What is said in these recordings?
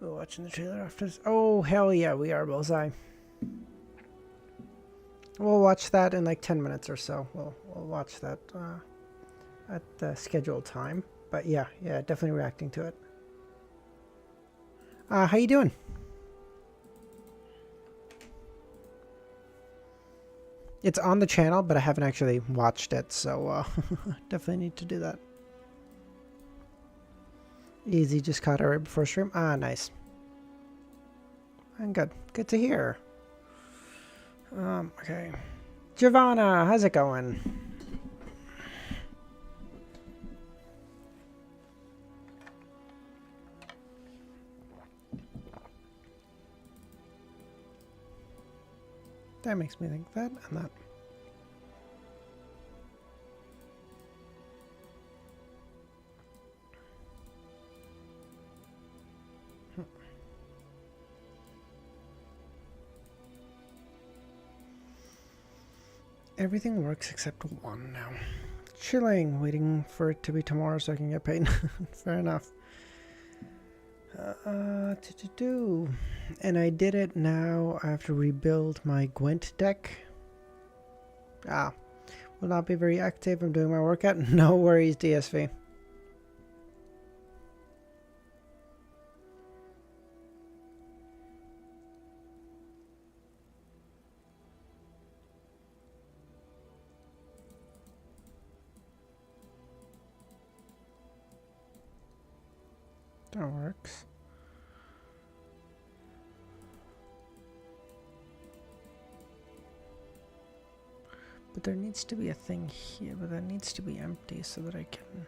We're watching the trailer after this. Oh, hell yeah, we are, Bullseye. We'll watch that in like 10 minutes or so. We'll watch that at the scheduled time. But yeah, definitely reacting to it. How you doing? It's on the channel, but I haven't actually watched it, so definitely need to do that. Easy, just caught it right before stream. Ah, nice. And good. Good to hear. Okay. Giovanna, how's it going? That makes me think that and that. Everything works except one now. Chilling, waiting for it to be tomorrow so I can get paid. Fair enough. And I did it now. I have to rebuild my Gwent deck. Will not be very active. I'm doing my workout. No worries, DSV. That works. But there needs to be a thing here, but that needs to be empty so that I can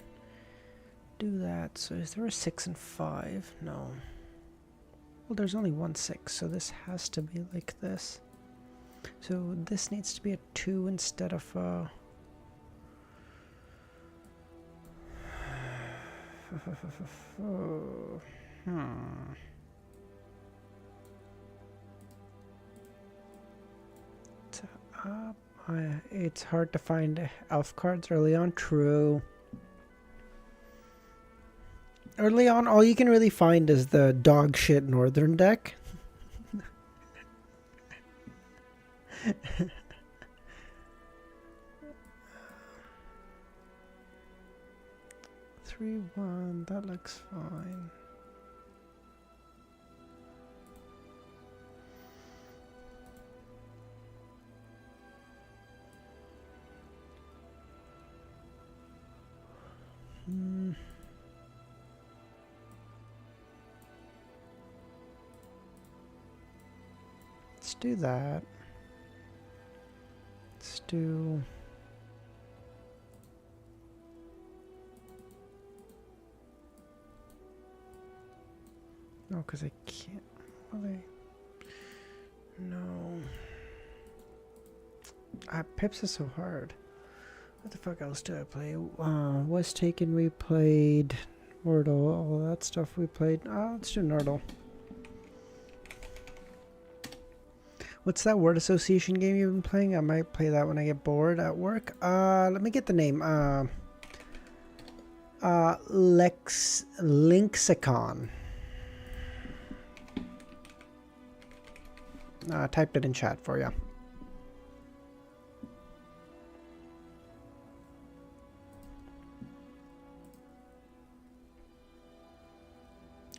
do that. So is there a 6 and 5? No. Well, there's only one 6, so this has to be like this. So this needs to be a 2 instead of a... It's hard to find elf cards early on. True. Early on, all you can really find is the dog shit northern deck. 3-1, that looks fine. Let's do that. Let's do... No, because I can't... Well, no. Pips is so hard. What the fuck else did I play? Was Taken, we played Wordle, all that stuff we played. Let's do Nordle. What's that word association game you've been playing? I might play that when I get bored at work. Let me get the name. Lexicon. I typed it in chat for you.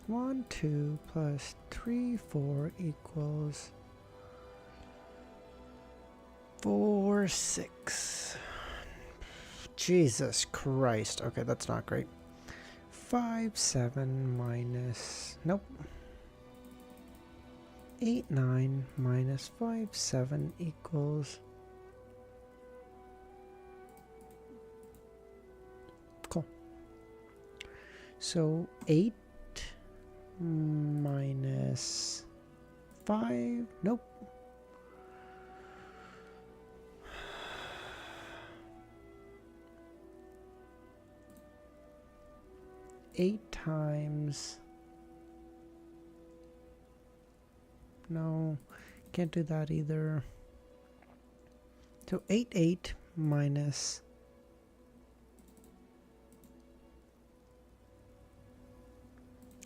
One, 2 plus 3, 4 equals 4, 6. Jesus Christ. Okay, that's not great. 5, 7 minus... Nope. 8, 9 minus 5, 7 equals... Cool. So 8 minus 5. Nope. 8 times. No, can't do that either. So 8 minus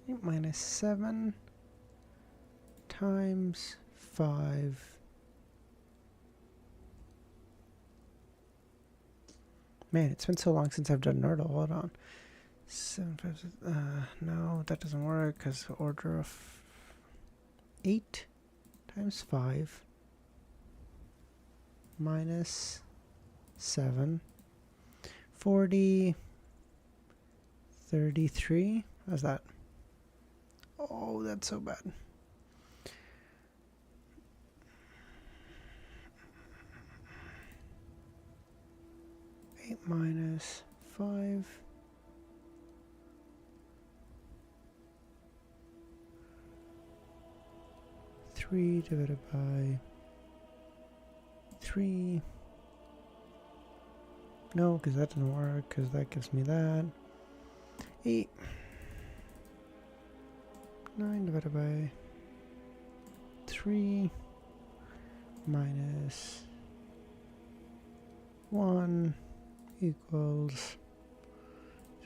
8 minus 7 times 5. Man, it's been so long since I've done Nerdle. Hold on. 7, 5, 6, no, that doesn't work because order of 8 times 5 minus 7. 40, 33. How's that? Oh, that's so bad. Minus 5. Three divided by 3. No, because that doesn't work, because that gives me that. 8. 9 divided by 3 minus 1 equals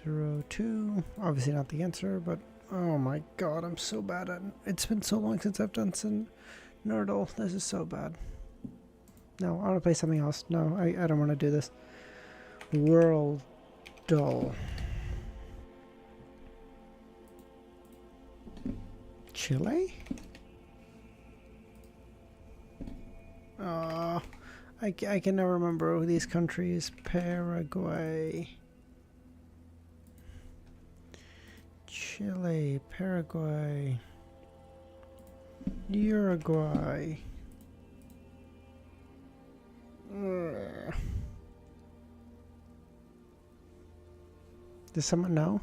0, 2. Obviously not the answer, but oh my god, I'm so bad at it. It's been so long since I've done some Nerdle. This is so bad. No, I want to play something else. No, I don't want to do this. World Dull. Chile? I can never remember these countries. Paraguay, Chile, Paraguay, Uruguay. Does someone know?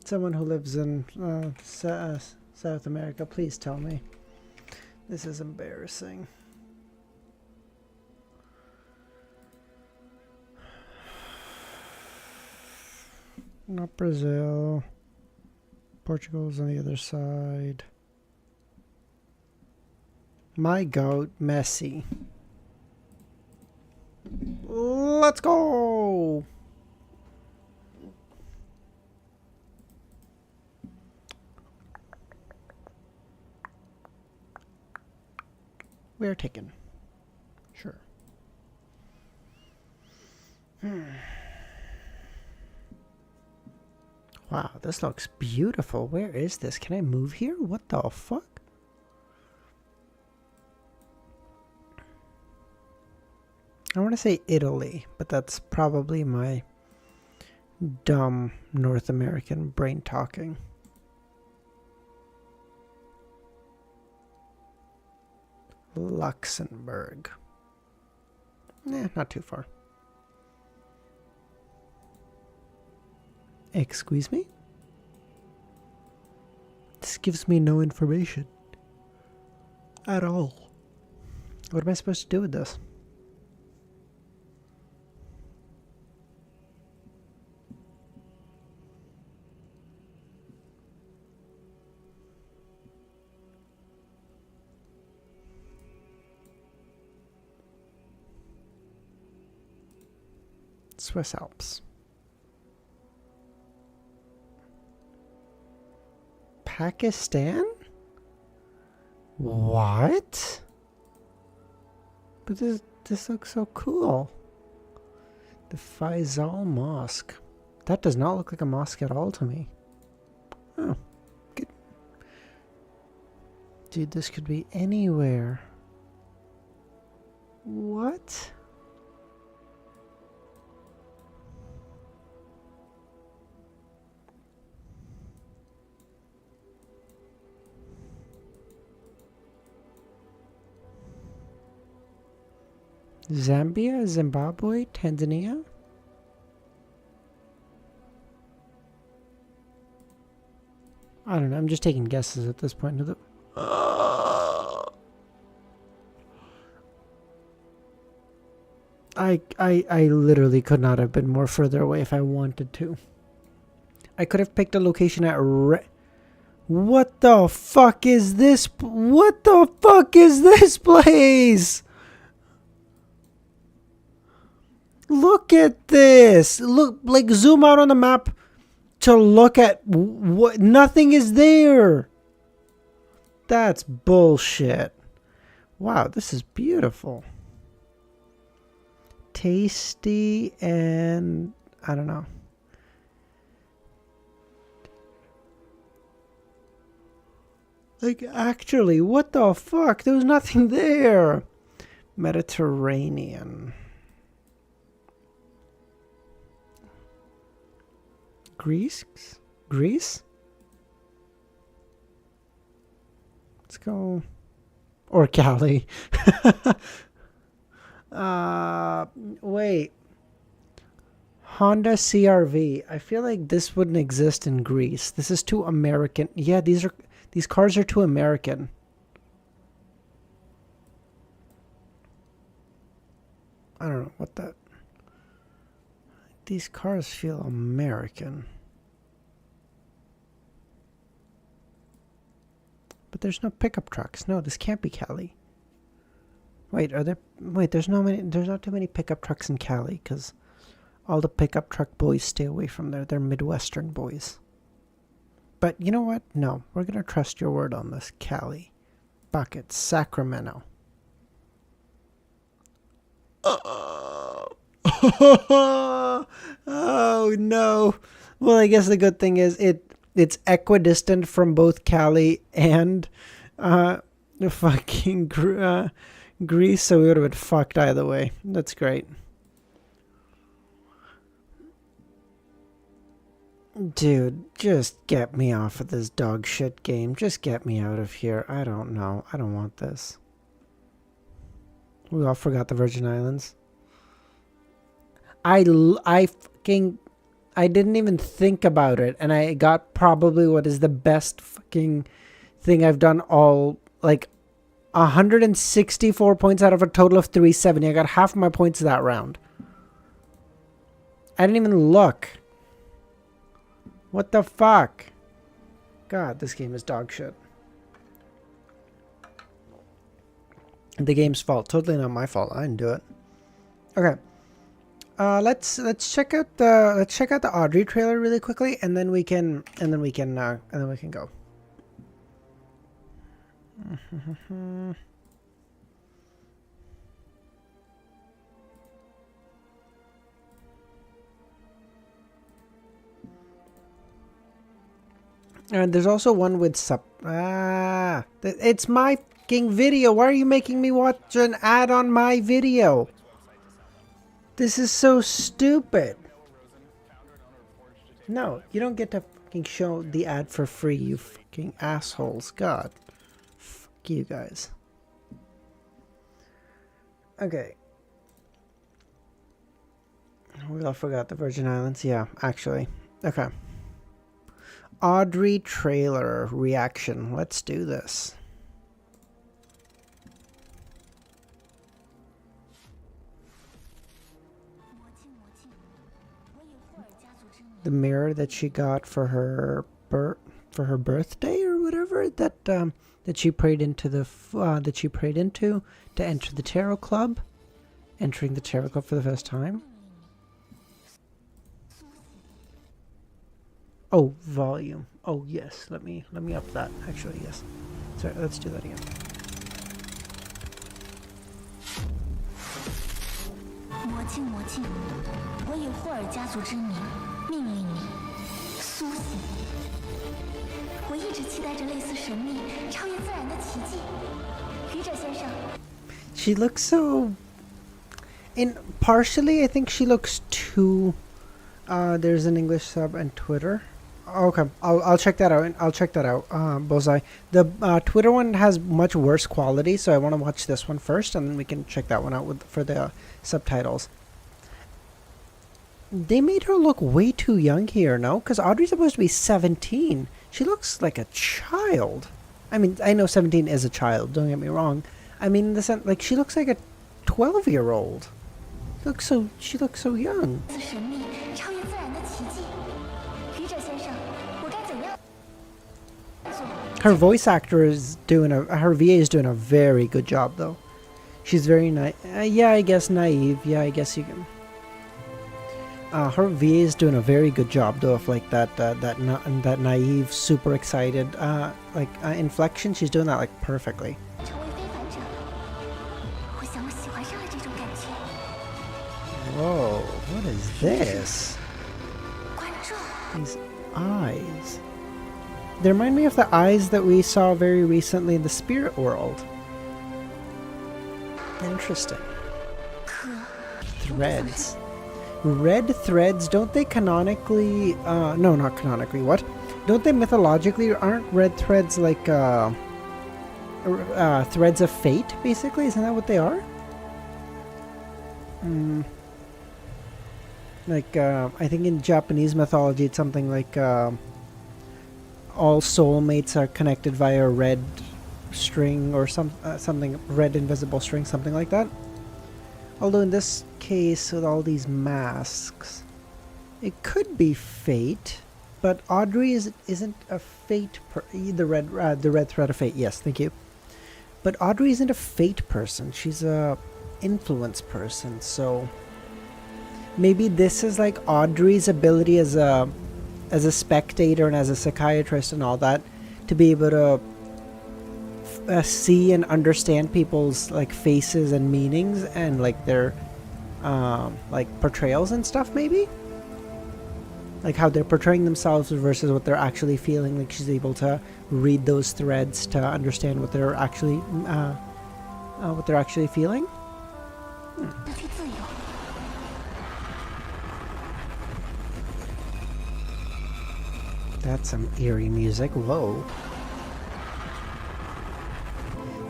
Someone who lives in South America, please tell me. This is embarrassing. Not Brazil. Portugal's on the other side. My goat, Messi. Let's go! We're taken. Sure. Wow, this looks beautiful. Where is this? Can I move here? What the fuck? I want to say Italy, but that's probably my dumb North American brain talking. Luxembourg. Not too far. Excuse me? This gives me no information. At all. What am I supposed to do with this? Swiss Alps. Pakistan? What? But this looks so cool. The Faisal Mosque. That does not look like a mosque at all to me. Oh, good. Dude, this could be anywhere. What? Zambia, Zimbabwe, Tanzania. I don't know. I'm just taking guesses at this point. I literally could not have been more further away if I wanted to. I could have picked a location at What the fuck is this? What the fuck is this place? Look at this. Look, like zoom out on the map to look at what. Nothing is there. That's bullshit. Wow, this is beautiful. Tasty and I don't know. Like, actually, what the fuck? There was nothing there. Mediterranean. Greece? Greece? Let's go. Or Cali. Wait. Honda CRV. I feel like this wouldn't exist in Greece. This is too American. Yeah, these cars are too American. I don't know what that. These cars feel American. But there's no pickup trucks. No, this can't be Cali. Wait, are there? Wait, there's not too many pickup trucks in Cali because all the pickup truck boys stay away from there. They're Midwestern boys. But you know what? No, we're gonna trust your word on this. Cali, Bucket, Sacramento. Oh no. Well, I guess the good thing is it's equidistant from both Cali and fucking Greece, so we would have been fucked either way. That's great. Dude, just get me off of this dog shit game. Just get me out of here. I don't know. I don't want this. We all forgot the Virgin Islands. I didn't even think about it, and I got probably what is the best fucking thing I've done all, like, 164 points out of a total of 370. I got half my points that round. I didn't even look. What the fuck? God, this game is dog shit. The game's fault. Totally not my fault. I didn't do it. Okay. Let's check out the Audrey trailer really quickly, and then we can go. And there's also one with it's my fucking video. Why are you making me watch an ad on my video? This is so stupid. No, you don't get to fucking show the ad for free, you fucking assholes. God. Fuck you guys. Okay. We all forgot the Virgin Islands. Yeah, actually. Okay. Audrey trailer reaction. Let's do this. The mirror that she got for her birthday or whatever that she prayed into to enter the tarot club, entering the tarot club for the first time. Oh, volume. Oh yes, let me up that. Actually, yes. Sorry, let's do that again. She looks so... partially, I think she looks too... there's an English sub and Twitter. Okay, I'll check that out. I'll check that out. Bullseye. The Twitter one has much worse quality, so I want to watch this one first, and then we can check that one out for the subtitles. They made her look way too young here, no? Because Audrey's supposed to be 17. She looks like a child. I mean, I know 17 is a child. Don't get me wrong. I mean, in the sense, like, she looks like a 12-year-old. She looks so young. Her voice actor is her VA is doing a very good job, though. She's very yeah, I guess naive. Yeah, I guess you can. Her VA is doing a very good job, though, of like that naive, super excited inflection. She's doing that like perfectly. Whoa, what is this? These eyes. They remind me of the eyes that we saw very recently in the spirit world. Interesting. Threads. Red threads, don't they canonically... no, not canonically, what? Don't they mythologically... Aren't red threads like, threads of fate, basically? Isn't that what they are? Like, I think in Japanese mythology it's something like, all soulmates are connected via a red string or something, red invisible string, something like that. Although in this case, with all these masks, it could be fate, but Audrey isn't a fate the red thread of fate. Yes, thank you. But Audrey isn't a fate person. She's a influence person. So maybe this is like Audrey's ability as a spectator and as a psychiatrist and all that, to be able to see and understand people's like faces and meanings and like their like portrayals and stuff, maybe like how they're portraying themselves versus what they're actually feeling. Like she's able to read those threads to understand what they're actually feeling. That's some eerie music. Whoa.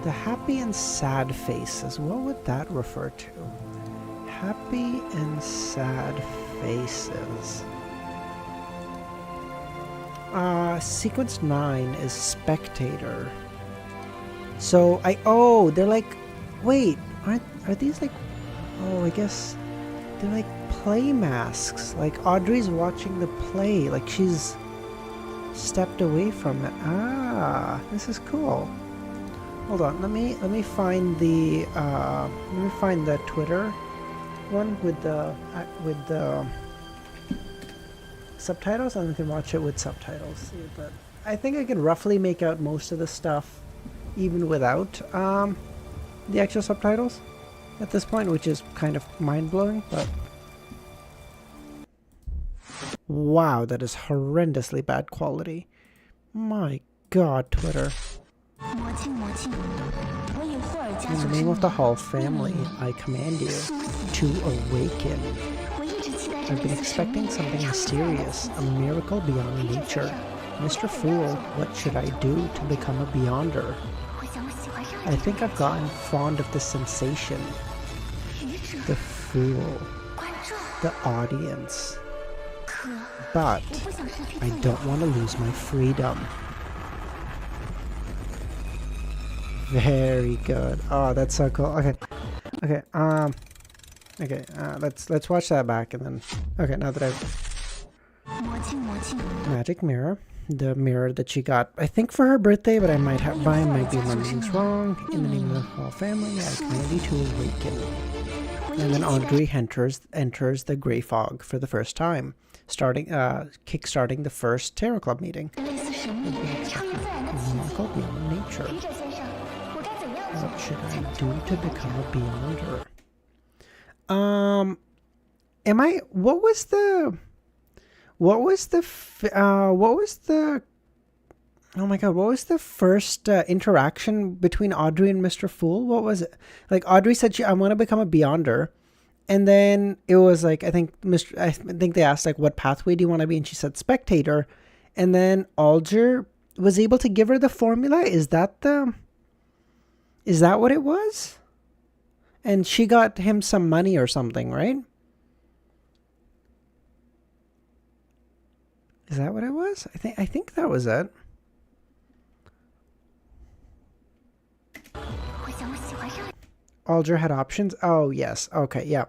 The happy and sad faces. What would that refer to? Happy and sad faces. Sequence 9 is spectator. So they're like, wait, are these like, I guess they're like play masks. Like Audrey's watching the play, like she's stepped away from it. This is cool. Hold on, let me find the Twitter one with the subtitles, and we can watch it with subtitles. But I think I can roughly make out most of the stuff even without the actual subtitles at this point, which is kind of mind-blowing. But wow, that is horrendously bad quality. My God, Twitter. In the name of the Hall family, I command you to awaken. I've been expecting something mysterious, a miracle beyond nature. Mr. Fool, what should I do to become a beyonder? I think I've gotten fond of the sensation. The fool. The audience. But I don't want to lose my freedom. Very good. Oh, that's so cool. Okay. Let's watch that back and then. Okay, now that I've magic mirror, the mirror that she got, I think for her birthday, but I might be remembering things wrong. In the name of the whole family, I command you to awaken. And then Audrey enters the Grey Fog for the first time, kickstarting the first Tarot Club meeting. Miracle beyond nature. What should I do to become a beyonder? What was the first interaction between Audrey and Mr. Fool? What was it? Like Audrey said I want to become a beyonder. And then it was like, I think they asked like, what pathway do you want to be? And she said spectator. and then Alger was able to give her the formula. Is that what it was? And she got him some money or something, right? Is that what it was? I think that was it. Alger had options. Oh yes. Okay. Yeah.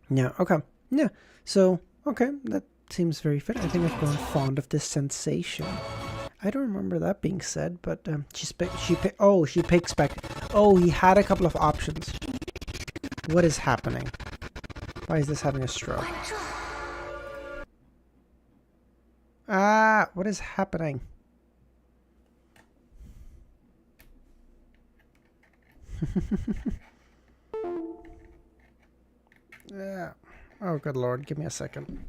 Yeah. Okay. Yeah. So okay, that seems very fit. I think I've grown fond of this sensation. I don't remember that being said, but she picks back. Oh, he had a couple of options. What is happening? Why is this having a stroke? Ah, what is happening? Yeah. Oh, good Lord. Give me a second.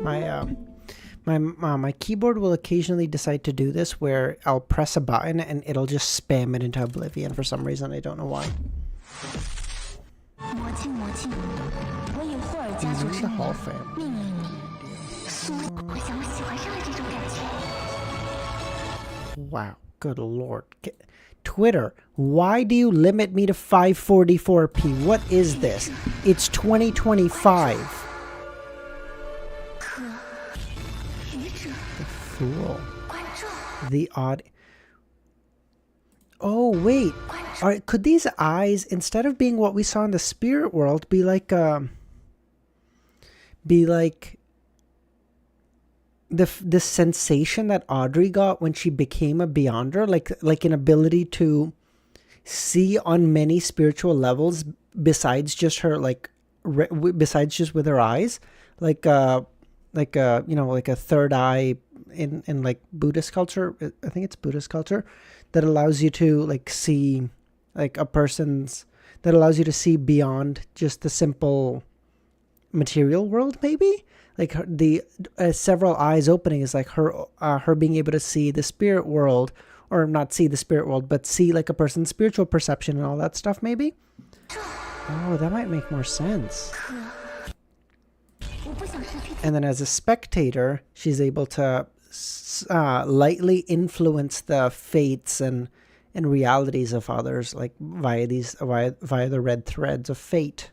My keyboard will occasionally decide to do this where I'll press a button and it'll just spam it into oblivion for some reason. I don't know why. The Hall family. Wow, good Lord. Twitter, why do you limit me to 544p? What is this? It's 2025. The fool. The odd. Oh, wait. Could these eyes, instead of being what we saw in the spirit world, be like the sensation that Audrey got when she became a Beyonder, like an ability to see on many spiritual levels besides just her besides just with her eyes, like a third eye in like Buddhist culture. I think it's Buddhist culture that allows you to like see that allows you to see beyond just the simple material world, maybe. Like the several eyes opening is like her being able to see the spirit world, or not see the spirit world, but see like a person's spiritual perception and all that stuff, maybe. Oh, that might make more sense. And then as a spectator, she's able to lightly influence the fates and realities of others, like via the red threads of fate.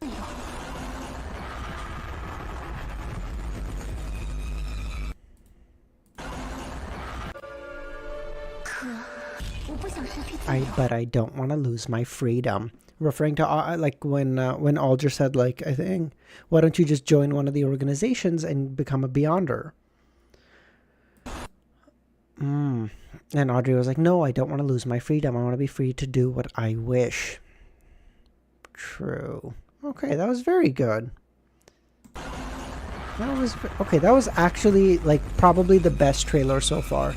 But I don't want to lose my freedom. Referring to like when Alger said, like, I think, why don't you just join one of the organizations and become a Beyonder? And Audrey was like, no, I don't want to lose my freedom. I want to be free to do what I wish. True. Okay, that was very good. That was actually like probably the best trailer so far.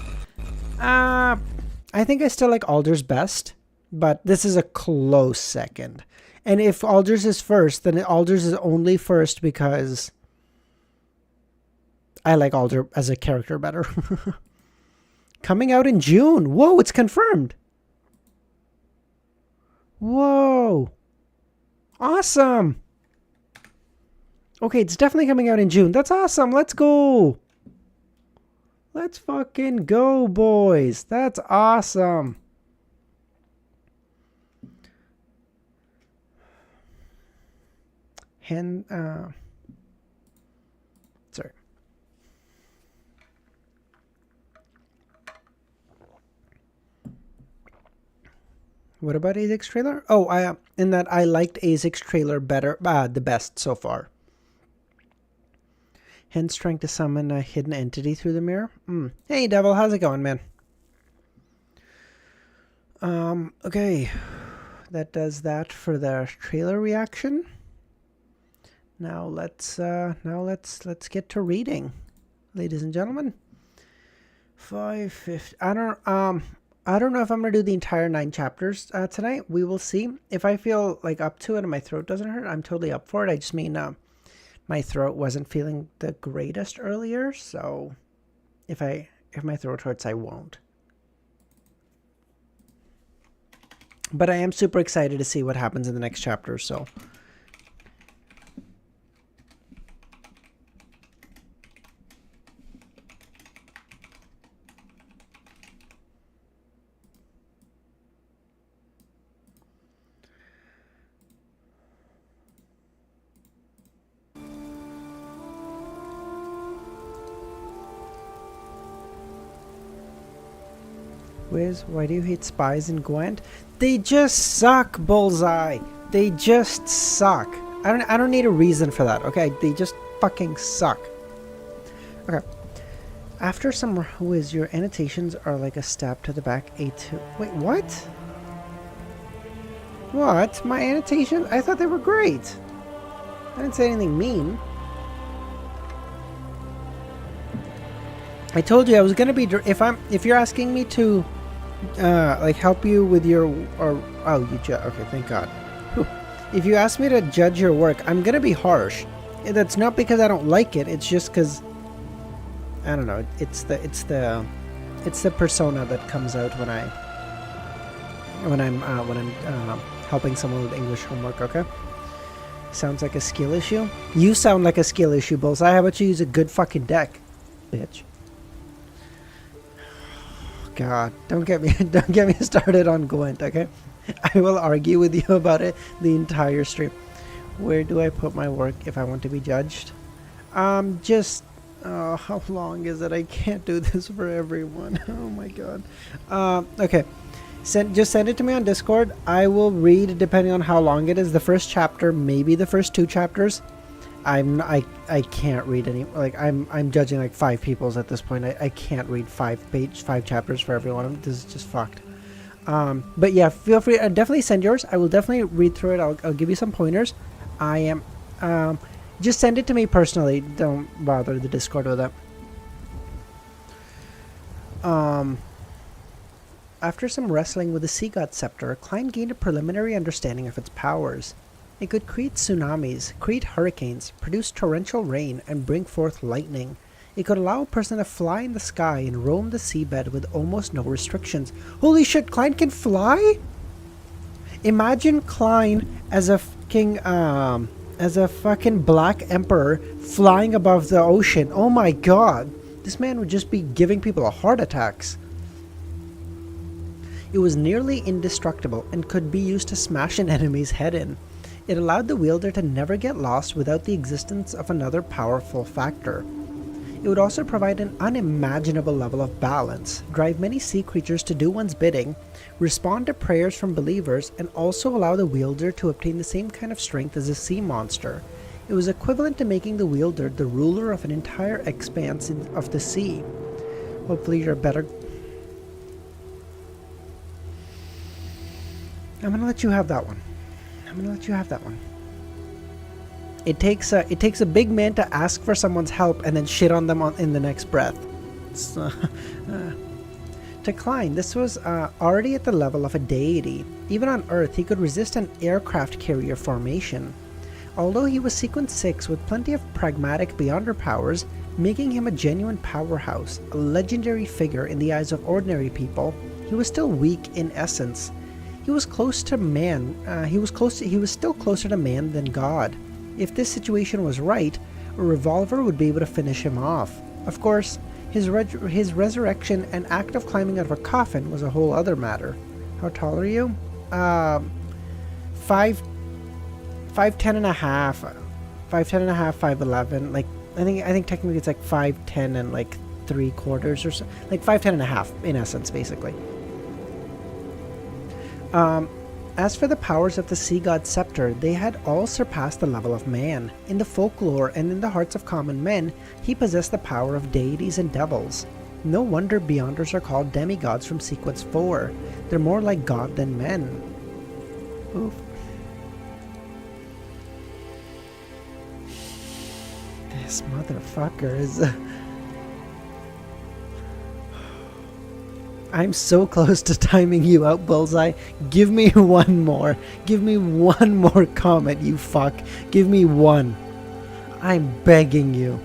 I think I still like Alder's best, but this is a close second. And if Alder's is first, then Alder's is only first because I like Alder as a character better. Coming out in June. Whoa, it's confirmed. Whoa. Awesome. Okay, it's definitely coming out in June. That's awesome. Let's go. Let's fucking go, boys. That's awesome. Sorry. What about ASIC's trailer? Oh, in that I liked ASIC's trailer better, the best so far. Hence trying to summon a hidden entity through the mirror. Hey, Devil, how's it going, man? Okay. That does that for the trailer reaction. Now let's get to reading, ladies and gentlemen. 550. I don't know if I'm gonna do the entire 9 chapters tonight. We will see. If I feel like up to it and my throat doesn't hurt, I'm totally up for it. I just mean my throat wasn't feeling the greatest earlier, so if my throat hurts, I won't. But I am super excited to see what happens in the next chapter, so Wiz, why do you hate spies in Gwent? They just suck, Bullseye. They just suck. I don't need a reason for that, okay? They just fucking suck. Okay. After some Wiz, your annotations are like a stab to the back. A2. Wait, what? What? My annotations? I thought they were great. I didn't say anything mean. I told you I was gonna be if you're asking me to like help you with your okay, thank God. Whew. If you ask me to judge your work, I'm gonna be harsh. That's not because I don't like it. It's just because I don't know. It's the persona that comes out when I'm helping someone with English homework. Okay. Sounds like a skill issue. You sound like a skill issue, Bullseye. How about you use a good fucking deck, bitch? God, don't get me started on Gwent, okay? I will argue with you about it the entire stream. Where do I put my work if I want to be judged? Just how long is it? I can't do this for everyone. Oh my God. Okay. Just send it to me on Discord. I will read depending on how long it is. The first chapter, maybe the first 2 chapters. I can't read any. Like I'm judging like 5 people's at this point. I can't read 5 chapters for everyone. This is just fucked. But yeah, feel free. Definitely send yours. I will definitely read through it. I'll give you some pointers. I am. Just send it to me personally. Don't bother the Discord with that. After some wrestling with the Sea God Scepter, Klein gained a preliminary understanding of its powers. It could create tsunamis, create hurricanes, produce torrential rain, and bring forth lightning. It could allow a person to fly in the sky and roam the seabed with almost no restrictions. Holy shit, Klein can fly? Imagine Klein as a fucking black emperor flying above the ocean. Oh my God. This man would just be giving people heart attacks. It was nearly indestructible and could be used to smash an enemy's head in. It allowed the wielder to never get lost without the existence of another powerful factor. It would also provide an unimaginable level of balance, drive many sea creatures to do one's bidding, respond to prayers from believers, and also allow the wielder to obtain the same kind of strength as a sea monster. It was equivalent to making the wielder the ruler of an entire expanse of the sea. Hopefully you're better. I'm gonna let you have that one. It takes a big man to ask for someone's help and then shit on them in the next breath. To Klein, this was already at the level of a deity. Even on Earth, he could resist an aircraft carrier formation. Although he was Sequence 6 with plenty of pragmatic beyonder powers, making him a genuine powerhouse, a legendary figure in the eyes of ordinary people, he was still weak in essence. He was close to man. He was still closer to man than God. If this situation was right, a revolver would be able to finish him off. Of course, his resurrection and act of climbing out of a coffin was a whole other matter. How tall are you? 5'10 and a half, 5'11. Like I think technically it's like 5'10 and like 3/4 or so, like 5'10 and a half in essence, basically. As for the powers of the Sea God Scepter, they had all surpassed the level of man. In the folklore and in the hearts of common men, he possessed the power of deities and devils. No wonder Beyonders are called demigods from Sequence 4. They're more like God than men. Oof. This motherfucker is... I'm so close to timing you out, Bullseye. Give me one more. Give me one more comment, you fuck. Give me one. I'm begging you.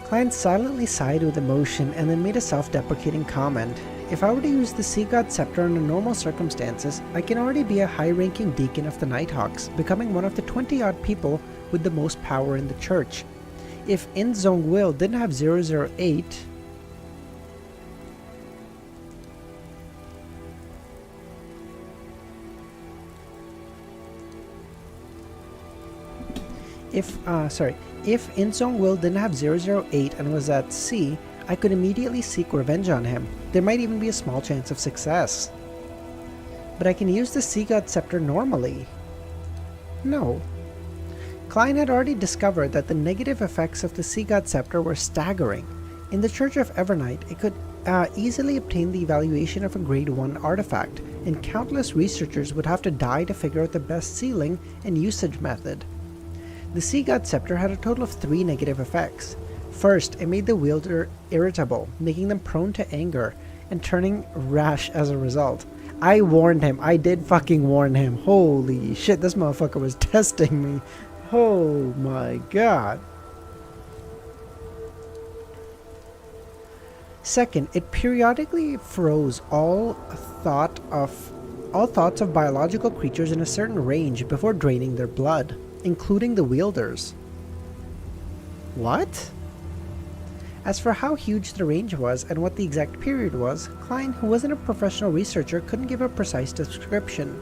Klein silently sighed with emotion and then made a self-deprecating comment. If I were to use the Sea God Scepter under normal circumstances, I can already be a high-ranking deacon of the Nighthawks, becoming one of the 20-odd people with the most power in the church. If Inzong Will didn't have 008... If Inzong Will didn't have 008 and was at sea, I could immediately seek revenge on him. There might even be a small chance of success. But I can use the Sea God Scepter normally. No. Klein had already discovered that the negative effects of the Sea God Scepter were staggering. In the Church of Evernight, it could easily obtain the evaluation of a Grade 1 artifact, and countless researchers would have to die to figure out the best sealing and usage method. The Sea God Scepter had a total of 3 negative effects. First, it made the wielder irritable, making them prone to anger, and turning rash as a result. I warned him. I did fucking warn him. Holy shit, this motherfucker was testing me. Oh my god. Second, it periodically froze all thoughts of biological creatures in a certain range before draining their blood, including the wielders. What? As for how huge the range was and what the exact period was, Klein, who wasn't a professional researcher, couldn't give a precise description.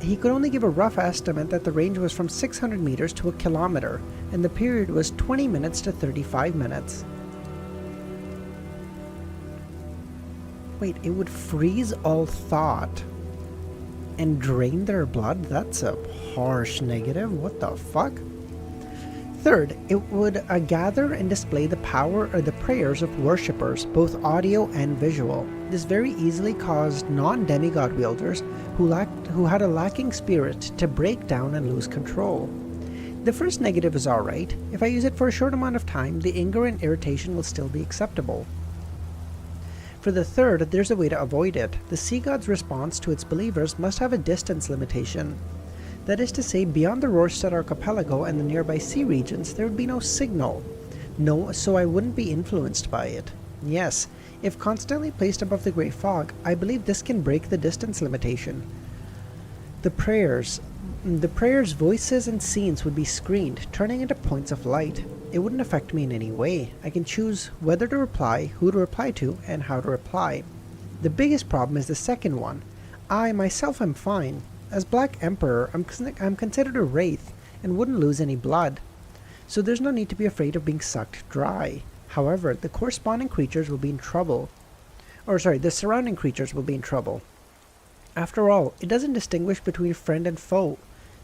He could only give a rough estimate that the range was from 600 meters to a kilometer, and the period was 20 minutes to 35 minutes. Wait, it would freeze all thought and drain their blood? That's a harsh negative. What the fuck? Third, it would gather and display the power or the prayers of worshippers, both audio and visual. This very easily caused non-demigod wielders who had a lacking spirit to break down and lose control. The first negative is alright. If I use it for a short amount of time, the anger and irritation will still be acceptable. For the third, there's a way to avoid it. The Sea God's response to its believers must have a distance limitation. That is to say, beyond the Rorstad archipelago and the nearby sea regions, there would be no signal. No, so I wouldn't be influenced by it. Yes, if constantly placed above the grey fog, I believe this can break the distance limitation. The prayers' voices and scenes would be screened, turning into points of light. It wouldn't affect me in any way. I can choose whether to reply, who to reply to, and how to reply. The biggest problem is the second one. I myself am fine. As Black Emperor, I'm considered a wraith and wouldn't lose any blood, so there's no need to be afraid of being sucked dry. However, the corresponding creatures will be in trouble. The surrounding creatures will be in trouble. After all, it doesn't distinguish between friend and foe.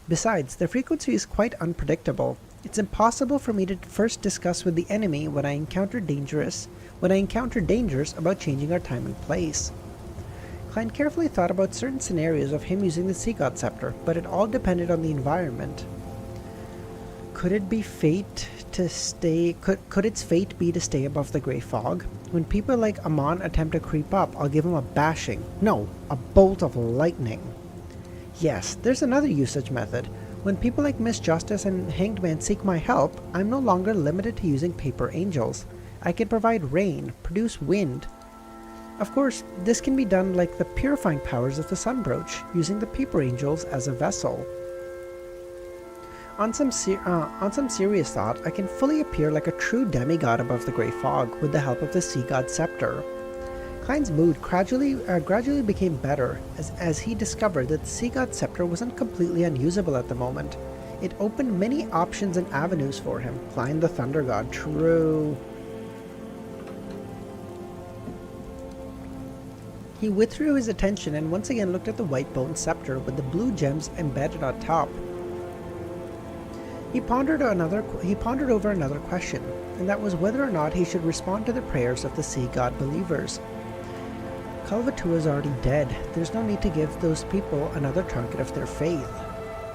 Besides, the frequency is quite unpredictable. It's impossible for me to first discuss with the enemy when I encounter dangers about changing our time and place. Klein carefully thought about certain scenarios of him using the Sea God Scepter, but it all depended on the environment. Could it be fate to stay? Could its fate be to stay above the grey fog? When people like Amon attempt to creep up, I'll give him a bashing. No, a bolt of lightning. Yes, there's another usage method. When people like Miss Justice and Hanged Man seek my help, I'm no longer limited to using paper angels. I can provide rain, produce wind. Of course, this can be done like the purifying powers of the Sunbrooch, using the paper angels as a vessel. On some serious thought, I can fully appear like a true demigod above the grey fog with the help of the Sea God Scepter. Klein's mood gradually became better as he discovered that the Sea God Scepter wasn't completely unusable at the moment. It opened many options and avenues for him. Klein the Thunder God, true. He withdrew his attention and once again looked at the white bone scepter with the blue gems embedded on top. He pondered over another question, and that was whether or not he should respond to the prayers of the Sea God believers. Kalvatua is already dead. There's no need to give those people another trinket of their faith.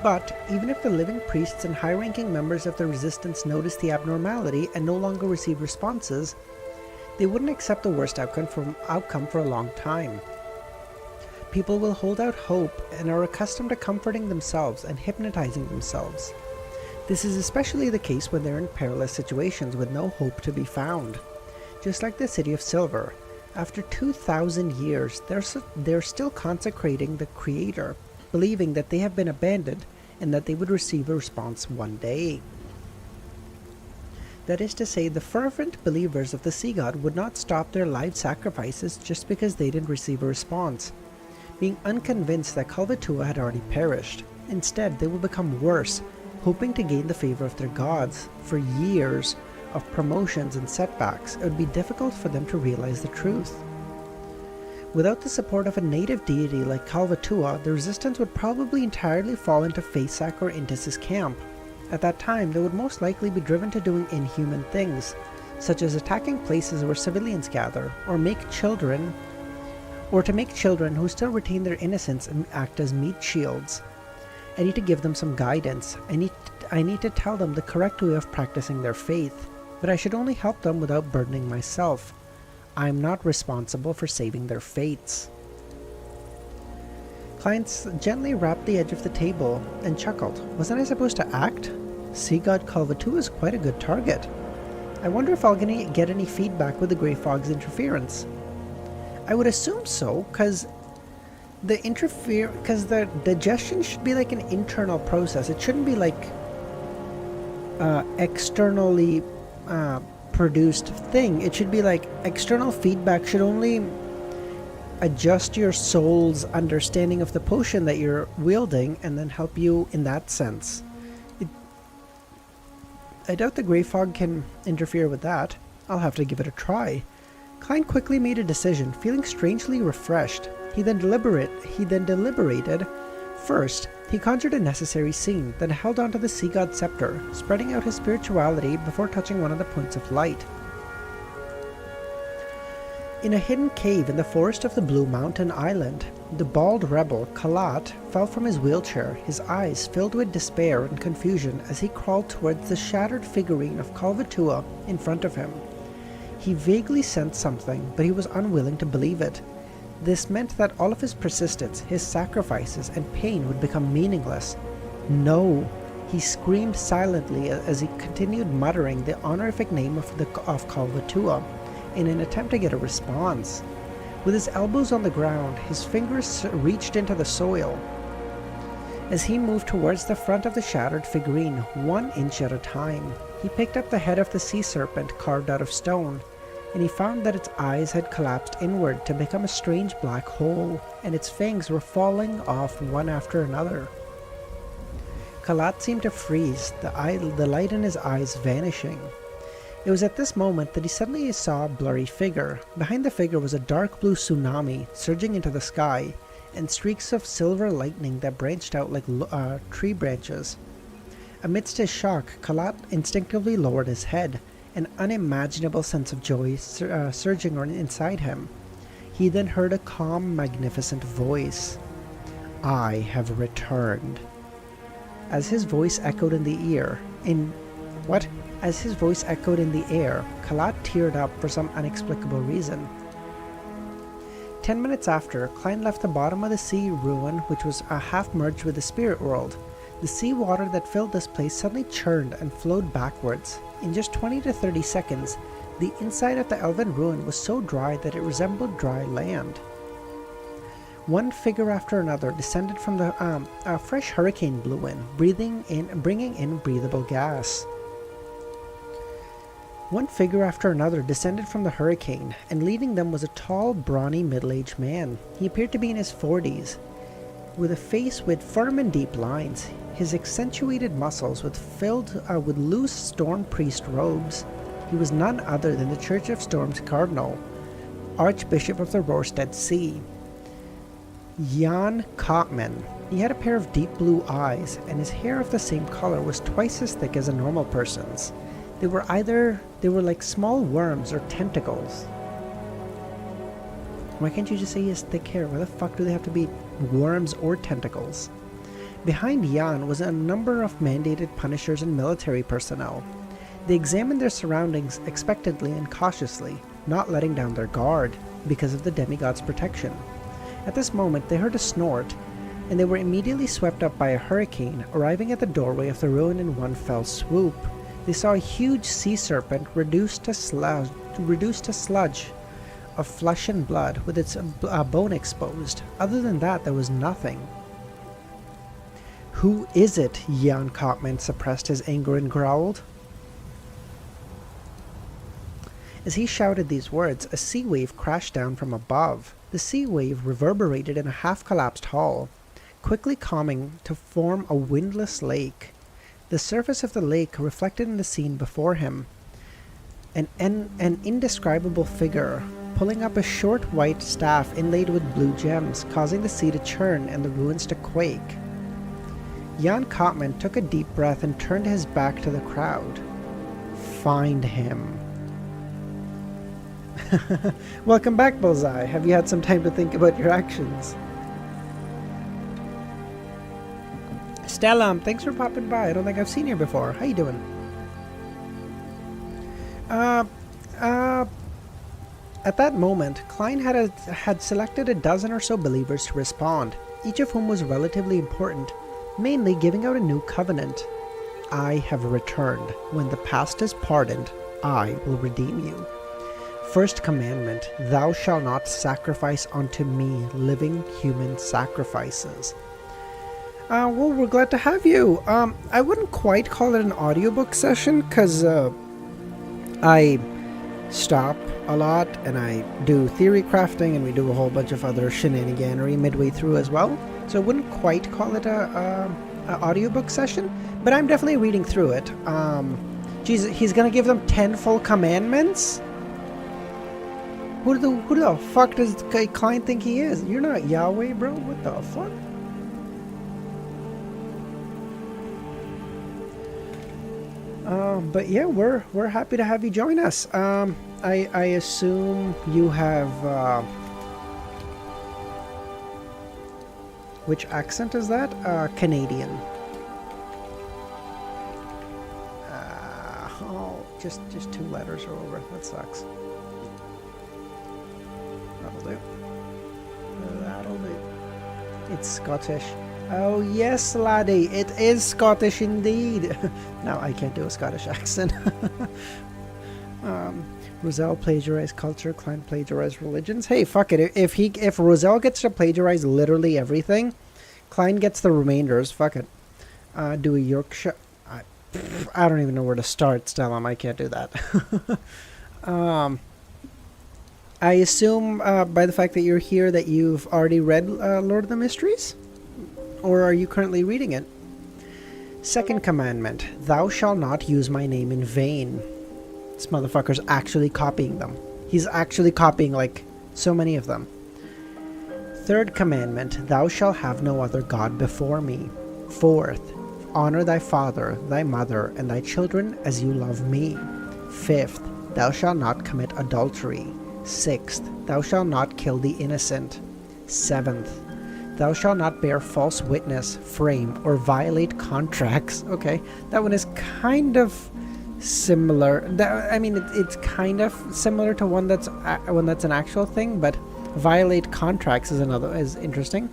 But even if the living priests and high-ranking members of the resistance notice the abnormality and no longer receive responses, they wouldn't accept the worst outcome for a long time. People will hold out hope and are accustomed to comforting themselves and hypnotizing themselves. This is especially the case when they're in perilous situations with no hope to be found. Just like the City of Silver, after 2,000 years, they're still consecrating the Creator, believing that they have been abandoned and that they would receive a response one day. That is to say, the fervent believers of the Sea God would not stop their life sacrifices just because they didn't receive a response, being unconvinced that Kalvatua had already perished. Instead, they will become worse, hoping to gain the favor of their gods. For years, of promotions and setbacks, it would be difficult for them to realize the truth. Without the support of a native deity like Kalvatua, the resistance would probably entirely fall into Fasak or Intis's camp. At that time, they would most likely be driven to doing inhuman things, such as attacking places where civilians gather, or to make children who still retain their innocence and act as meat shields. I need to give them some guidance. I need to tell them the correct way of practicing their faith, but I should only help them without burdening myself. I am not responsible for saving their fates. Client gently rapped the edge of the table and chuckled. Wasn't I supposed to act? Sea God Kalvatu is quite a good target. I wonder if I'll get any feedback with the Grey Fog's interference. I would assume so, because the digestion should be like an internal process. It shouldn't be like externally produced thing. It should be like external feedback should only adjust your soul's understanding of the potion that you're wielding and then help you in that sense. I doubt the Grey Fog can interfere with that. I'll have to give it a try. Klein quickly made a decision, feeling strangely refreshed. He then deliberated. First, he conjured a necessary scene, then held onto the sea god scepter, spreading out his spirituality before touching one of the points of light. In a hidden cave in the forest of the Blue Mountain Island, the bald rebel, Kalat, fell from his wheelchair, his eyes filled with despair and confusion as he crawled towards the shattered figurine of Kalvatua in front of him. He vaguely sensed something, but he was unwilling to believe it. This meant that all of his persistence, his sacrifices, and pain would become meaningless. No! He screamed silently as he continued muttering the honorific name of Kalvatua in an attempt to get a response. With his elbows on the ground, his fingers reached into the soil. As he moved towards the front of the shattered figurine, 1 inch at a time, he picked up the head of the sea serpent carved out of stone, and he found that its eyes had collapsed inward to become a strange black hole, and its fangs were falling off one after another. Kalat seemed to freeze, the light in his eyes vanishing. It was at this moment that he suddenly saw a blurry figure. Behind the figure was a dark blue tsunami surging into the sky, and streaks of silver lightning that branched out like tree branches. Amidst his shock, Kalat instinctively lowered his head, an unimaginable sense of joy surging inside him. He then heard a calm, magnificent voice. "I have returned." As his voice echoed in the air, Kalat teared up for some inexplicable reason. 10 minutes after, Klein left the bottom of the sea ruin, which was half merged with the spirit world. The sea water that filled this place suddenly churned and flowed backwards. In just 20 to 30 seconds, the inside of the elven ruin was so dry that it resembled dry land. One figure after another descended from the a fresh hurricane blew in, bringing in breathable gas. One figure after another descended from the hurricane, and leading them was a tall, brawny, middle-aged man. He appeared to be in his 40s, with a face with firm and deep lines. His accentuated muscles were filled with loose Storm Priest robes. He was none other than the Church of Storm's Cardinal, Archbishop of the Rorstead Sea, Jan Kotman. He had a pair of deep blue eyes, and his hair of the same color was twice as thick as a normal person's. They were like small worms or tentacles. Why can't you just say he has thick hair? Why the fuck do they have to be worms or tentacles? Behind Jan was a number of mandated punishers and military personnel. They examined their surroundings expectantly and cautiously, not letting down their guard because of the demigod's protection. At this moment, they heard a snort, and they were immediately swept up by a hurricane, arriving at the doorway of the ruin in one fell swoop. They saw a huge sea serpent reduced to sludge of flesh and blood, with its bone exposed. Other than that, there was nothing. "Who is it?" Jan Kotman suppressed his anger and growled. As he shouted these words, a sea wave crashed down from above. The sea wave reverberated in a half-collapsed hall, quickly calming to form a windless lake. The surface of the lake reflected in the scene before him. An indescribable figure, pulling up a short white staff inlaid with blue gems, causing the sea to churn and the ruins to quake. Jan Kottman took a deep breath and turned his back to the crowd. Find him. Welcome back, Bullseye. Have you had some time to think about your actions? Stella, thanks for popping by. I don't think I've seen you before. How you doing? At that moment, Klein had selected a dozen or so believers to respond, each of whom was relatively important, mainly giving out a new covenant. I have returned. When the past is pardoned, I will redeem you. First commandment, thou shalt not sacrifice unto me living human sacrifices. Well, we're glad to have you. I wouldn't quite call it an audiobook session, because I stop a lot, and I do theory crafting, and we do a whole bunch of other shenaniganery midway through as well. So I wouldn't quite call it a audiobook session, but I'm definitely reading through it. Geez, he's gonna give them 10 full commandments? Who the fuck does Klein think he is? You're not Yahweh, bro? What the fuck? But yeah, we're happy to have you join us. I assume you have which accent is that? Canadian. Oh, just 2 letters are over. That sucks. That'll do. That'll do. It's Scottish. Oh yes, laddie, it is Scottish indeed. No, I can't do a Scottish accent. Roselle plagiarized culture, Klein plagiarized religions. Hey, fuck it. If Roselle gets to plagiarize literally everything, Klein gets the remainders. Fuck it. Do a Yorkshire. I don't even know where to start, Stellum. I can't do that. I assume by the fact that you're here that you've already read Lord of the Mysteries? Or are you currently reading it? Second commandment, thou shalt not use my name in vain. This motherfucker's actually copying them. He's actually copying, like, so many of them. Third commandment, thou shalt have no other god before me. Fourth, honor thy father, thy mother, and thy children as you love me. Fifth, thou shalt not commit adultery. Sixth, thou shalt not kill the innocent. Seventh, thou shalt not bear false witness, frame, or violate contracts. Okay, that one is kind of similar. It's kind of similar to one that's an actual thing, but violate contracts is interesting.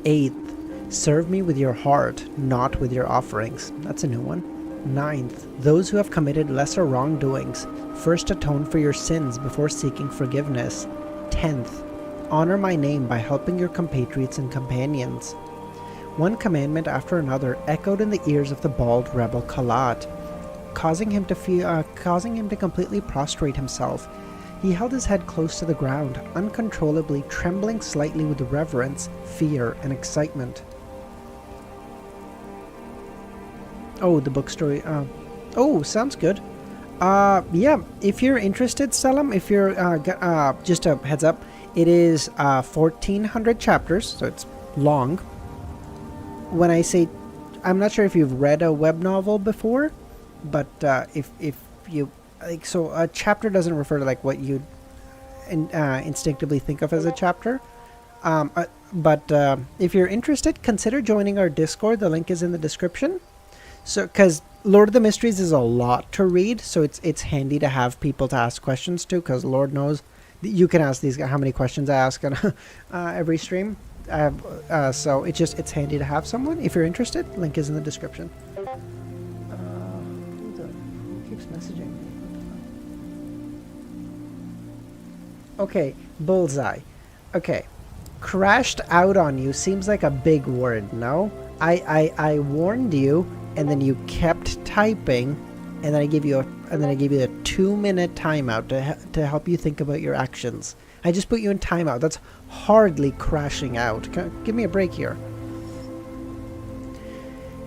Eighth, serve me with your heart, not with your offerings. That's a new one. Ninth, those who have committed lesser wrongdoings, first atone for your sins before seeking forgiveness. 10th, honor my name by helping your compatriots and companions. One commandment after another echoed in the ears of the bald rebel Kalat, causing him to completely prostrate himself. He held his head close to the ground, uncontrollably trembling slightly with reverence, fear, and excitement. Oh, the book story. Oh, sounds good. Yeah, if you're interested, Selim, if you're, just a heads up, it is 1,400 chapters, so it's long. When I say, I'm not sure if you've read a web novel before, but if you, like, so a chapter doesn't refer to like what you'd instinctively think of as a chapter. But if you're interested, consider joining our Discord. The link is in the description. So, because Lord of the Mysteries is a lot to read, so it's handy to have people to ask questions to, because Lord knows you can ask these guys how many questions I ask on every stream. I have, so it's handy to have someone. If you're interested, link is in the description. Who keeps messaging me? Okay, bullseye. Okay, crashed out on you seems like a big word, no? I warned you, and then you kept typing, and then I gave you a 2-minute timeout to help you think about your actions. I just put you in timeout. That's hardly crashing out. Give me a break here.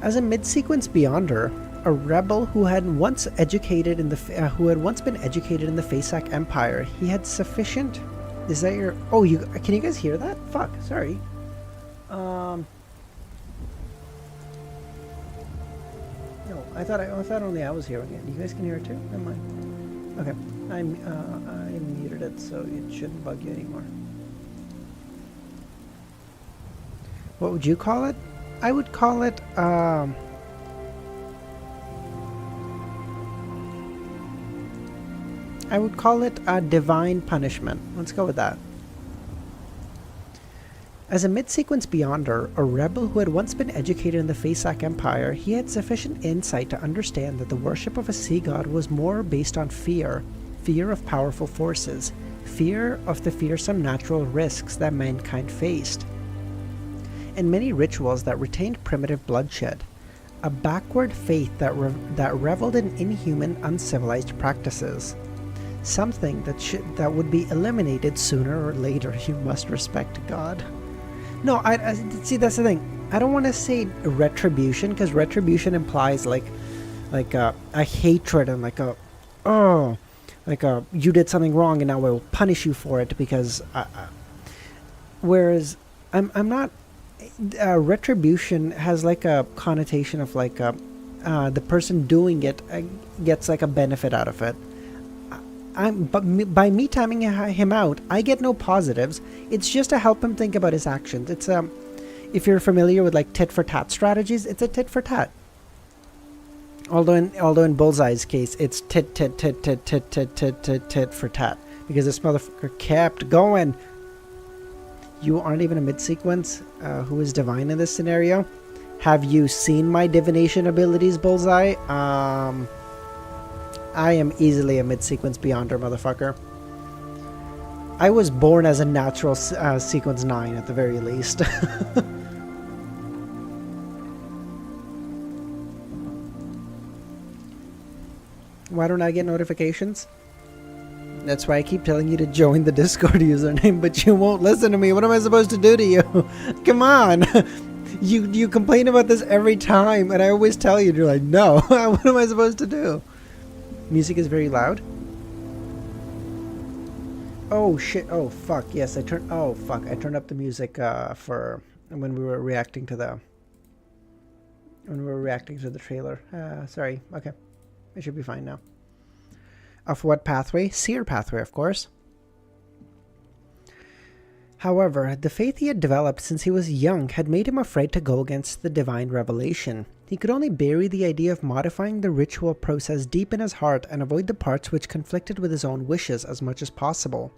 As a mid-sequence Beyonder, a rebel who had once been educated in the Fasak Empire. He had sufficient. Is that your? Oh, you can you guys hear that? Fuck, sorry. No, I thought only I was hearing it. You guys can hear it too. Never mind. Okay, I muted it so it shouldn't bug you anymore. What would you call it? I would call it a divine punishment. Let's go with that. As a mid-sequence Beyonder, a rebel who had once been educated in the Fasak Empire, he had sufficient insight to understand that the worship of a sea god was more based on fear of powerful forces, fear of the fearsome natural risks that mankind faced, and many rituals that retained primitive bloodshed, a backward faith that reveled in inhuman, uncivilized practices. Something that would be eliminated sooner or later. You must respect God. No, I see. That's the thing. I don't want to say retribution, because retribution implies like a hatred and you did something wrong and now I will punish you for it because. Whereas I'm not. Retribution has like a connotation of like the person doing it gets like a benefit out of it. By me timing him out, I get no positives. It's just to help him think about his actions. It's if you're familiar with like tit for tat strategies, it's a tit for tat. Although in Bullseye's case, it's tit for tat because this motherfucker kept going. You aren't even a mid-sequence who is divine in this scenario. Have you seen my divination abilities, Bullseye? I am easily a mid-sequence Beyonder, motherfucker. I was born as a natural sequence 9 at the very least. Why don't I get notifications? That's why I keep telling you to join the Discord username, but you won't listen to me. What am I supposed to do to you? Come on. You complain about this every time, and I always tell you, you're like, no. What am I supposed to do? Music is very loud. Oh shit! Oh fuck! Yes, I turned. Oh fuck! I turned up the music for when we were reacting to the trailer. Sorry. Okay, it should be fine now. Of what pathway? Seer pathway, of course. However, the faith he had developed since he was young had made him afraid to go against the divine revelation. He could only bury the idea of modifying the ritual process deep in his heart and avoid the parts which conflicted with his own wishes as much as possible.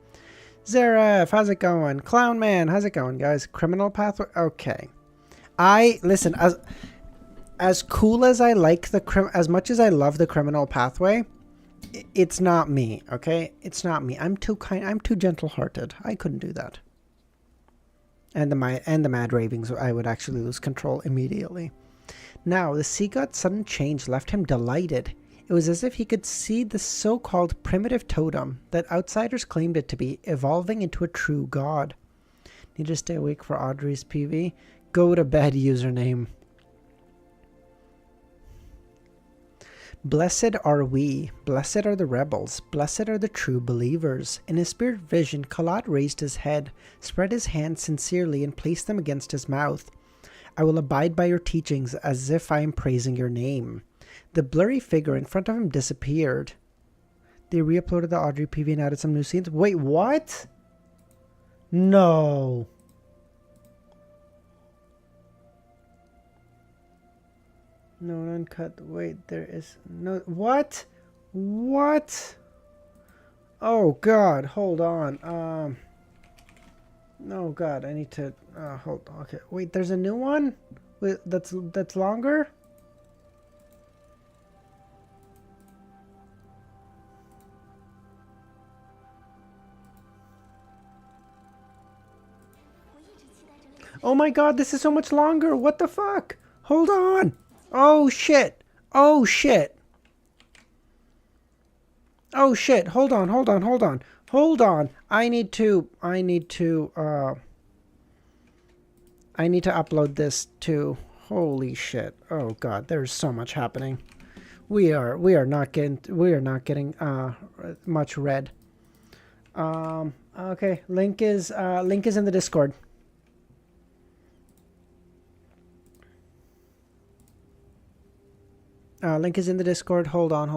Zaref, how's it going? Clown Man, how's it going, guys? Criminal pathway? Okay. Listen, as cool as I like as much as I love the criminal pathway, it's not me, okay? It's not me. I'm too kind. I'm too gentle-hearted. I couldn't do that. And the mad ravings, I would actually lose control immediately. Now, the sea god's sudden change left him delighted. It was as if he could see the so-called primitive totem that outsiders claimed it to be evolving into a true god. Need to stay awake for Audrey's PV? Go to bed username. Blessed are we, blessed are the rebels, blessed are the true believers. In his spirit vision, Kalat raised his head, spread his hands sincerely, and placed them against his mouth. I will abide by your teachings as if I am praising your name. The blurry figure in front of him disappeared. They re-uploaded the Audrey PV and added some new scenes. Wait, what? No. No, uncut. Wait, there is no. What? What? Oh God, hold on. Oh God, I need to. Hold on. Okay, wait. There's a new one. Wait, that's longer. Oh my God, this is so much longer. What the fuck? Hold on. Oh shit. Oh shit. Oh shit. Hold on. I need to upload this too. Holy shit. Oh God, there's so much happening. We are not getting much red. Okay, link is in the Discord. Link is in the Discord. Hold on.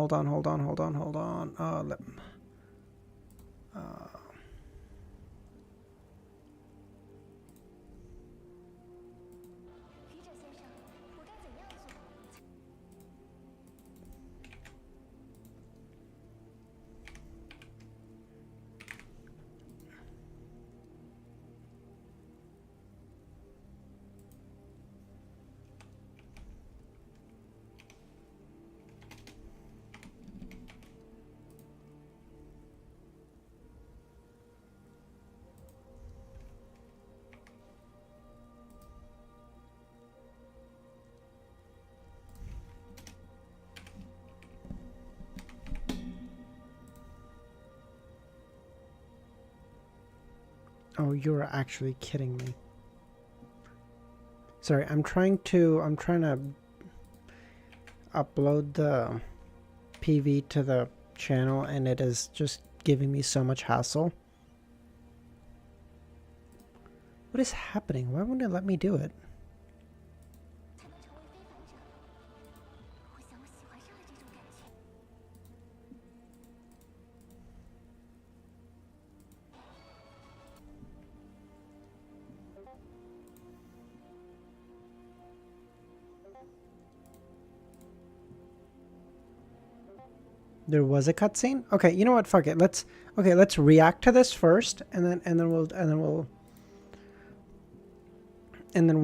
Oh, you're actually kidding me. Sorry, I'm trying to upload the PV to the channel and it is just giving me so much hassle. What is happening? Why won't it let me do it? There was a cutscene? Okay, you know what? Fuck it. Let's react to this first, and then we'll and then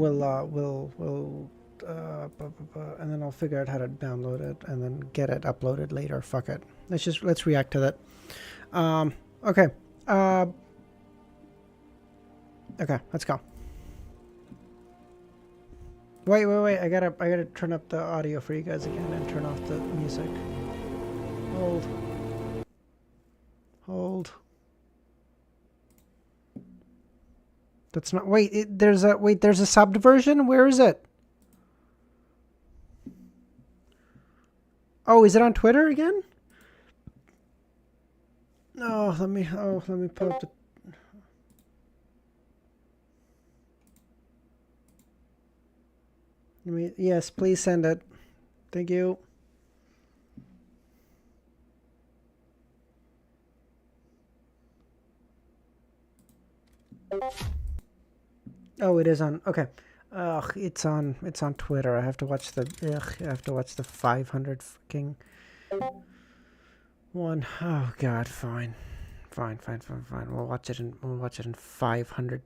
I'll figure out how to download it and then get it uploaded later. Fuck it. Let's react to that. Okay. Okay, let's go. Wait. I gotta turn up the audio for you guys again and turn off the music. Hold. That's not. Wait, there's a subbed version. Where is it? Oh, is it on Twitter again? No, let me pull up the. Yes, please send it. Thank you. Oh, it is on. Okay. Ugh, it's on Twitter. I have to watch the 500 fucking one. Oh God, fine. We'll watch it in 500.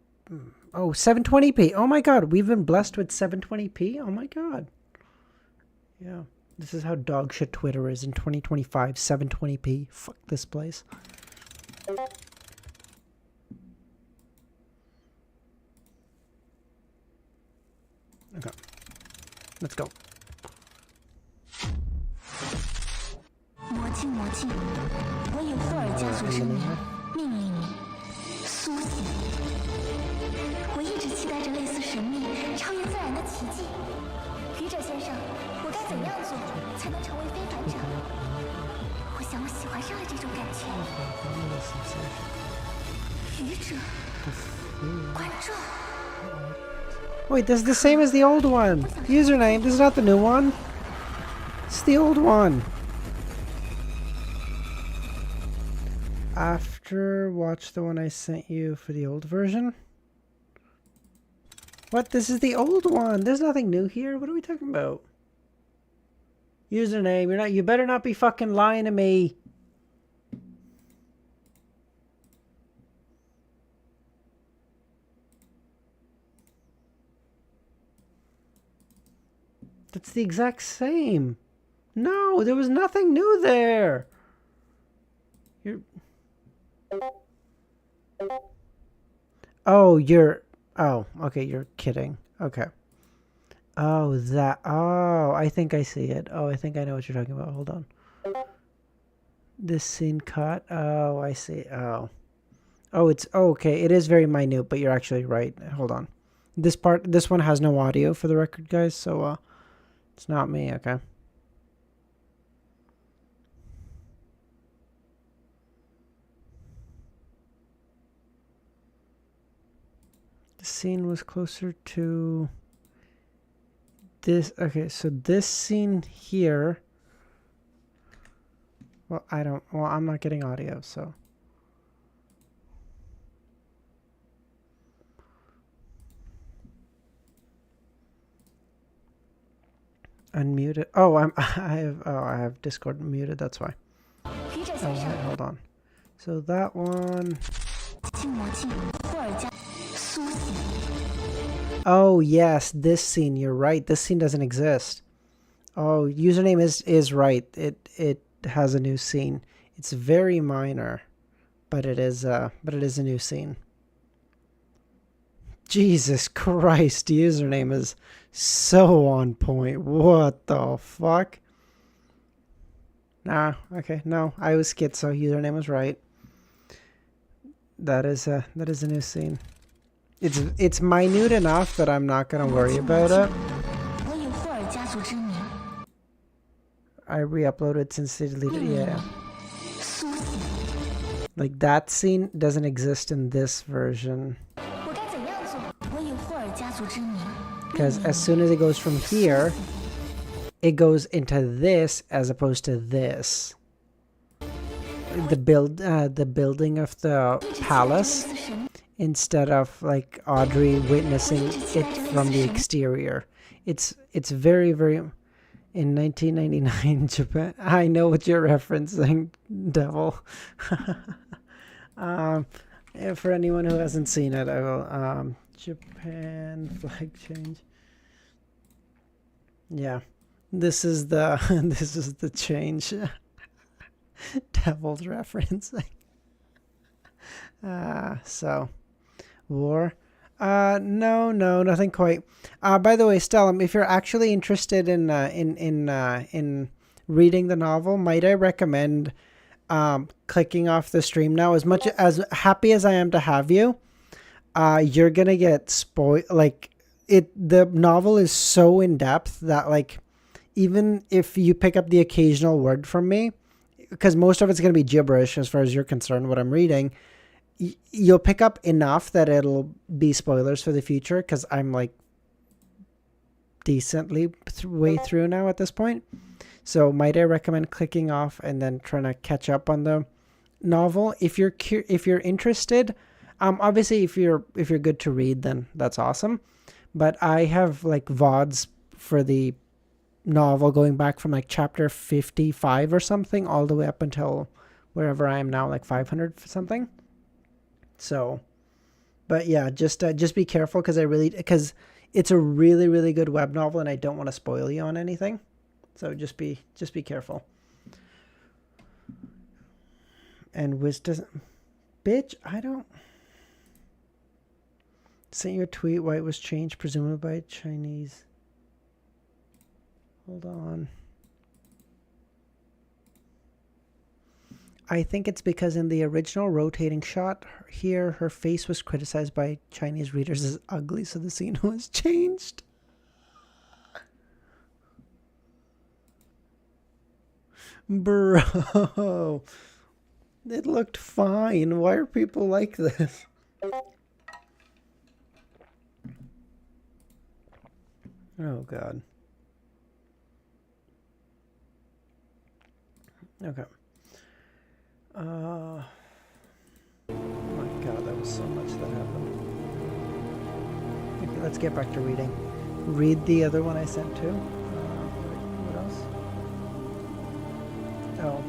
Oh, 720p. Oh my God, we've been blessed with 720p. Oh my God. Yeah, this is how dog shit Twitter is in 2025. 720p. Fuck this place. Okay, let's go. Wait, this is the same as the old one. Username, this is not the new one. It's the old one. After, watch the one I sent you for the old version. What? This is the old one. There's nothing new here. What are we talking about? Username, you better not be fucking lying to me. That's the exact same. No, there was nothing new there. Oh, okay, you're kidding. Okay. Oh, I think I see it. Oh, I think I know what you're talking about. Hold on. This scene cut. Oh, I see. Oh, it's okay. It is very minute, but you're actually right. Hold on. This one has no audio for the record, guys. So, it's not me. Okay. scene was closer to this. Okay, so this scene here. Well, I'm not getting audio, so. Unmuted. Oh, I have Discord muted, that's why. Oh, wait, hold on. So that one. Oh, yes, this scene, you're right. This scene doesn't exist. Oh, username is right. It has a new scene. It's very minor, but it is a new scene. Jesus Christ, username is so on point. What the fuck? Nah, okay, no, I was schizo. Username was right. That is a new scene. It's minute enough that I'm not gonna worry about it. I re-uploaded since they deleted it. Yeah. Like that scene doesn't exist in this version. Because as soon as it goes from here, it goes into this as opposed to this. The building of the palace, instead of like Audrey witnessing it from the exterior. It's very, very in 1999 Japan. I know what you're referencing, Devil. For anyone who hasn't seen it, I will Japan flag change. Yeah, this is the change. Devil's referencing. So war. No, nothing quite. By the way, Stellum, if you're actually interested in reading the novel, might I recommend clicking off the stream now? As much as happy as I am to have you, you're gonna get spoiled. Like the novel is so in depth that like even if you pick up the occasional word from me, because most of it's gonna be gibberish as far as you're concerned, what I'm reading. You'll pick up enough that it'll be spoilers for the future, because I'm like decently way through now at this point. So might I recommend clicking off and then trying to catch up on the novel if you're interested. Obviously if you're good to read, then that's awesome. But I have like VODs for the novel going back from like chapter 55 or something all the way up until wherever I am now, like 500 something. So, but yeah, just be careful because it's a really, really good web novel and I don't want to spoil you on anything. So just be careful. And Wiz doesn't, bitch, I don't. Sent you a tweet why it was changed, presumably by Chinese. Hold on. I think it's because in the original rotating shot here, her face was criticized by Chinese readers as ugly, so the scene was changed. Bro, it looked fine. Why are people like this? Oh, God. Okay. Oh my God, that was so much that happened. Okay, let's get back to reading. Read the other one I sent too. What else? Oh.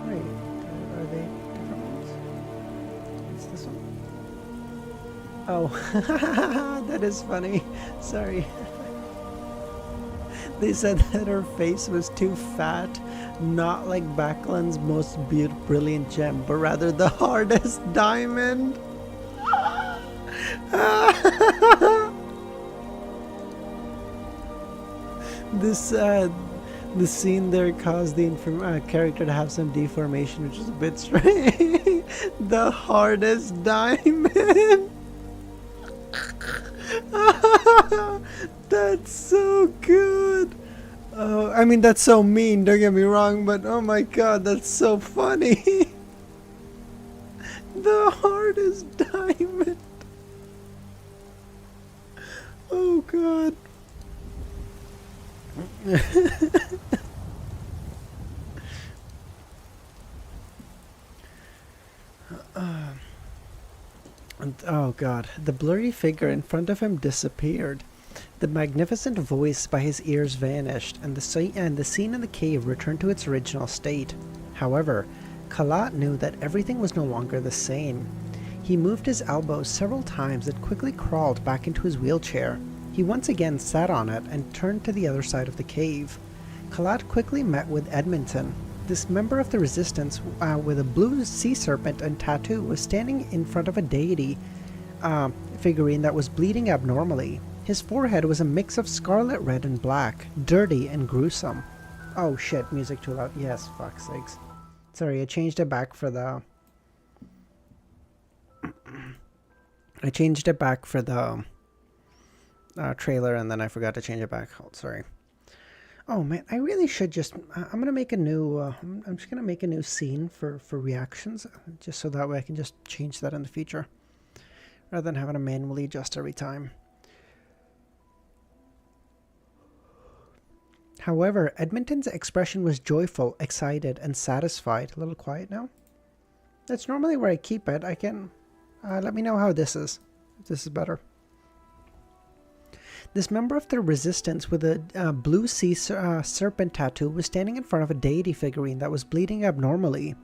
Wait, are they different ones? It's this one? Oh, that is funny. Sorry. They said that her face was too fat, not like Backlund's most brilliant gem, but rather the hardest diamond. The scene there caused the character to have some deformation, which is a bit strange. The hardest diamond. That's so good. Oh, I mean, that's so mean, don't get me wrong, but oh my God, that's so funny. The hardest diamond. Oh god. Oh god. The blurry figure in front of him disappeared. The magnificent voice by his ears vanished, and the scene in the cave returned to its original state. However, Kalat knew that everything was no longer the same. He moved his elbows several times and quickly crawled back into his wheelchair. He once again sat on it and turned to the other side of the cave. Kalat quickly met with Edmonton. This member of the resistance, with a blue sea serpent and tattoo, was standing in front of a deity figurine that was bleeding abnormally. His forehead was a mix of scarlet red and black, dirty and gruesome. Oh shit, music too loud. Yes, fuck's sakes. Sorry, I changed it back for the... trailer, and then I forgot to change it back. Oh, sorry. Oh man, I really should just... I'm gonna make a new... I'm just gonna make a new scene for reactions, just so that way I can just change that in the future, rather than having to manually adjust every time. However, Edmonton's expression was joyful, excited, and satisfied. A little quiet now. That's normally where I keep it. I can... let me know how this is. If this is better. This member of the resistance with a blue sea serpent tattoo was standing in front of a deity figurine that was bleeding abnormally.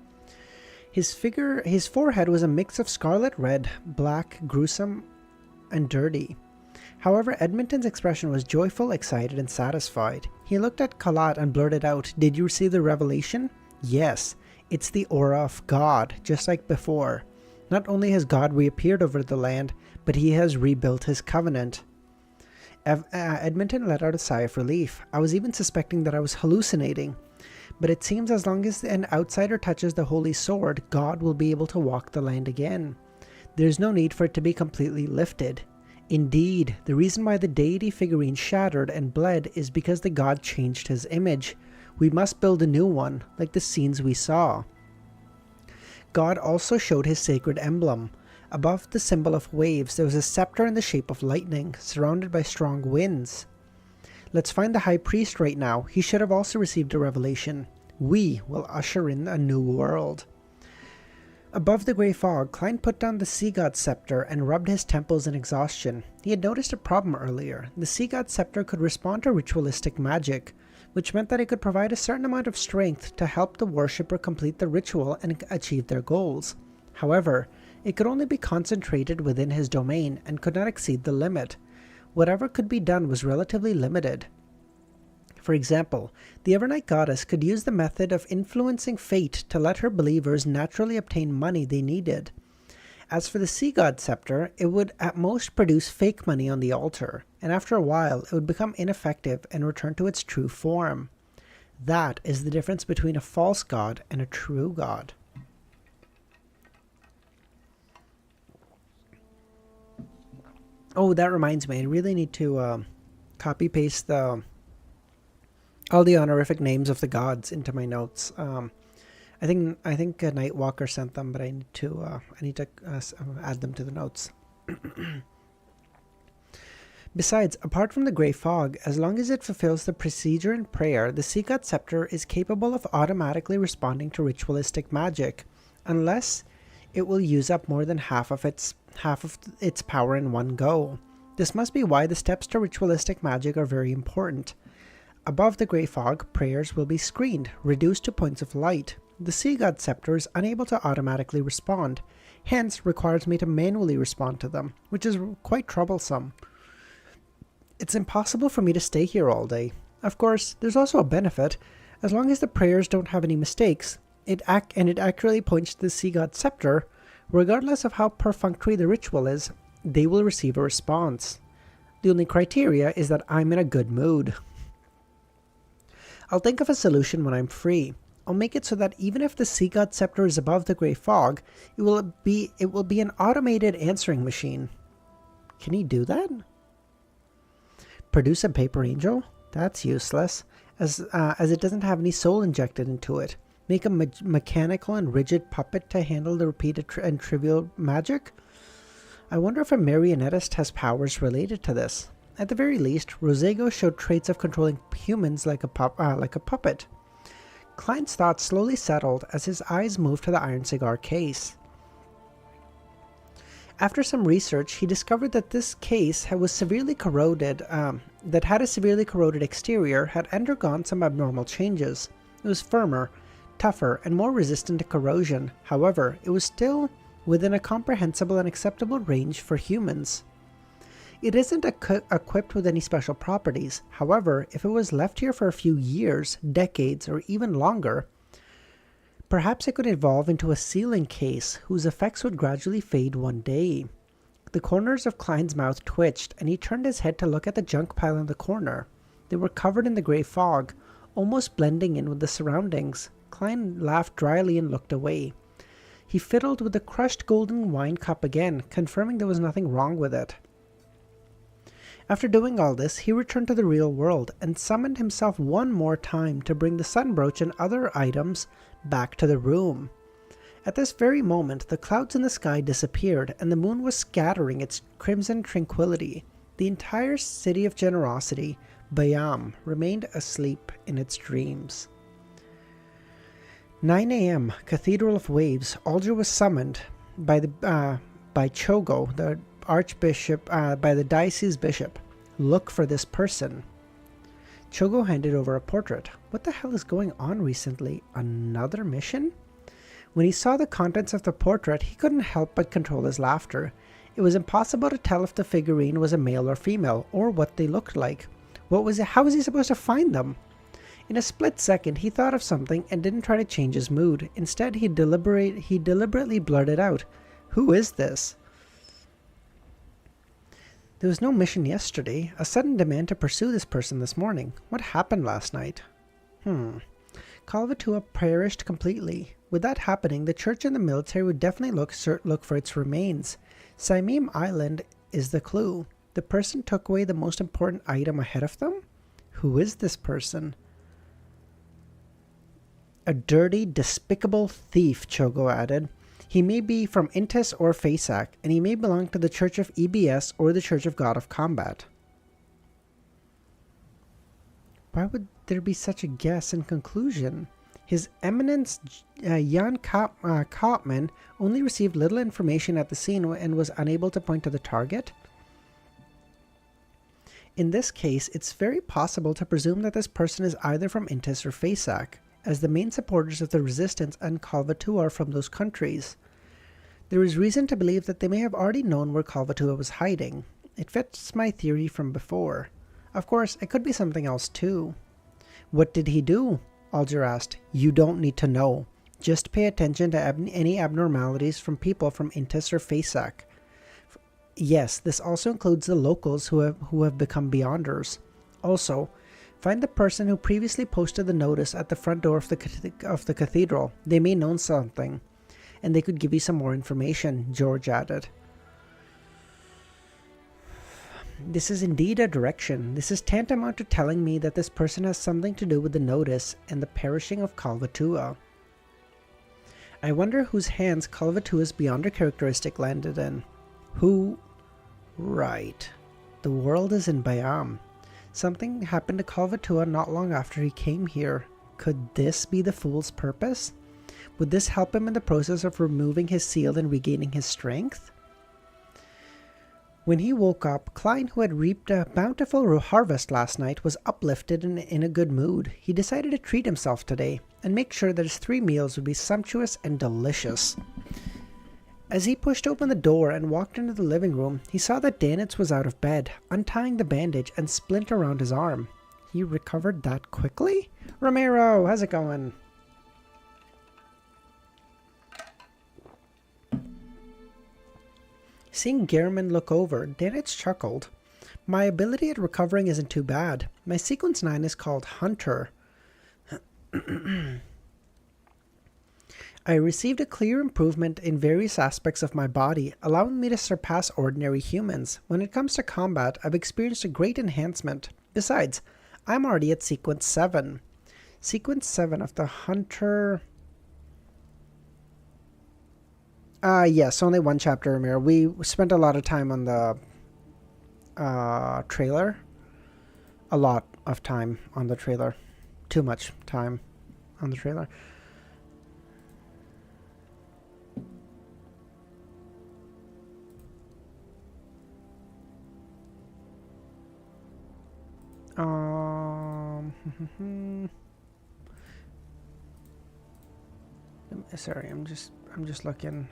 His forehead was a mix of scarlet red, black, gruesome, and dirty. However, Edmonton's expression was joyful, excited, and satisfied. He looked at Kalat and blurted out, "Did you see the revelation?" "Yes, it's the aura of God, just like before. Not only has God reappeared over the land, but he has rebuilt his covenant." Edmonton let out a sigh of relief. I was even suspecting that I was hallucinating. But it seems as long as an outsider touches the holy sword, God will be able to walk the land again. There's no need for it to be completely lifted. Indeed, the reason why the deity figurine shattered and bled is because the god changed his image. We must build a new one, like the scenes we saw. God also showed his sacred emblem. Above the symbol of waves, there was a scepter in the shape of lightning, surrounded by strong winds. Let's find the high priest right now. He should have also received a revelation. We will usher in a new world. Above the grey fog, Klein put down the sea god's scepter and rubbed his temples in exhaustion. He had noticed a problem earlier. The sea god's scepter could respond to ritualistic magic, which meant that it could provide a certain amount of strength to help the worshipper complete the ritual and achieve their goals. However, it could only be concentrated within his domain and could not exceed the limit. Whatever could be done was relatively limited. For example, the Evernight Goddess could use the method of influencing fate to let her believers naturally obtain money they needed. As for the Sea God Scepter, it would at most produce fake money on the altar, and after a while it would become ineffective and return to its true form. That is the difference between a false god and a true god. Oh, that reminds me, I really need to copy-paste all the honorific names of the gods into my notes. I think Nightwalker sent them, but I need to add them to the notes. Besides, apart from the grey fog, as long as it fulfills the procedure in prayer, the Sea God Scepter is capable of automatically responding to ritualistic magic, unless it will use up more than half of its power in one go. This must be why the steps to ritualistic magic are very important. Above the grey fog, prayers will be screened, reduced to points of light. The Sea God Scepter is unable to automatically respond, hence requires me to manually respond to them, which is quite troublesome. It's impossible for me to stay here all day. Of course, there's also a benefit. As long as the prayers don't have any mistakes, it accurately points to the Sea God Scepter, regardless of how perfunctory the ritual is, they will receive a response. The only criteria is that I'm in a good mood. I'll think of a solution when I'm free. I'll make it so that even if the Sea God Scepter is above the grey fog, it will be an automated answering machine. Can he do that? Produce a paper angel? That's useless, as it doesn't have any soul injected into it. Make a mechanical and rigid puppet to handle the repeated and trivial magic? I wonder if a marionettist has powers related to this. At the very least, Rosego showed traits of controlling humans like a puppet. Klein's thoughts slowly settled as his eyes moved to the iron cigar case. After some research, he discovered that this case had a severely corroded exterior, had undergone some abnormal changes. It was firmer, tougher, and more resistant to corrosion. However, it was still within a comprehensible and acceptable range for humans. It isn't equipped with any special properties. However, if it was left here for a few years, decades, or even longer, perhaps it could evolve into a sealing case whose effects would gradually fade one day. The corners of Klein's mouth twitched, and he turned his head to look at the junk pile in the corner. They were covered in the grey fog, almost blending in with the surroundings. Klein laughed dryly and looked away. He fiddled with the crushed golden wine cup again, confirming there was nothing wrong with it. After doing all this, he returned to the real world and summoned himself one more time to bring the sun brooch and other items back to the room. At this very moment, the clouds in the sky disappeared and the moon was scattering its crimson tranquility. The entire city of generosity, Bayam, remained asleep in its dreams. 9 a.m., Cathedral of Waves. Audrey was summoned by Chogo, the Archbishop, by the diocese bishop. Look for this person. Chogo handed over a portrait. What the hell is going on recently? Another mission? When he saw the contents of the portrait, he couldn't help but control his laughter. It was impossible to tell if the figurine was a male or female, or what they looked like. How was he supposed to find them? In a split second, he thought of something and didn't try to change his mood. Instead, he deliberately blurted out, "Who is this?" There was no mission yesterday. A sudden demand to pursue this person this morning. What happened last night? Calvatua perished completely. With that happening, the church and the military would definitely look for its remains. Saimim Island is the clue. The person took away the most important item ahead of them? Who is this person? A dirty, despicable thief, Chogo added. He may be from Intis or Fasak, and he may belong to the Church of EBS or the Church of God of Combat. Why would there be such a guess and conclusion? His Eminence Jan Kaupman only received little information at the scene and was unable to point to the target. In this case, it's very possible to presume that this person is either from Intis or Fasak, as the main supporters of the resistance and Calvatua are from those countries. There is reason to believe that they may have already known where Calvatua was hiding. It fits my theory from before. Of course, it could be something else too. What did he do? Alger asked. You don't need to know. Just pay attention to any abnormalities from people from Intis or Fasak. Yes, this also includes the locals who have become Beyonders. Also, find the person who previously posted the notice at the front door of the cathedral. They may know something, and they could give you some more information, George added. This is indeed a direction. This is tantamount to telling me that this person has something to do with the notice and the perishing of Calvatua. I wonder whose hands Calvatua's Beyonder characteristic landed in. Who? Right. The world is in Bayam. Something happened to Calvatua not long after he came here. Could this be the fool's purpose? Would this help him in the process of removing his seal and regaining his strength? When he woke up, Klein, who had reaped a bountiful harvest last night, was uplifted and in a good mood. He decided to treat himself today and make sure that his 3 meals would be sumptuous and delicious. As he pushed open the door and walked into the living room, he saw that Danitz was out of bed, untying the bandage and splint around his arm. He recovered that quickly? Ramiro, how's it going? Seeing Gehrman look over, Danitz chuckled. My ability at recovering isn't too bad. My sequence 9 is called Hunter. I received a clear improvement in various aspects of my body, allowing me to surpass ordinary humans. When it comes to combat, I've experienced a great enhancement. Besides, I'm already at sequence 7. Sequence 7 of the Hunter... yes, only 1 chapter, Amir. We spent a lot of time on the trailer. A lot of time on the trailer. Too much time on the trailer. Sorry, I'm just looking.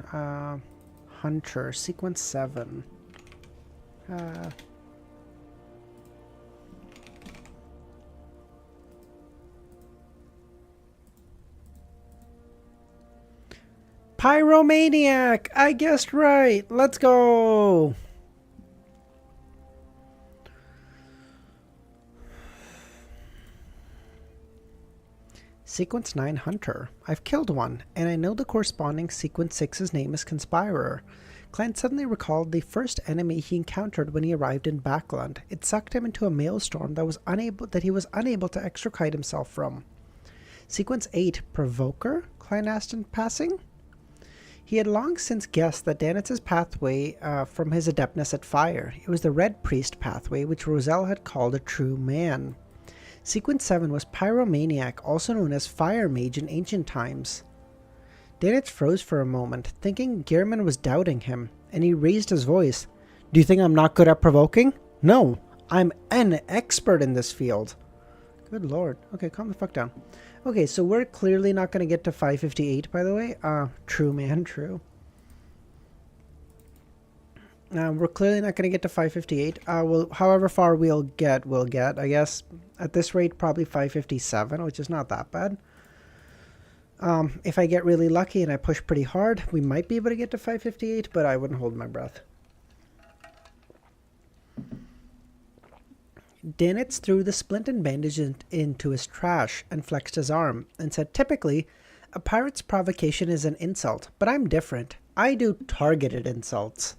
Hunter, sequence 7. Pyromaniac! I guessed right! Let's go! Sequence 9 Hunter. I've killed one, and I know the corresponding Sequence 6's name is Conspirer. Client suddenly recalled the first enemy he encountered when he arrived in Backland. It sucked him into a maelstrom that he was unable to extricate himself from. Sequence 8 Provoker? Client asked in passing. He had long since guessed that Danitz's pathway from his adeptness at fire. It was the Red Priest pathway, which Roselle had called a true man. Sequence 7 was Pyromaniac, also known as Fire Mage in ancient times. Danitz froze for a moment, thinking Gehrman was doubting him, and he raised his voice. Do you think I'm not good at provoking? No, I'm an expert in this field. Good lord. Okay, calm the fuck down. Okay, so we're clearly not going to get to 558, by the way. True, man, true. We're clearly not going to get to 558. Well, however far we'll get, I guess. At this rate, probably 557, which is not that bad. If I get really lucky and I push pretty hard, we might be able to get to 558, but I wouldn't hold my breath. Danitz threw the splint and bandage into his trash and flexed his arm and said, typically, a pirate's provocation is an insult, but I'm different. I do targeted insults.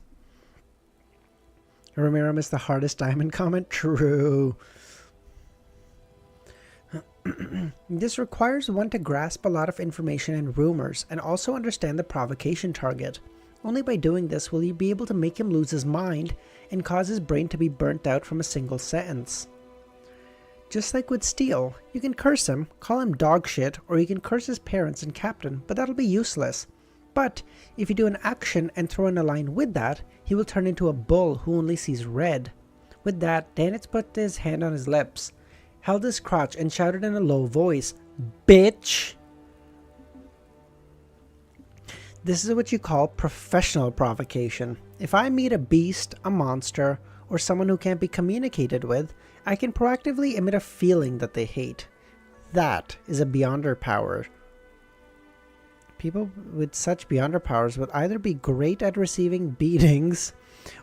Ramiro missed the hardest diamond comment. True. This requires one to grasp a lot of information and rumors and also understand the provocation target. Only by doing this will you be able to make him lose his mind and cause his brain to be burnt out from a single sentence. Just like with Steele, you can curse him, call him dog shit, or you can curse his parents and captain, but that'll be useless. But if you do an action and throw in a line with that, he will turn into a bull who only sees red. With that, Danitz put his hand on his lips, held his crotch, and shouted in a low voice, "Bitch!" This is what you call professional provocation. If I meet a beast, a monster, or someone who can't be communicated with, I can proactively emit a feeling that they hate. That is a Beyonder power. People with such Beyonder powers would either be great at receiving beatings,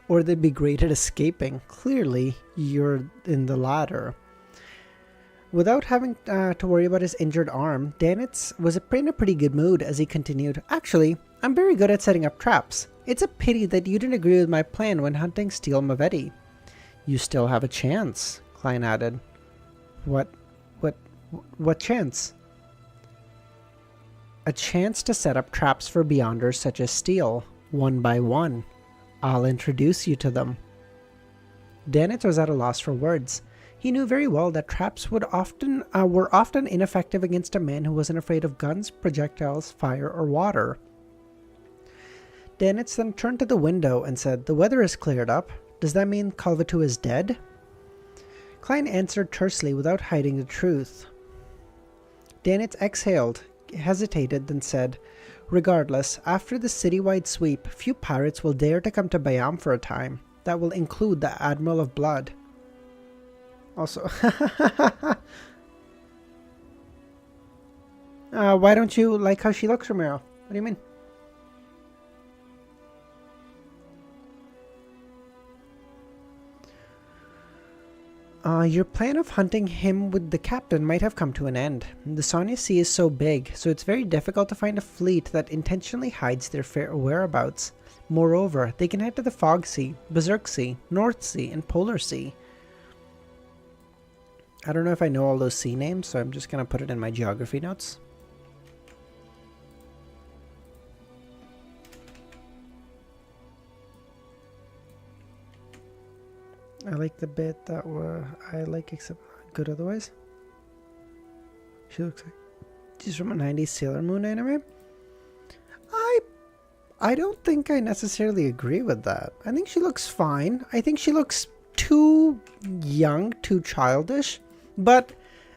or they'd be great at escaping. Clearly, you're in the latter. Without having to worry about his injured arm, Danitz was in a pretty good mood as he continued, "Actually, I'm very good at setting up traps. It's a pity that you didn't agree with my plan when hunting Steele Mavetti." "You still have a chance," Klein added. What chance?" "A chance to set up traps for Beyonders such as Steele, one by one. I'll introduce you to them." Danitz was at a loss for words. He knew very well that traps were often ineffective against a man who wasn't afraid of guns, projectiles, fire, or water. Danitz then turned to the window and said, "The weather has cleared up. Does that mean Calvatou is dead?" Klein answered tersely without hiding the truth. Danitz exhaled, hesitated, then said, "Regardless, after the citywide sweep, few pirates will dare to come to Bayam for a time. That will include the Admiral of Blood." Also, why don't you like how she looks, Romero? What do you mean? Your plan of hunting him with the captain might have come to an end. The Sonia Sea is so big, so it's very difficult to find a fleet that intentionally hides their whereabouts. Moreover, they can head to the Fog Sea, Berserk Sea, North Sea, and Polar Sea. I don't know if I know all those sea names, so I'm just going to put it in my geography notes. I like the bit that I like, except not good otherwise. She looks like she's from a 90s Sailor Moon anime. I don't think I necessarily agree with that. I think she looks fine. I think she looks too young, too childish. But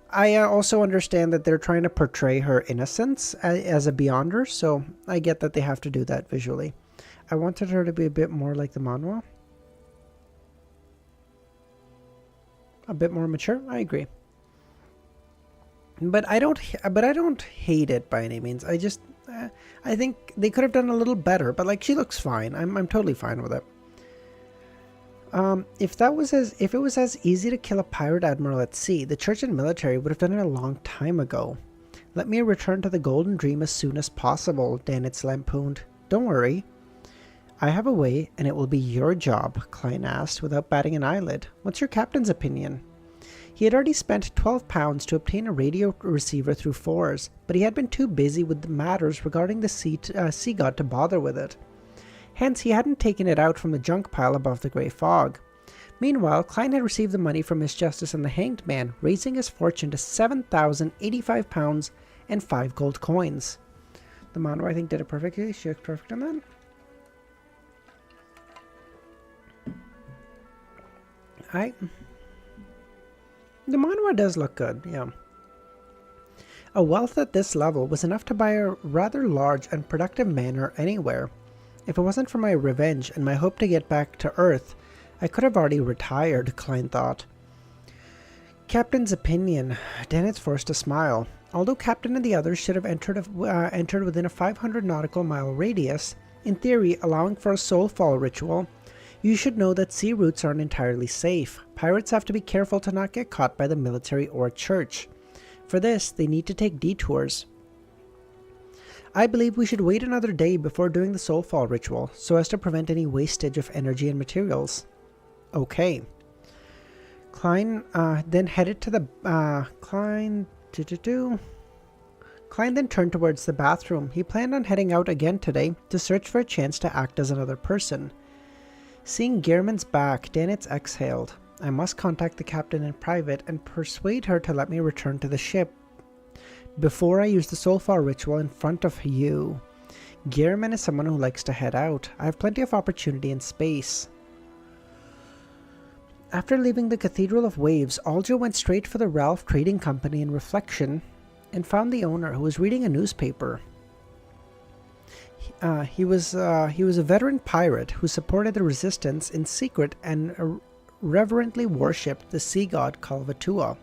I also understand that they're trying to portray her innocence as a Beyonder, so I get that they have to do that visually. I wanted her to be a bit more like the manhwa. A bit more mature, I agree. But I don't hate it by any means. I think they could have done a little better, but like she looks fine. I'm totally fine with it. If it was as easy to kill a pirate admiral at sea, the church and military would have done it a long time ago. Let me return to the Golden Dream as soon as possible, Danitz lampooned. Don't worry. I have a way, and it will be your job, Klein asked, without batting an eyelid. What's your captain's opinion? He had already spent £12 to obtain a radio receiver through Fours, but he had been too busy with the matters regarding the sea god to bother with it. Hence, he hadn't taken it out from the junk pile above the grey fog. Meanwhile, Klein had received the money from Miss Justice and the Hanged Man, raising his fortune to £7,085 and 5 gold coins. The manhwa, I think, did it perfectly. She looked perfect on that. The manhwa does look good, yeah. A wealth at this level was enough to buy a rather large and productive manor anywhere. If it wasn't for my revenge and my hope to get back to Earth, I could have already retired, Klein thought. Captain's opinion. Danitz forced a smile. Although Captain and the others should have entered within a 500 nautical mile radius, in theory allowing for a soulfall ritual, you should know that sea routes aren't entirely safe. Pirates have to be careful to not get caught by the military or church. For this, they need to take detours. I believe we should wait another day before doing the soulfall ritual, so as to prevent any wastage of energy and materials. Okay. Klein then headed to the... Klein then turned towards the bathroom. He planned on heading out again today to search for a chance to act as another person. Seeing Gehrman's back, Danitz exhaled. I must contact the captain in private and persuade her to let me return to the ship before I use the soulfall ritual in front of you. Gehrman is someone who likes to head out. I have plenty of opportunity in space. After leaving the Cathedral of Waves, Audrey went straight for the Ralph Trading Company in Reflection and found the owner, who was reading a newspaper. He was a veteran pirate who supported the resistance in secret and reverently worshipped the sea god Kalvatua.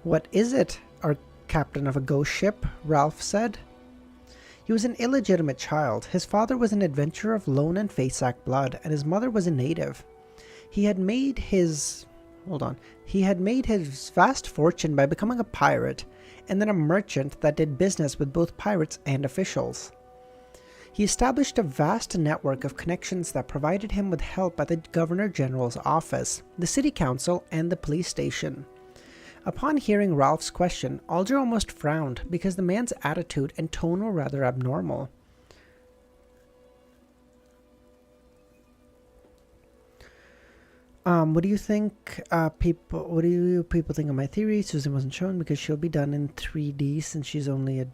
What is it, our captain of a ghost ship? Ralph said. He was an illegitimate child. His father was an adventurer of Lone and Faceac blood, and his mother was a native. He had made his vast fortune by becoming a pirate, and then a merchant that did business with both pirates and officials. He established a vast network of connections that provided him with help at the Governor General's office, the City Council, and the police station. Upon hearing Ralph's question, Audrey almost frowned because the man's attitude and tone were rather abnormal. What do you think, what do you people think of my theory? Susan wasn't shown because she'll be done in 3D since she's only a...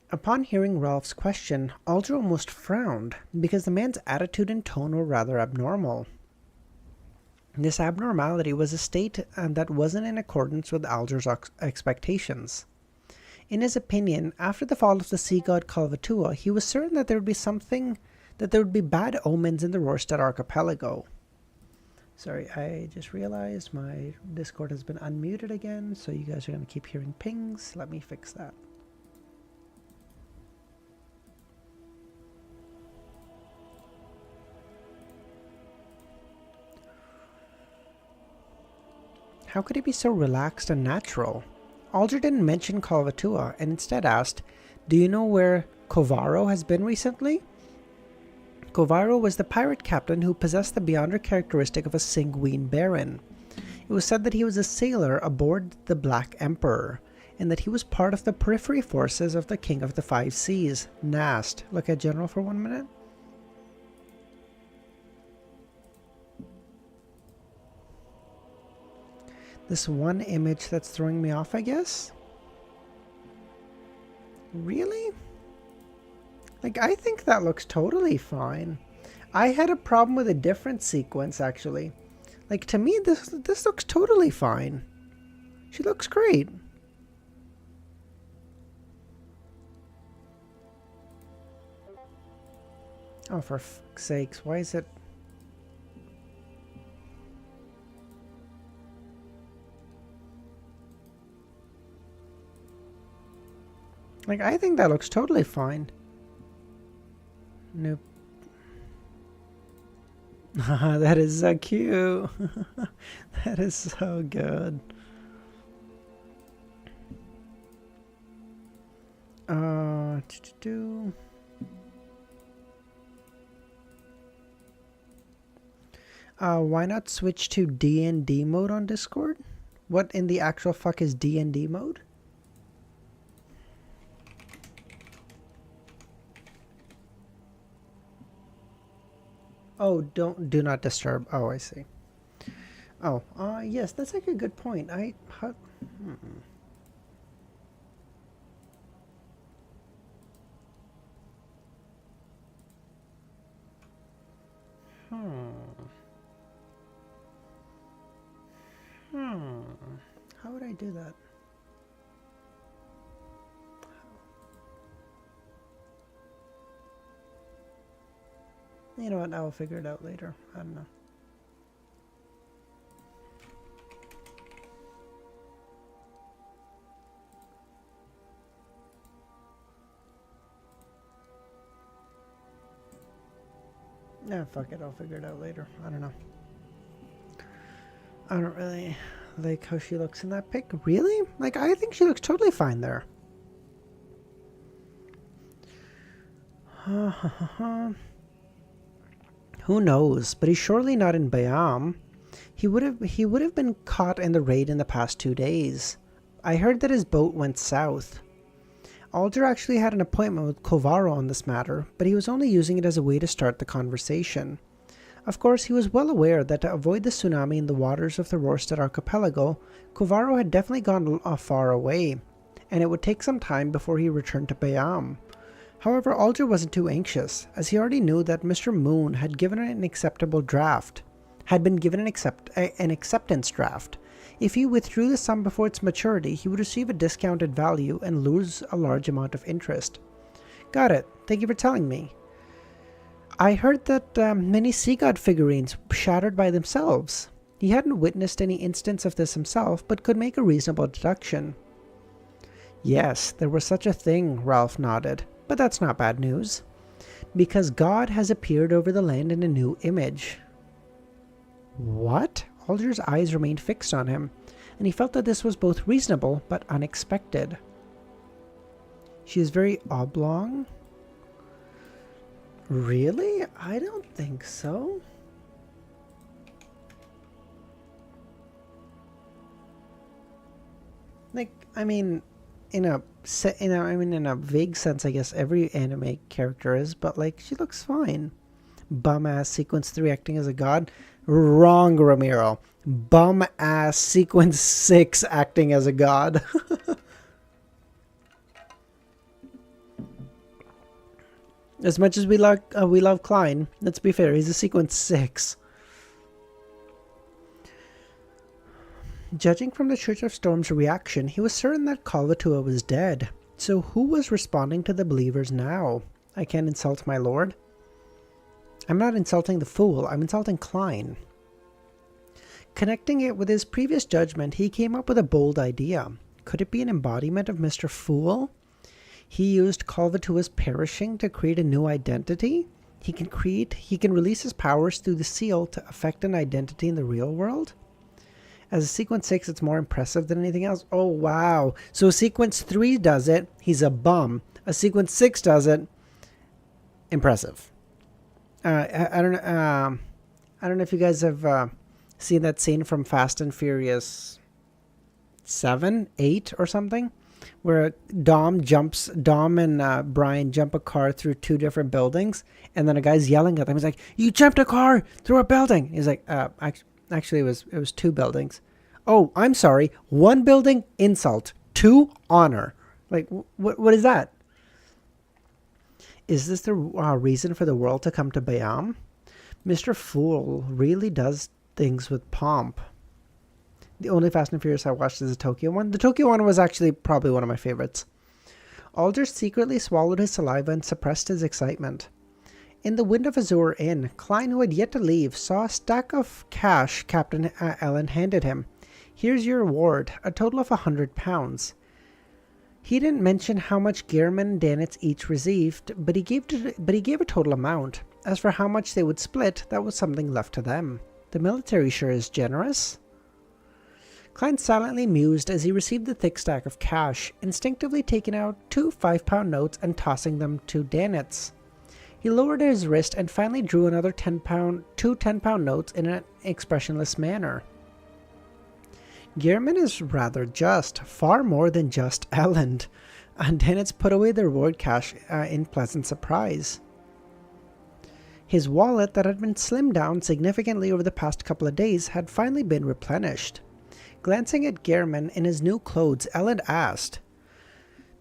Upon hearing Ralph's question, Audrey almost frowned because the man's attitude and tone were rather abnormal. This abnormality was a state that wasn't in accordance with Alger's expectations. In his opinion, after the fall of the sea god Kalvatua, he was certain that there would be bad omens in the Rorstad archipelago. Sorry, I just realized my Discord has been unmuted again, so you guys are going to keep hearing pings. Let me fix that. How could he be so relaxed and natural? Alger didn't mention Kalvatua and instead asked, "Do you know where Kovaro has been recently?" Kovaro was the pirate captain who possessed the Beyonder characteristic of a sanguine baron. It was said that he was a sailor aboard the Black Emperor, and that he was part of the periphery forces of the King of the Five Seas, Nast. Look at General for 1 minute. This one image that's throwing me off, I guess? Really? Like, I think that looks totally fine. I had a problem with a different sequence, actually. Like, to me, this looks totally fine. She looks great. Oh, for fuck's sakes, why is it... Like, I think that looks totally fine. Nope. That is so cute. That is so good. Why not switch to D&D mode on Discord? What in the actual fuck is D&D mode? Oh, do not disturb. Oh, I see. Oh, yes, that's like a good point. How would I do that? You know what? I'll figure it out later. I don't know. Nah, fuck it. I'll figure it out later. I don't know. I don't really like how she looks in that pic. Really? Like, I think she looks totally fine there. Who knows? But he's surely not in Bayam. He would have been caught in the raid in the past 2 days. I heard that his boat went south. Alder actually had an appointment with Kovaro on this matter, but he was only using it as a way to start the conversation. Of course, he was well aware that to avoid the tsunami in the waters of the Rorstad archipelago, Kovaro had definitely gone far away, and it would take some time before he returned to Bayam. However, Alder wasn't too anxious, as he already knew that Mr. Moon had given an acceptable draft, had been given an acceptance draft. If he withdrew the sum before its maturity, he would receive a discounted value and lose a large amount of interest. Got it. Thank you for telling me. I heard that many sea god figurines shattered by themselves. He hadn't witnessed any instance of this himself, but could make a reasonable deduction. Yes, there was such a thing, Ralph nodded. But that's not bad news, because God has appeared over the land in a new image. What? Alder's eyes remained fixed on him, and he felt that this was both reasonable but unexpected. She is very oblong? Really? I don't think so. Like, I mean, in a vague sense, I guess every anime character is, but like, she looks fine. Bum-ass Sequence 3 acting as a god? Wrong, Ramiro. Bum-ass Sequence 6 acting as a god. As much as we love Klein, let's be fair, he's a Sequence 6. Judging from the Church of Storm's reaction, he was certain that Kalvatua was dead. So who was responding to the believers now? I can't insult my lord. I'm not insulting the fool, I'm insulting Klein. Connecting it with his previous judgment, he came up with a bold idea. Could it be an embodiment of Mr. Fool? He used Kalvatua's perishing to create a new identity? He can release his powers through the seal to affect an identity in the real world? As a Sequence 6, it's more impressive than anything else. Oh, wow. So a Sequence 3 does it, he's a bum. A Sequence 6 does it, impressive. I don't know if you guys have See that scene from Fast and Furious 7, 8 or something? Where Dom and Brian jump a car through two different buildings, and then a guy's yelling at them. He's like, "You jumped a car through a building." He's like, actually, it was two buildings. Oh, I'm sorry. One building, insult. Two, honor. Like, what is that? Is this the reason for the world to come to Bayam? Mr. Fool really does things with pomp. The only Fast and Furious I watched is the Tokyo one. The Tokyo one was actually probably one of my favorites. Alder secretly swallowed his saliva and suppressed his excitement. In the Wind of Azure Inn, Klein, who had yet to leave, saw a stack of cash Captain Ellen handed him. "Here's your reward, a total of £100. He didn't mention how much Gehrman and Danitz each received, but he gave a total amount. As for how much they would split, that was something left to them. The military sure is generous." Klein silently mused as he received the thick stack of cash, instinctively taking out 2 5-pound notes and tossing them to Danitz. He lowered his wrist and finally drew another two 10-pound notes in an expressionless manner. Gehrman is rather just, far more than just Ellen, and Danitz put away the reward cash in pleasant surprise. His wallet, that had been slimmed down significantly over the past couple of days, had finally been replenished. Glancing at Gehrman in his new clothes, Ellen asked,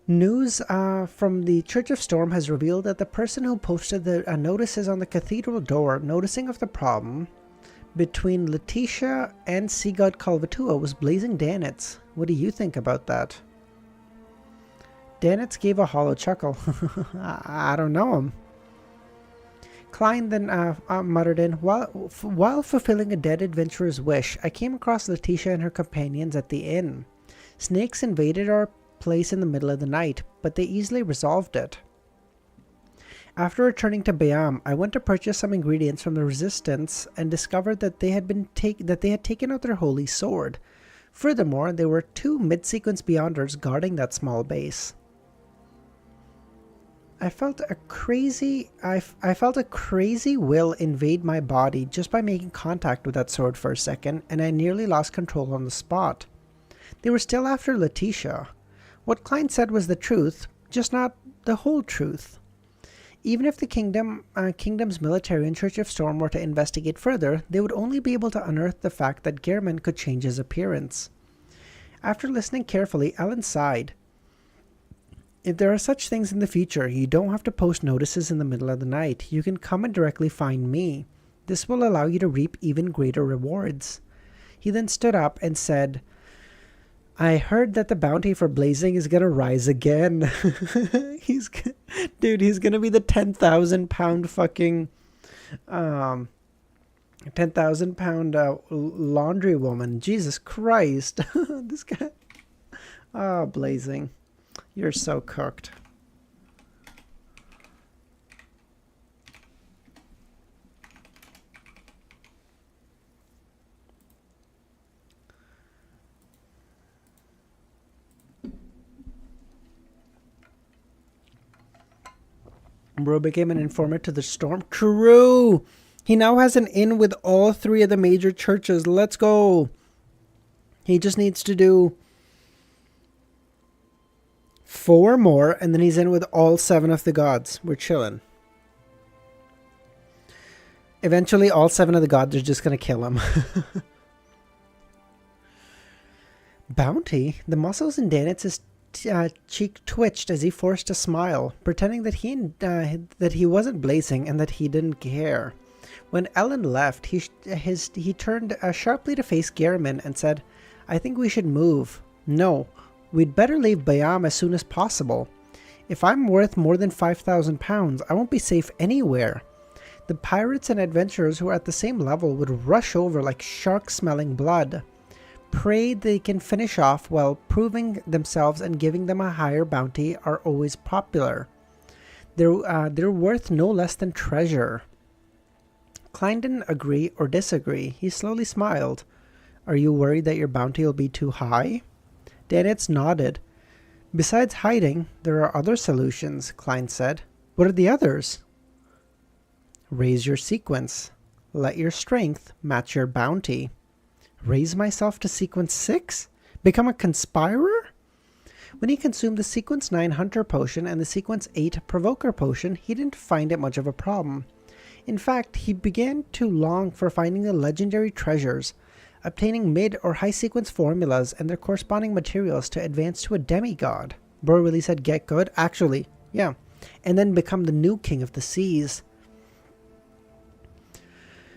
"News from the Church of Storm has revealed that the person who posted the notices on the cathedral door noticing of the problem between Letitia and Seagod Calvatua was Blazing Danitz. What do you think about that?" Danitz gave a hollow chuckle. "I don't know him." Klein then muttered in, while fulfilling a dead adventurer's wish, I came across Letitia and her companions at the inn. Snakes invaded our place in the middle of the night, but they easily resolved it. After returning to Bayam, I went to purchase some ingredients from the resistance and discovered that they had taken out their holy sword. Furthermore, there were 2 mid-sequence Beyonders guarding that small base. I felt a crazy will invade my body just by making contact with that sword for a second, and I nearly lost control on the spot. They were still after Letitia. What Klein said was the truth, just not the whole truth. Even if the kingdom's military and Church of Storm were to investigate further, they would only be able to unearth the fact that Gehrman could change his appearance. After listening carefully, Ellen sighed. If there are such things in the future, you don't have to post notices in the middle of the night. You can come and directly find me. This will allow you to reap even greater rewards. He then stood up and said, "I heard that the bounty for blazing is going to rise again." He's going to be the 10,000 pound fucking 10,000 pound laundry woman. Jesus Christ. This guy. Oh, blazing. You're so cooked. Bro became an informant to the Storm. True! He now has an inn with all 3 of the major churches. Let's go! He just needs to do 4 more, and then he's in with all 7 of the gods. We're chilling. Eventually, all 7 of the gods are just going to kill him. Bounty? The muscles in Danitz's cheek twitched as he forced a smile, pretending that he wasn't blazing and that he didn't care. When Ellen left, he turned sharply to face Gehrman and said, "I think we should move. No. We'd better leave Bayam as soon as possible. If I'm worth more than 5,000 pounds, I won't be safe anywhere. The pirates and adventurers who are at the same level would rush over like sharks smelling blood. Pray they can finish off while proving themselves and giving them a higher bounty are always popular. They're worth no less than treasure." Klein didn't agree or disagree. He slowly smiled. "Are you worried that your bounty will be too high?" Danitz nodded. "Besides hiding, there are other solutions," Klein said. "What are the others?" "Raise your sequence. Let your strength match your bounty." Raise myself to sequence 6? Become a conspirer? When he consumed the sequence 9 Hunter potion and the sequence 8 Provoker potion, he didn't find it much of a problem. In fact, he began to long for finding the legendary treasures, obtaining mid or high sequence formulas and their corresponding materials to advance to a demigod. Bro really said get good? Actually, yeah. And then become the new king of the seas.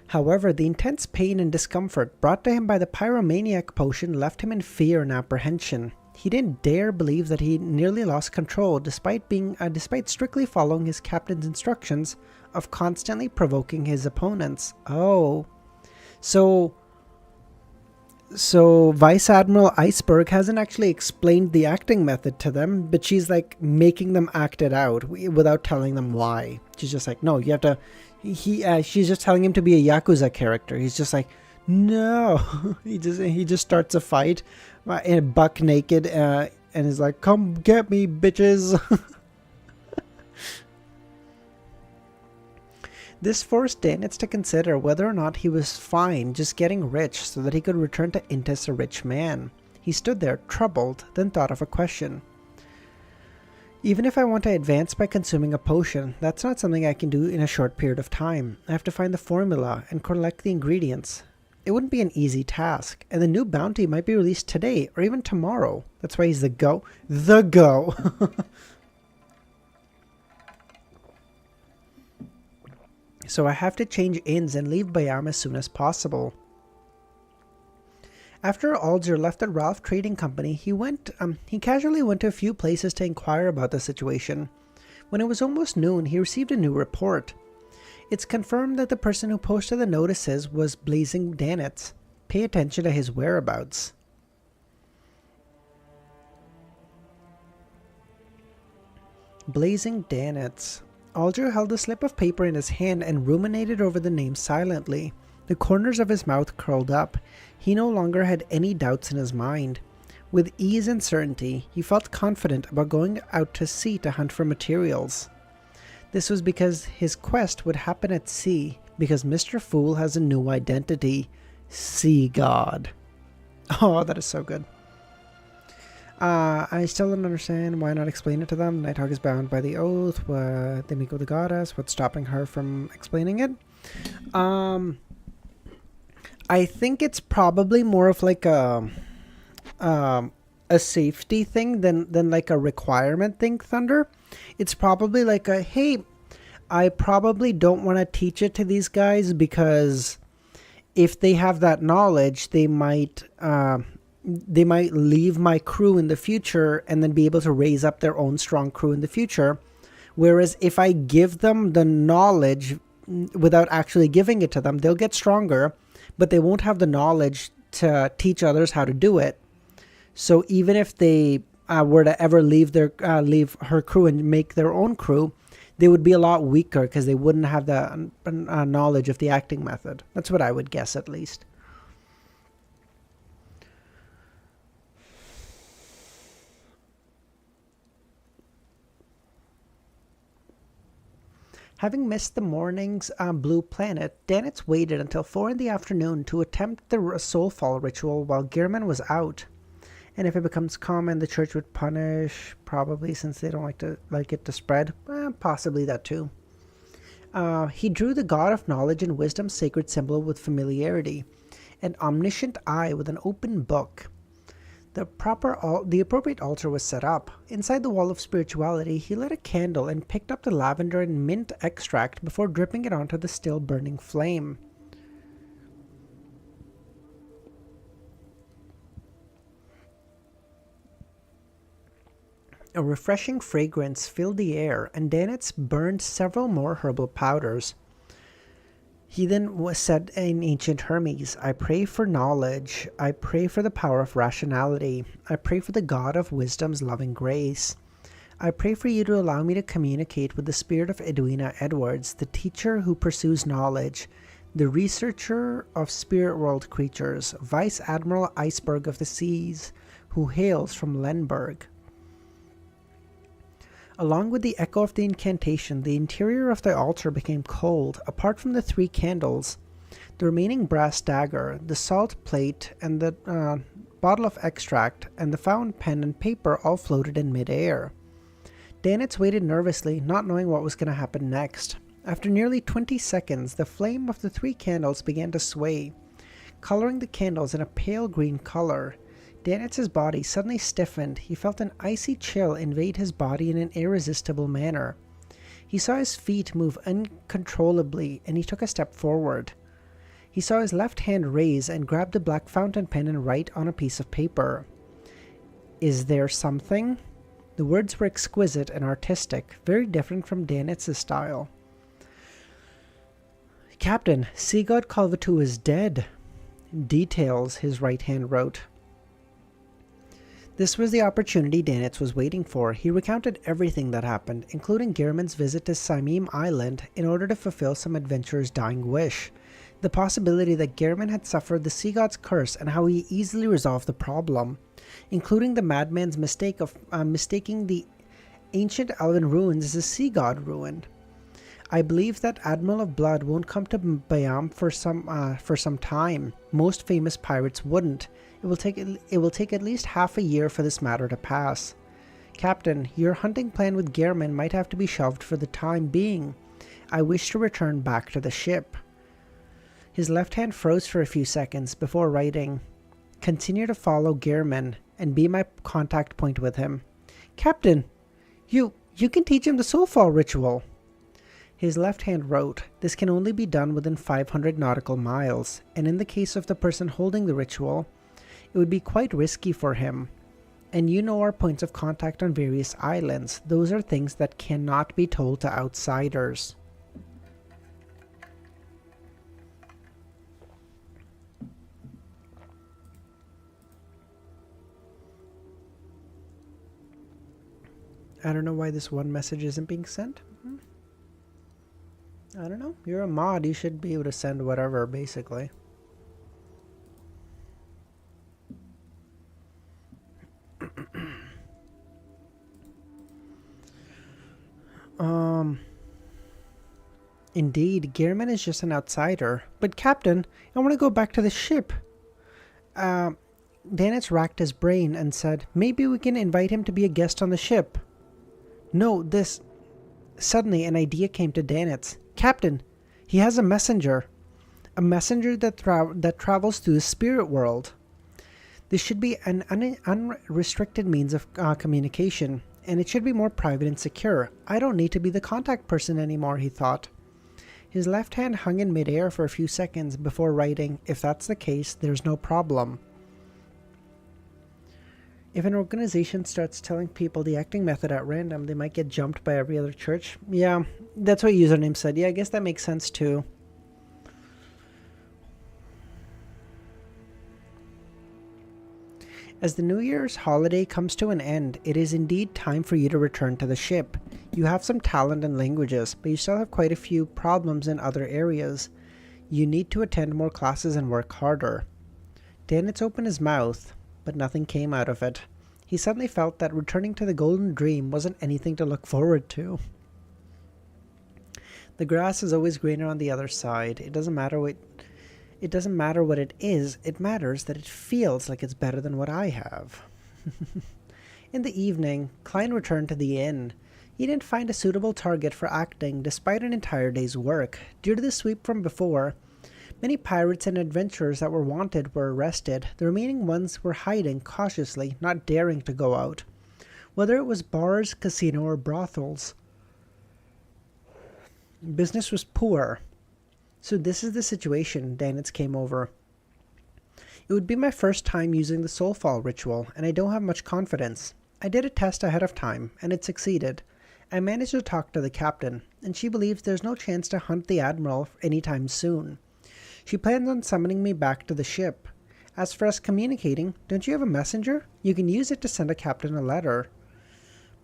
However, the intense pain and discomfort brought to him by the pyromaniac potion left him in fear and apprehension. He didn't dare believe that he nearly lost control despite strictly following his captain's instructions of constantly provoking his opponents. Oh. So Vice Admiral Iceberg hasn't actually explained the acting method to them, but she's like making them act it out without telling them why. She's just like, no, you have to... she's just telling him to be a Yakuza character. He's just like, no. he just starts a fight, buck naked, and is like, come get me, bitches. This forced Danitz to consider whether or not he was fine just getting rich so that he could return to Intis a rich man. He stood there, troubled, then thought of a question. Even if I want to advance by consuming a potion, that's not something I can do in a short period of time. I have to find the formula and collect the ingredients. It wouldn't be an easy task, and the new bounty might be released today or even tomorrow. That's why he's the go. The go! So I have to change inns and leave Bayam as soon as possible. After Alger left the Ralph Trading Company, he casually went to a few places to inquire about the situation. When it was almost noon, he received a new report. It's confirmed that the person who posted the notices was Blazing Danitz. Pay attention to his whereabouts. Blazing Danitz. Alger held a slip of paper in his hand and ruminated over the name silently. The corners of his mouth curled up. He no longer had any doubts in his mind. With ease and certainty, he felt confident about going out to sea to hunt for materials. This was because his quest would happen at sea, because Mr. Fool has a new identity. Sea God. Oh, that is so good. I still don't understand. Why not explain it to them? Nighthawk is bound by the oath. They meet with the goddess. What's stopping her from explaining it? I think it's probably more of like a safety thing than like a requirement thing, Thunder. It's probably like a, hey, I probably don't want to teach it to these guys because if they have that knowledge, they might leave my crew in the future and then be able to raise up their own strong crew in the future. Whereas if I give them the knowledge without actually giving it to them, they'll get stronger, but they won't have the knowledge to teach others how to do it. So even if they were to ever leave her crew and make their own crew, they would be a lot weaker because they wouldn't have the knowledge of the acting method. That's what I would guess, at least. Having missed the morning's blue planet, Danitz waited until 4 in the afternoon to attempt the soulfall ritual while Gearman was out. And if it becomes common, the church would punish, probably, since they don't like it to spread. Possibly that too. He drew the god of knowledge and wisdom's sacred symbol with familiarity, an omniscient eye with an open book. The appropriate altar was set up. Inside the wall of spirituality, he lit a candle and picked up the lavender and mint extract before dripping it onto the still burning flame. A refreshing fragrance filled the air, and Danitz burned several more herbal powders. He then said in ancient Hermes, I pray for knowledge. I pray for the power of rationality. I pray for the God of wisdom's loving grace. I pray for you to allow me to communicate with the spirit of Edwina Edwards, the teacher who pursues knowledge, the researcher of spirit world creatures, Vice Admiral Iceberg of the Seas, who hails from Lenberg. Along with the echo of the incantation, the interior of the altar became cold. Apart from the 3 candles, The remaining brass dagger, the salt plate, and the bottle of extract, and the found pen and paper all floated in mid-air. Danitz waited nervously, not knowing what was going to happen next. After nearly 20 seconds, the flame of the 3 candles began to sway, coloring the candles in a pale green color. Danitz's body suddenly stiffened. He felt an icy chill invade his body in an irresistible manner. He saw his feet move uncontrollably, and he took a step forward. He saw his left hand raise and grab the black fountain pen and write on a piece of paper. "Is there something?" The words were exquisite and artistic, very different from Danitz's style. "Captain, Sea God Calvatu is dead." "Details," his right hand wrote. This was the opportunity Danitz was waiting for. He recounted everything that happened, including Gehrman's visit to Samim Island in order to fulfill some adventurer's dying wish, the possibility that Gehrman had suffered the sea god's curse and how he easily resolved the problem, including the madman's mistake of mistaking the ancient elven ruins as a sea god ruin. "I believe that Admiral of Blood won't come to Bayam for some time. Most famous pirates wouldn't. It will take at least half a year for this matter to pass. Captain, your hunting plan with Gehrman might have to be shelved for the time being. I wish to return back to the ship." His left hand froze for a few seconds before writing, "Continue to follow Gehrman and be my contact point with him." "Captain, you can teach him the soulfall ritual." His left hand wrote, "This can only be done within 500 nautical miles, and in the case of the person holding the ritual, it would be quite risky for him. And you know our points of contact on various islands. Those are things that cannot be told to outsiders." I don't know why this one message isn't being sent. I don't know. You're a mod. You should be able to send whatever, basically. Indeed, Gehrman is just an outsider. But Captain, I want to go back to the ship. Danitz racked his brain and said, "Maybe we can invite him to be a guest on the ship." No, this... Suddenly, an idea came to Danitz. "Captain, he has a messenger. A messenger that travels through the spirit world. This should be an unrestricted means of communication, and it should be more private and secure. I don't need to be the contact person anymore," he thought. His left hand hung in midair for a few seconds before writing, "If that's the case, there's no problem." If an organization starts telling people the acting method at random, they might get jumped by every other church. Yeah, that's what username said. Yeah, I guess that makes sense too. As the New Year's holiday comes to an end, it is indeed time for you to return to the ship. You have some talent in languages, but you still have quite a few problems in other areas. You need to attend more classes and work harder. Danitz opened his mouth, but nothing came out of it. He suddenly felt that returning to the Golden Dream wasn't anything to look forward to. The grass is always greener on the other side. It doesn't matter what it is, it matters that it feels like it's better than what I have. In the evening, Klein returned to the inn. He didn't find a suitable target for acting despite an entire day's work. Due to the sweep from before, many pirates and adventurers that were wanted were arrested. The remaining ones were hiding cautiously, not daring to go out. Whether it was bars, casino, or brothels, business was poor. So this is the situation. Danitz came over. "It would be my first time using the soulfall ritual, and I don't have much confidence. I did a test ahead of time, and it succeeded. I managed to talk to the captain, and she believes there's no chance to hunt the admiral anytime soon. She plans on summoning me back to the ship. As for us communicating, don't you have a messenger? You can use it to send a captain a letter."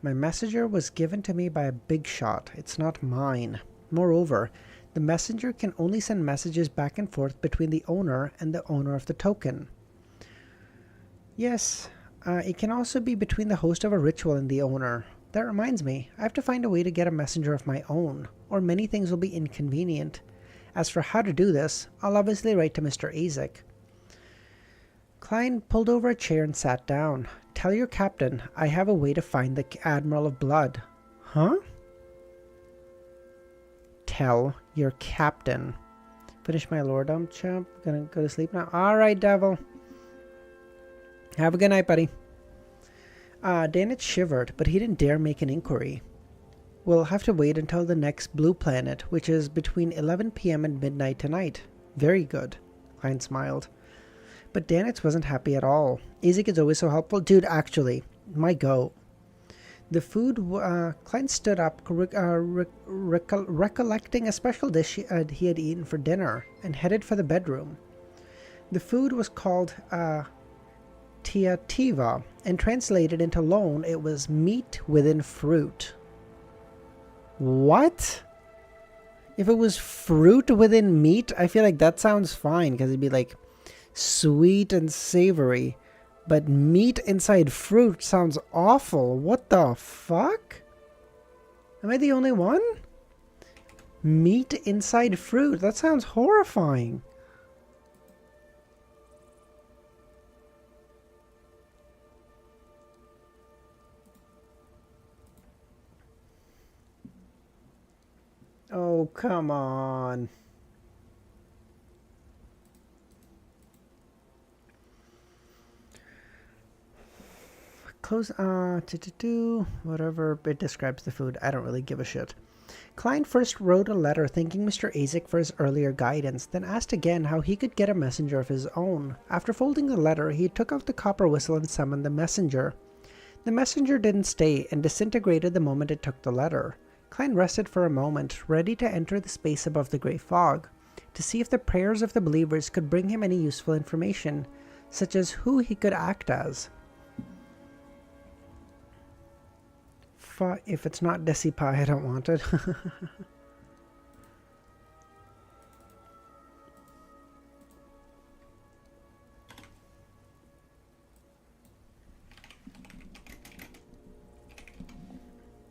"My messenger was given to me by a big shot. It's not mine. Moreover, the messenger can only send messages back and forth between the owner and the owner of the token." "Yes, it can also be between the host of a ritual and the owner. That reminds me, I have to find a way to get a messenger of my own, or many things will be inconvenient. As for how to do this, I'll obviously write to Mr. Azek. Klein pulled over a chair and sat down. Tell your captain I have a way to find the Admiral of Blood. Huh? Tell your captain. Finish my lordom, champ. Gonna go to sleep now. Alright, devil. Have a good night, buddy. Danich shivered, but he didn't dare make an inquiry. We'll have to wait until the next blue planet, which is between 11 p.m. and midnight tonight. Very good. Klein smiled. But Danich wasn't happy at all. Azek is always so helpful. Dude, actually, my go. The food, Klein stood up, recollecting a special dish he had eaten for dinner, and headed for the bedroom. The food was called tiativa, and translated into Lone, it was meat within fruit. What? If it was fruit within meat, I feel like that sounds fine, because it'd be like sweet and savory. But meat inside fruit sounds awful. What the fuck? Am I the only one? Meat inside fruit. That sounds horrifying. Oh, come on. Close, whatever it describes the food. I don't really give a shit. Klein first wrote a letter thanking Mr. Azek for his earlier guidance, then asked again how he could get a messenger of his own. After folding the letter, he took out the copper whistle and summoned the messenger. The messenger didn't stay and disintegrated the moment it took the letter. Klein rested for a moment, ready to enter the space above the grey fog, to see if the prayers of the believers could bring him any useful information, such as who he could act as. If it's not Desi Pie, I don't want it.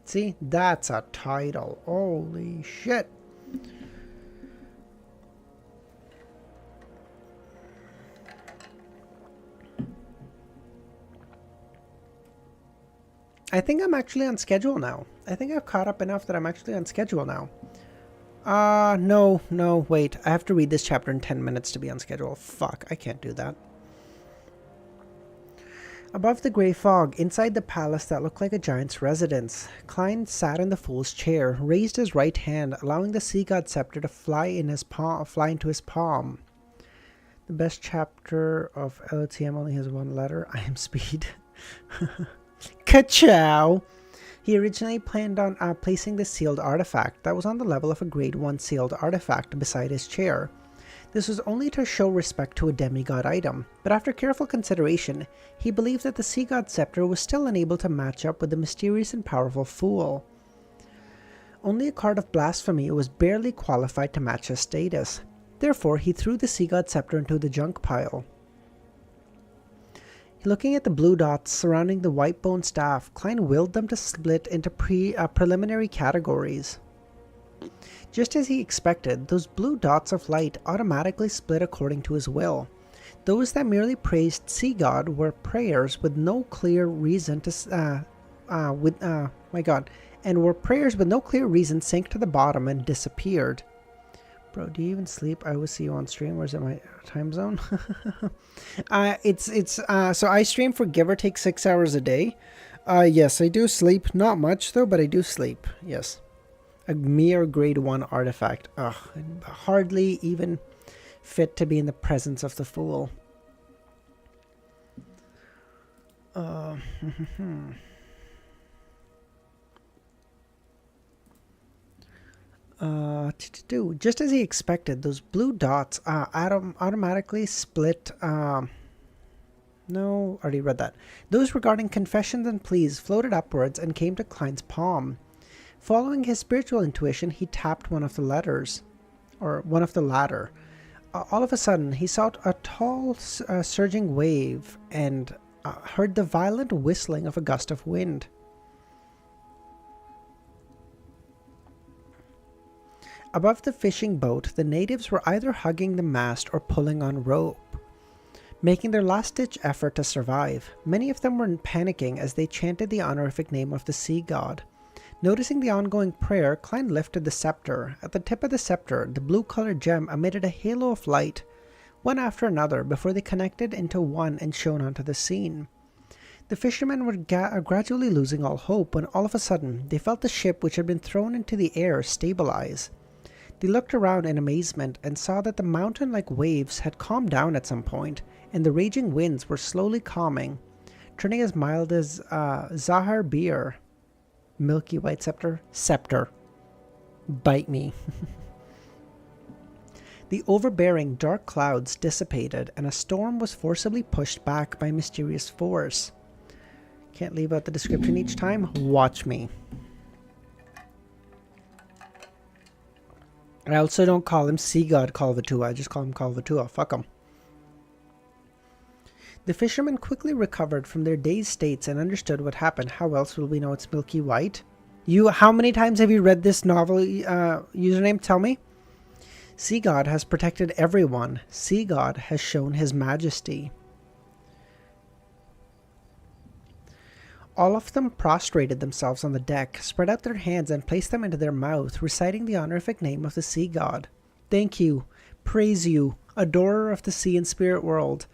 See, that's a title. Holy shit. I think I'm actually on schedule now. I think I've caught up enough that I'm actually on schedule now. No, wait. I have to read this chapter in 10 minutes to be on schedule. Fuck, I can't do that. Above the grey fog, inside the palace that looked like a giant's residence, Klein sat in the fool's chair, raised his right hand, allowing the sea god scepter to fly into his palm. The best chapter of LTM only has one letter. I am Speed. Ka-chow! He originally planned on placing the sealed artifact that was on the level of a grade 1 sealed artifact beside his chair. This was only to show respect to a demigod item, but after careful consideration, he believed that the sea god scepter was still unable to match up with the mysterious and powerful fool. Only a card of blasphemy was barely qualified to match his status. Therefore, he threw the sea god scepter into the junk pile. Looking at the blue dots surrounding the white bone staff, Klein willed them to split into preliminary categories. Just as he expected, those blue dots of light automatically split according to his will. Those that merely praised Sea God were prayers with no clear reason to were prayers with no clear reason sank to the bottom and disappeared. Bro, do you even sleep? I always see you on stream. Where's it, my time zone? So I stream for give or take 6 hours a day. Yes, I do sleep. Not much though, but I do sleep. Yes. A mere grade 1 artifact. Ugh, hardly even fit to be in the presence of the fool. Just as he expected, those blue dots automatically split. No, already read that. Those regarding confessions and pleas floated upwards and came to Klein's palm. Following his spiritual intuition, he tapped one of the letters, or one of the latter. All of a sudden, he saw a tall, surging wave and heard the violent whistling of a gust of wind. Above the fishing boat, the natives were either hugging the mast or pulling on rope, making their last-ditch effort to survive. Many of them were panicking as they chanted the honorific name of the sea god. Noticing the ongoing prayer, Klein lifted the scepter. At the tip of the scepter, the blue-colored gem emitted a halo of light, one after another, before they connected into one and shone onto the scene. The fishermen were gradually losing all hope when all of a sudden they felt the ship which had been thrown into the air stabilize. They looked around in amazement and saw that the mountain-like waves had calmed down at some point, and the raging winds were slowly calming, turning as mild as Zahar beer. Milky white scepter? Scepter. Bite me. The overbearing dark clouds dissipated, and a storm was forcibly pushed back by mysterious force. Can't leave out the description each time? Watch me. I also don't call him Sea God Kalvatua, I just call him Kalvatua. Fuck him. The fishermen quickly recovered from their dazed states and understood what happened. How else will we know it's milky white? How many times have you read this novel username? Tell me. Sea God has protected everyone. Sea God has shown his majesty. All of them prostrated themselves on the deck, spread out their hands, and placed them into their mouth, reciting the honorific name of the sea god. Thank you, praise you, adorer of the sea and spirit world,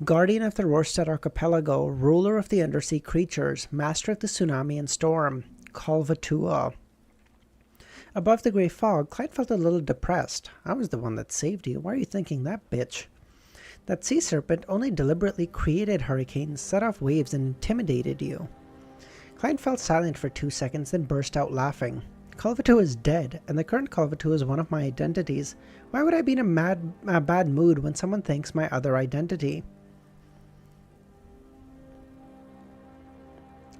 guardian of the Rorstad archipelago, ruler of the undersea creatures, master of the tsunami and storm, Kalvatua. Above the grey fog, Clyde felt a little depressed. I was the one that saved you. Why are you thinking that, bitch? That sea serpent only deliberately created hurricanes, set off waves, and intimidated you. Klein fell silent for 2 seconds, then burst out laughing. Kalvatua is dead, and the current Kalvatua is one of my identities. Why would I be in a bad mood when someone thinks my other identity?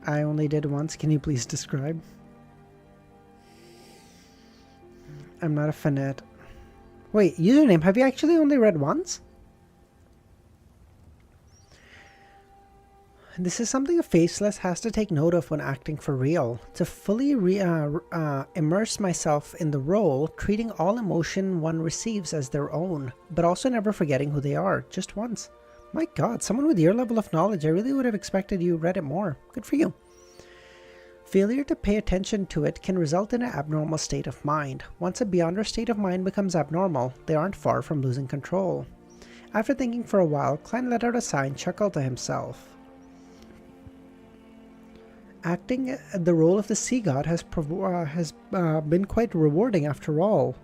I only did once. Can you please describe? I'm not a fanatic. Wait, username, have you actually only read once? This is something a faceless has to take note of when acting for real. To fully immerse myself in the role, treating all emotion one receives as their own, but also never forgetting who they are, just once. My god, someone with your level of knowledge, I really would have expected you read it more. Good for you. Failure to pay attention to it can result in an abnormal state of mind. Once a beyonder state of mind becomes abnormal, they aren't far from losing control. After thinking for a while, Klein let out a sigh and chuckled to himself. Acting the role of the sea god has been quite rewarding after all.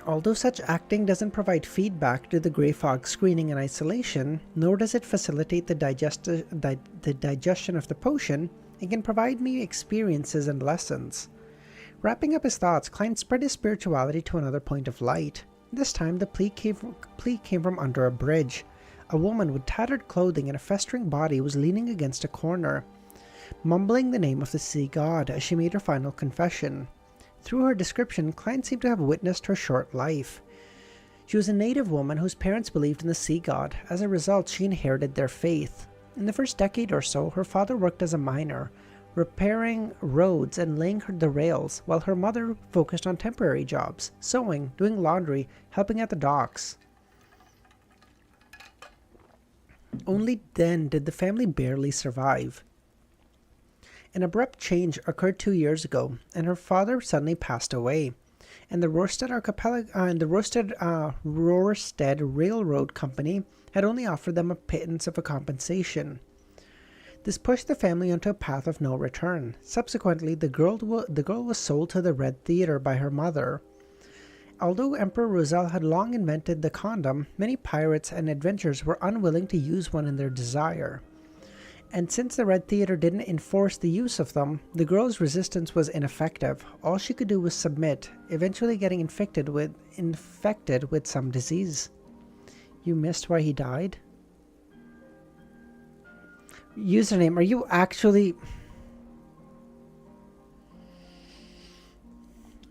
Although such acting doesn't provide feedback to the grey fog screening in isolation, nor does it facilitate the digestion of the potion, it can provide me experiences and lessons. Wrapping up his thoughts, Klein spread his spirituality to another point of light. This time the plea came from under a bridge. A woman with tattered clothing and a festering body was leaning against a corner, mumbling the name of the sea god as she made her final confession. Through her description, Klein seemed to have witnessed her short life. She was a native woman whose parents believed in the sea god. As a result, she inherited their faith. In the first decade or so, her father worked as a miner, repairing roads and laying the rails, while her mother focused on temporary jobs, sewing, doing laundry, helping at the docks. Only then did the family barely survive. An abrupt change occurred 2 years ago, and her father suddenly passed away, and the Rorstad archipelago and the Rorstad Railroad Company had only offered them a pittance of a compensation. This pushed the family onto a path of no return. Subsequently, the girl was sold to the Red Theater by her mother. Although Emperor Roselle had long invented the condom, many pirates and adventurers were unwilling to use one in their desire. And since the Red Theater didn't enforce the use of them, the girl's resistance was ineffective. All she could do was submit, eventually getting infected with some disease. You missed why he died? Username, are you actually...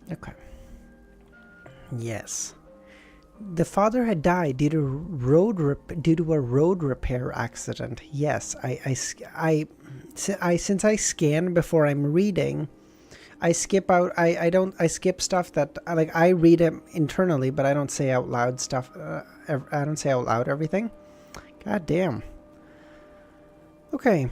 Okay. Yes. The father had died due to a road repair accident. Yes, since I scan before I'm reading, I skip out. I skip stuff that like I read it internally, but I don't say out loud stuff. I don't say out loud everything. God damn. Okay.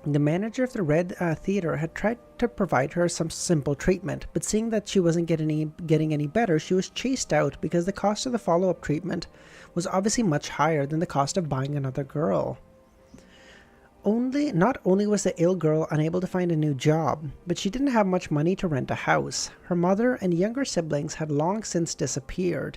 The manager of the Red Theater had tried to provide her some simple treatment, but seeing that she wasn't getting any better, she was chased out because the cost of the follow-up treatment was obviously much higher than the cost of buying another girl. Not only was the ill girl unable to find a new job, but she didn't have much money to rent a house. Her mother and younger siblings had long since disappeared,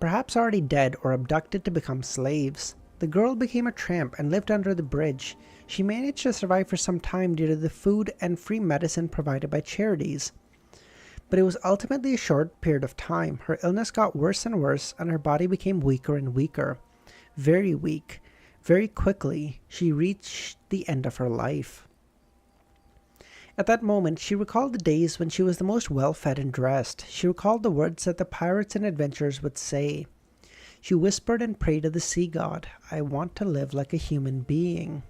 perhaps already dead or abducted to become slaves. The girl became a tramp and lived under the bridge. She managed to survive for some time due to the food and free medicine provided by charities. But it was ultimately a short period of time. Her illness got worse and worse, and her body became weaker and weaker. Very weak. Very quickly, she reached the end of her life. At that moment, she recalled the days when she was the most well-fed and dressed. She recalled the words that the pirates and adventurers would say. She whispered and prayed to the sea god, "I want to live like a human being."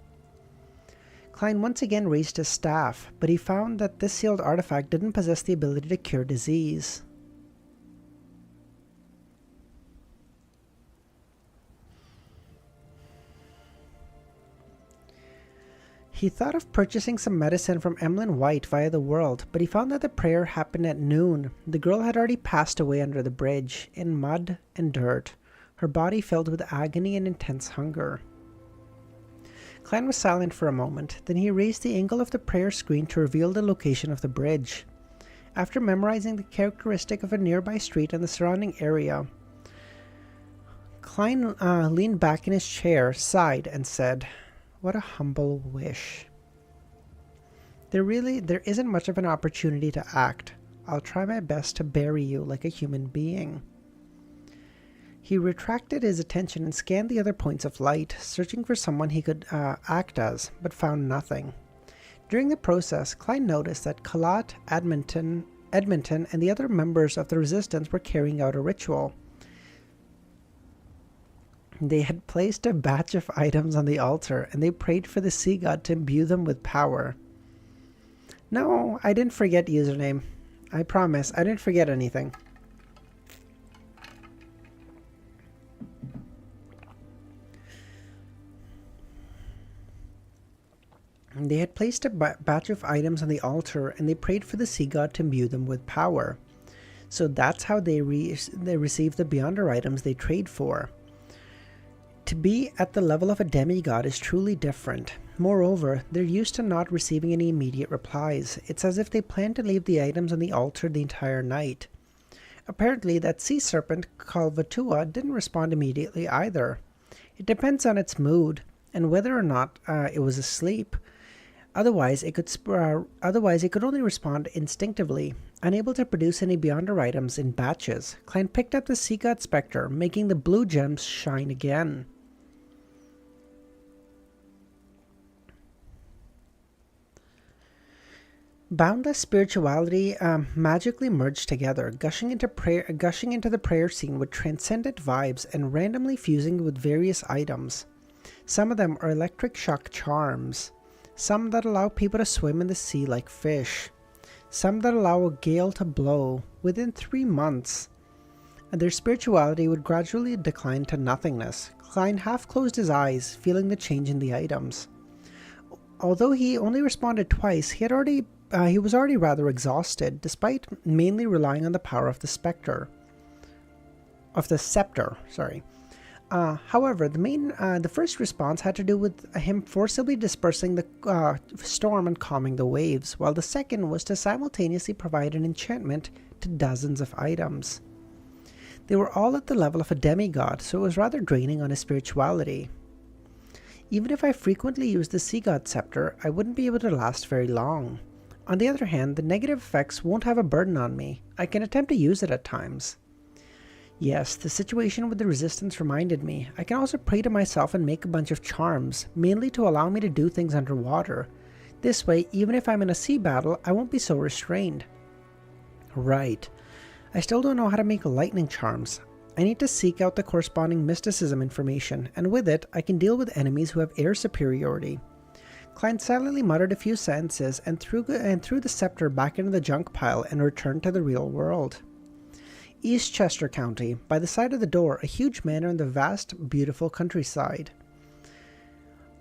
Klein once again raised his staff, but he found that this sealed artifact didn't possess the ability to cure disease. He thought of purchasing some medicine from Emlyn White via the world, but he found that the prayer happened at noon. The girl had already passed away under the bridge, in mud and dirt, her body filled with agony and intense hunger. Klein was silent for a moment, then he raised the angle of the prayer screen to reveal the location of the bridge. After memorizing the characteristic of a nearby street and the surrounding area, Klein leaned back in his chair, sighed, and said, "What a humble wish. There isn't much of an opportunity to act. I'll try my best to bury you like a human being." He retracted his attention and scanned the other points of light, searching for someone he could act as, but found nothing. During the process, Klein noticed that Kalat, Edmonton, and the other members of the resistance were carrying out a ritual. They had placed a batch of items on the altar, and they prayed for the sea god to imbue them with power. No, I didn't forget username. I promise, I didn't forget anything. They had placed a batch of items on the altar, and they prayed for the sea god to imbue them with power. So that's how they received the Beyonder items they trade for. To be at the level of a demigod is truly different. Moreover, they're used to not receiving any immediate replies. It's as if they plan to leave the items on the altar the entire night. Apparently, that sea serpent called Vatua didn't respond immediately either. It depends on its mood, and whether or not it was asleep. Otherwise, it could only respond instinctively, unable to produce any Beyonder items in batches. Klein picked up the sea god specter, making the blue gems shine again. Boundless spirituality magically merged together, gushing into the prayer scene with transcendent vibes and randomly fusing with various items. Some of them are electric shock charms. Some that allow people to swim in the sea like fish. Some that allow a gale to blow within 3 months. And their spirituality would gradually decline to nothingness. Klein half closed his eyes, feeling the change in the items. Although he only responded twice, he was already rather exhausted, despite mainly relying on the power of the scepter. However, the first response had to do with him forcibly dispersing the storm and calming the waves, while the second was to simultaneously provide an enchantment to dozens of items. They were all at the level of a demigod, so it was rather draining on his spirituality. Even if I frequently used the sea god scepter, I wouldn't be able to last very long. On the other hand, the negative effects won't have a burden on me. I can attempt to use it at times. Yes, the situation with the resistance reminded me. I can also pray to myself and make a bunch of charms, mainly to allow me to do things underwater. This way, even if I'm in a sea battle, I won't be so restrained. Right. I still don't know how to make lightning charms. I need to seek out the corresponding mysticism information, and with it, I can deal with enemies who have air superiority. Klein silently muttered a few sentences and threw the scepter back into the junk pile and returned to the real world. East Chester County. By the side of the door, a huge manor in the vast, beautiful countryside.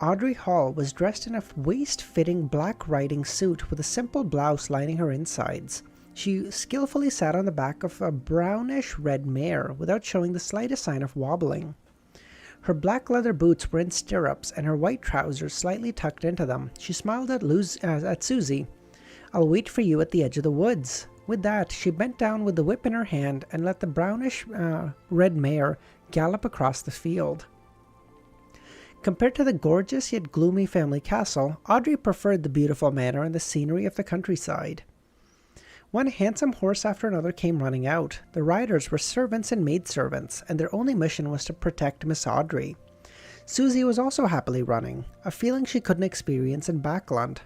Audrey Hall was dressed in a waist-fitting black riding suit with a simple blouse lining her insides. She skillfully sat on the back of a brownish-red mare without showing the slightest sign of wobbling. Her black leather boots were in stirrups and her white trousers slightly tucked into them. She smiled at Susie. "I'll wait for you at the edge of the woods." With that, she bent down with the whip in her hand and let the brownish red mare gallop across the field. Compared to the gorgeous yet gloomy family castle, Audrey preferred the beautiful manor and the scenery of the countryside. One handsome horse after another came running out. The riders were servants and maidservants, and their only mission was to protect Miss Audrey. Susie was also happily running, a feeling she couldn't experience in Backland.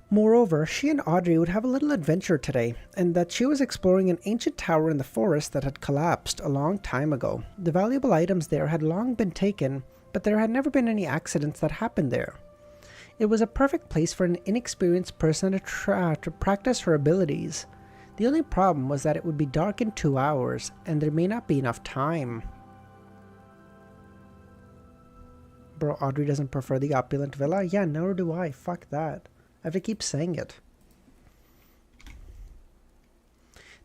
Moreover, she and Audrey would have a little adventure today, and that she was exploring an ancient tower in the forest that had collapsed a long time ago. The valuable items there had long been taken, but there had never been any accidents that happened there. It was a perfect place for an inexperienced person to practice her abilities. The only problem was that it would be dark in 2 hours, and there may not be enough time. Bro, Audrey doesn't prefer the opulent villa? Yeah, nor do I. Fuck that. I have to keep saying it.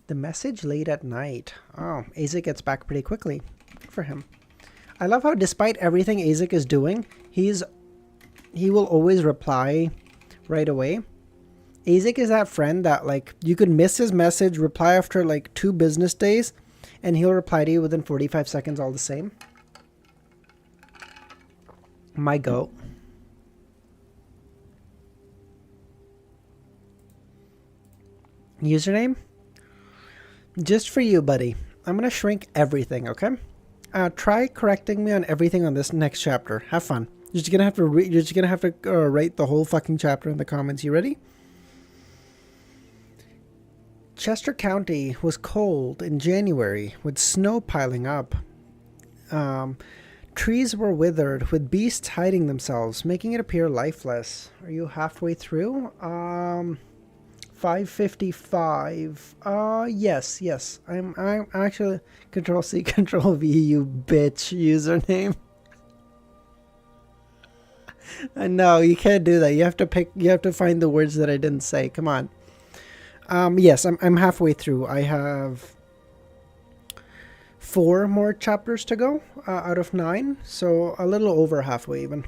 The message late at night. Oh, Azek gets back pretty quickly. Good for him. I love how despite everything Azek is doing, he will always reply right away. Azek is that friend that, like, you could miss his message, reply after like 2 business days, and he'll reply to you within 45 seconds all the same. My goat. Username? Just for you, buddy. I'm going to shrink everything, okay? Try correcting me on everything on this next chapter. Have fun. You're just gonna have to write the whole fucking chapter in the comments. You ready? Chester County was cold in January with snow piling up. Trees were withered with beasts hiding themselves, making it appear lifeless. Are you halfway through? 555. Yes. I'm actually Control-C, Control-V, you bitch username. No, you can't do that. You have to find the words that I didn't say. Come on. Yes, I'm halfway through. I have 4 more chapters to go out of 9, so a little over halfway even.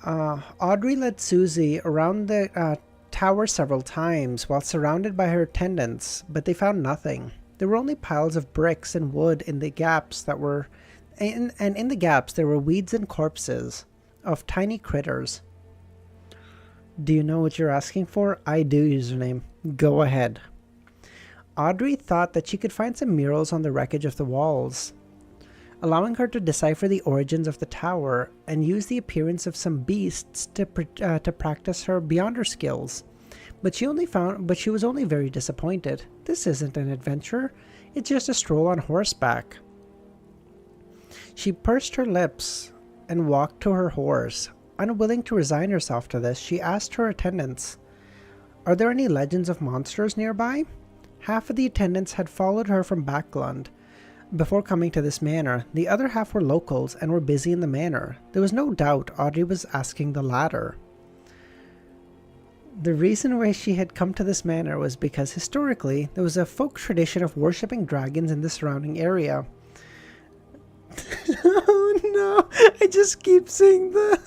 Audrey led Susie around the tower several times while surrounded by her attendants, but they found nothing. There were only piles of bricks and wood in the gaps that were, and in the gaps there were weeds and corpses of tiny critters. Do you know what you're asking for? I do, username. Go ahead. Audrey thought that she could find some murals on the wreckage of the walls, allowing her to decipher the origins of the tower and use the appearance of some beasts to practice her beyond her skills. But she was only very disappointed. This isn't an adventure. It's just a stroll on horseback. She pursed her lips and walked to her horse. Unwilling to resign herself to this, she asked her attendants, "Are there any legends of monsters nearby?" Half of the attendants had followed her from Backlund before coming to this manor. The other half were locals and were busy in the manor. There was no doubt Audrey was asking the latter. The reason why she had come to this manor was because historically there was a folk tradition of worshipping dragons in the surrounding area. Oh no, I just keep saying that.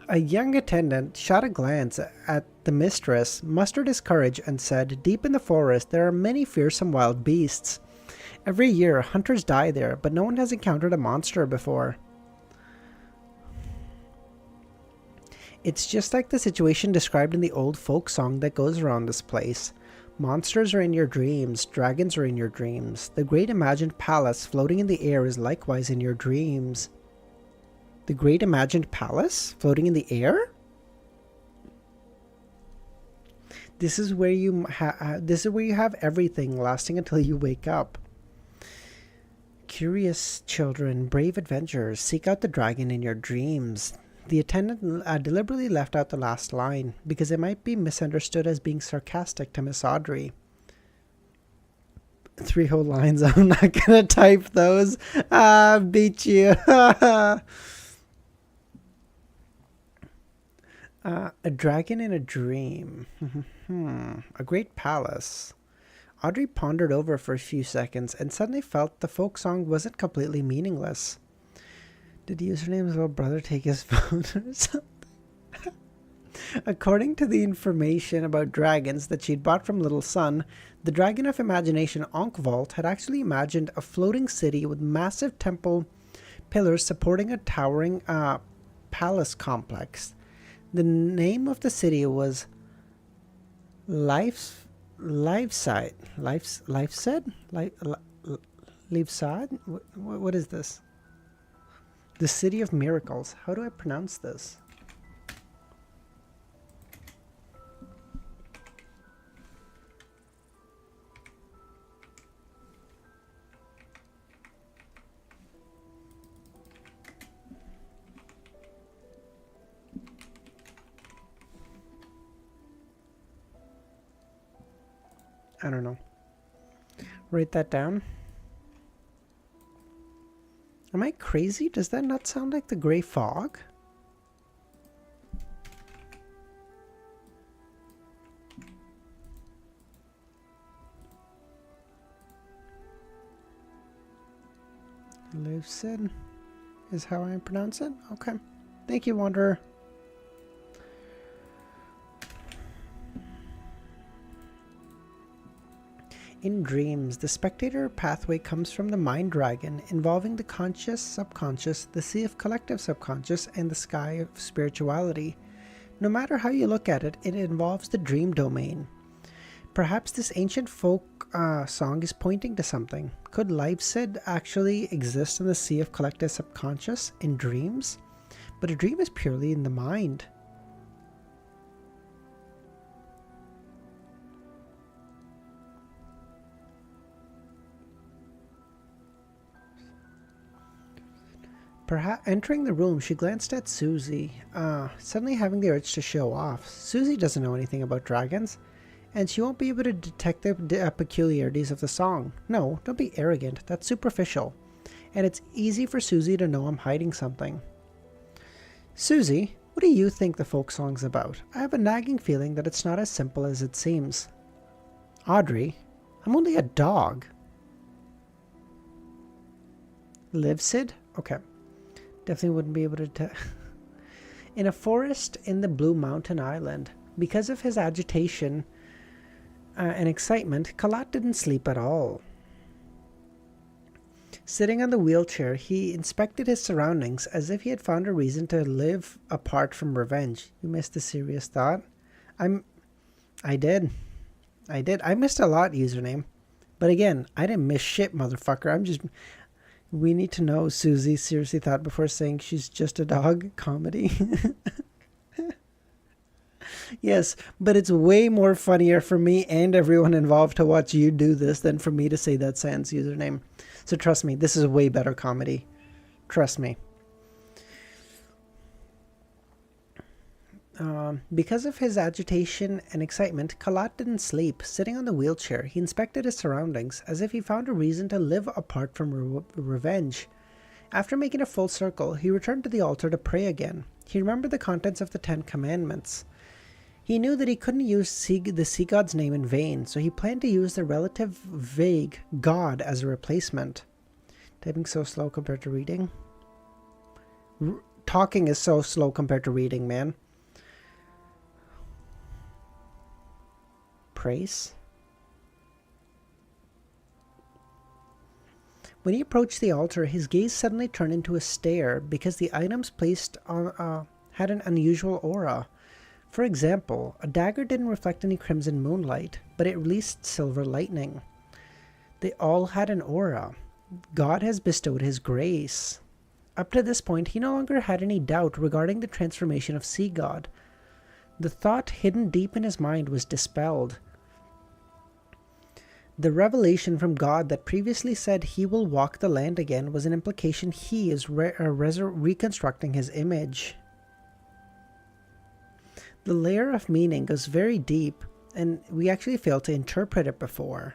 A young attendant shot a glance at the mistress, mustered his courage, and said, "Deep in the forest there are many fearsome wild beasts. Every year hunters die there, but no one has encountered a monster before." It's just like the situation described in the old folk song that goes around this place. Monsters are in your dreams, dragons are in your dreams. The great imagined palace floating in the air is likewise in your dreams. The great imagined palace floating in the air? This is where you have everything lasting until you wake up. Curious children, brave adventurers, seek out the dragon in your dreams. The attendant deliberately left out the last line because it might be misunderstood as being sarcastic to Miss Audrey. 3 whole lines. I'm not gonna type those. Beat you. A dragon in a dream. A great palace. Audrey pondered over for a few seconds and suddenly felt the folk song wasn't completely meaningless. Did the username's little brother take his phone or something? According to the information about dragons that she'd bought from Little Sun, the dragon of imagination Ankh-Vault had actually imagined a floating city with massive temple pillars supporting a towering palace complex. The name of the city was Liveside? What is this? The City of Miracles. How do I pronounce this? I don't know. Write that down. Am I crazy? Does that not sound like the gray fog? Livsid is how I pronounce it? Okay. Thank you, Wanderer. In dreams, the spectator pathway comes from the mind dragon, involving the conscious, subconscious, the sea of collective subconscious, and the sky of spirituality. No matter how you look at it, it involves the dream domain. Perhaps this ancient folk song is pointing to something. Could Livsid actually exist in the sea of collective subconscious in dreams? But a dream is purely in the mind. Perhaps entering the room, she glanced at Susie, suddenly having the urge to show off. Susie doesn't know anything about dragons, and she won't be able to detect the peculiarities of the song. No, don't be arrogant. That's superficial. And it's easy for Susie to know I'm hiding something. Susie, what do you think the folk song's about? I have a nagging feeling that it's not as simple as it seems. Audrey, I'm only a dog. Livsid? Okay. Definitely wouldn't be able to tell. In a forest in the Blue Mountain Island, because of his agitation and excitement, Kalat didn't sleep at all. Sitting on the wheelchair, he inspected his surroundings as if he had found a reason to live apart from revenge. You missed a serious thought? I did. I missed a lot, username. But again, I didn't miss shit, motherfucker. We need to know, Susie seriously thought before saying she's just a dog. Comedy. Yes, but it's way more funnier for me and everyone involved to watch you do this than for me to say that sentence, username. So trust me, this is way better comedy. Trust me. Because of his agitation and excitement, Kalat didn't sleep. Sitting on the wheelchair, he inspected his surroundings as if he found a reason to live apart from revenge. After making a full circle, he returned to the altar to pray again. He remembered the contents of the 10 Commandments. He knew that he couldn't use the sea god's name in vain, so he planned to use the relative vague God as a replacement. Typing so slow compared to reading. Talking is so slow compared to reading, man. Praise. When he approached the altar, his gaze suddenly turned into a stare because the items placed on had an unusual aura. For example, a dagger didn't reflect any crimson moonlight, but it released silver lightning. They all had an aura. God has bestowed his grace. Up to this point, he no longer had any doubt regarding the transformation of Sea God. The thought hidden deep in his mind was dispelled. The revelation from God that previously said he will walk the land again was an implication he is reconstructing his image. The layer of meaning goes very deep, and we actually failed to interpret it before.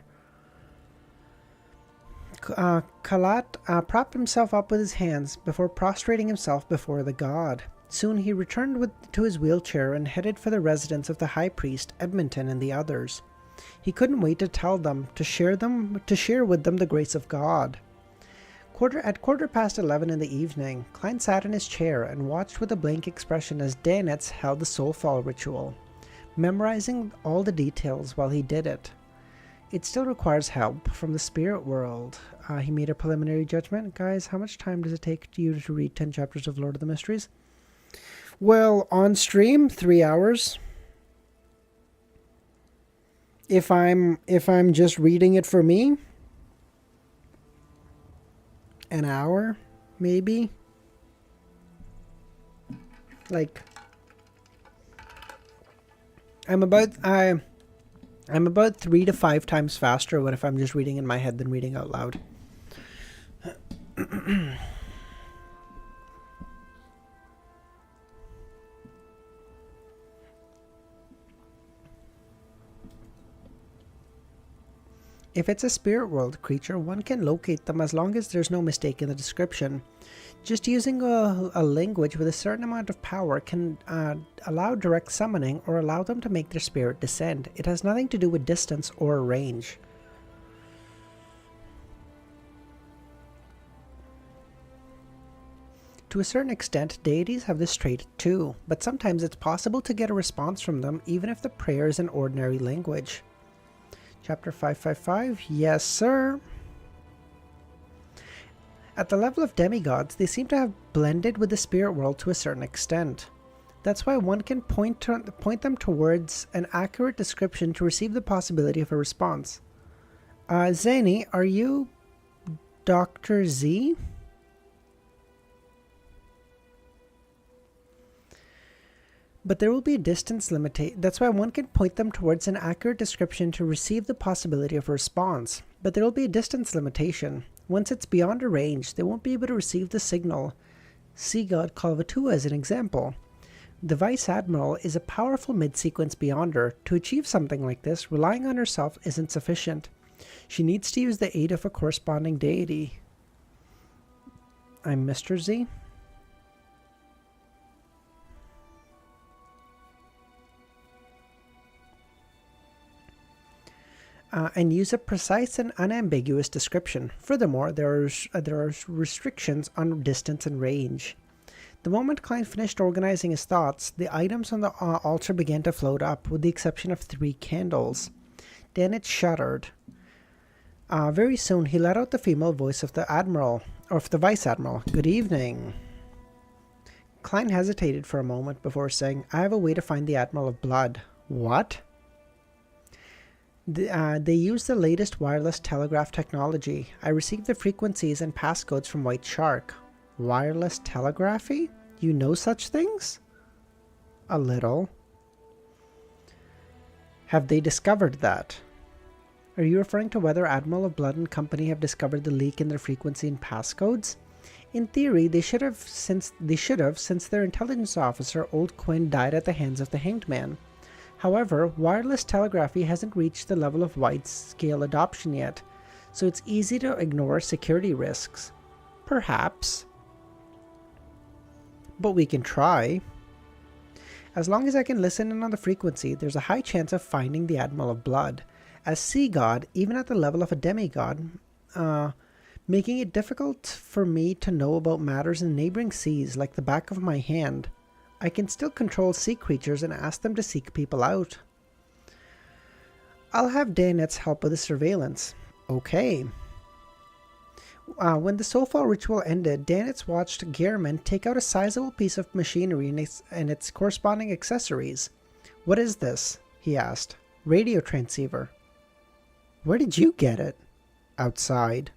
Kalat propped himself up with his hands before prostrating himself before the god. Soon he returned to his wheelchair and headed for the residence of the high priest, Edmonton, and the others. He couldn't wait to tell them, to share with them the grace of God. At 11:15 in the evening, Klein sat in his chair and watched with a blank expression as Danitz held the soulfall ritual, memorizing all the details while he did it. It still requires help from the spirit world. He made a preliminary judgment. Guys, how much time does it take you to read 10 chapters of Lord of the Mysteries? Well, on stream, 3 hours. If I'm just reading it for me, an hour, maybe. Like, I'm about 3 to 5 times faster if I'm just reading in my head than reading out loud. If it's a spirit world creature, one can locate them as long as there's no mistake in the description. Just using a language with a certain amount of power can allow direct summoning or allow them to make their spirit descend. It has nothing to do with distance or range. To a certain extent, deities have this trait too, but sometimes it's possible to get a response from them even if the prayer is in ordinary language. Chapter 555, yes sir. At the level of demigods, they seem to have blended with the spirit world to a certain extent. That's why one can point them towards an accurate description to receive the possibility of a response. Zany, are you Dr. Z? But there will be a distance limitation. That's why one can point them towards an accurate description to receive the possibility of a response. But there will be a distance limitation. Once it's beyond a range, they won't be able to receive the signal. See God Kalvatua as an example. The Vice Admiral is a powerful mid-sequence beyonder. To achieve something like this, relying on herself isn't sufficient. She needs to use the aid of a corresponding deity. I'm Mr. Z. And use a precise and unambiguous description. Furthermore, there are restrictions on distance and range. The moment Klein finished organizing his thoughts, the items on the altar began to float up, with the exception of 3 candles. Then it shuddered. Very soon, he let out the female voice of the Admiral, or of the Vice Admiral. Good evening. Klein hesitated for a moment before saying, I have a way to find the Admiral of Blood. What? They use the latest wireless telegraph technology. I received the frequencies and passcodes from White Shark. Wireless telegraphy? You know such things? A little. Have they discovered that? Are you referring to whether Admiral of Blood and Company have discovered the leak in their frequency and passcodes? In theory, they should have since their intelligence officer, Old Quinn, died at the hands of the Hanged Man. However, wireless telegraphy hasn't reached the level of wide-scale adoption yet, so it's easy to ignore security risks. Perhaps. But we can try. As long as I can listen in on the frequency, there's a high chance of finding the Admiral of Blood. As Sea God, even at the level of a demigod, making it difficult for me to know about matters in neighboring seas like the back of my hand. I can still control sea creatures and ask them to seek people out. I'll have Danetz help with the surveillance. Okay. When the soulfall ritual ended, Danetz watched Gehrman take out a sizable piece of machinery and its corresponding accessories. What is this? He asked. Radio transceiver. Where did you get it? Outside.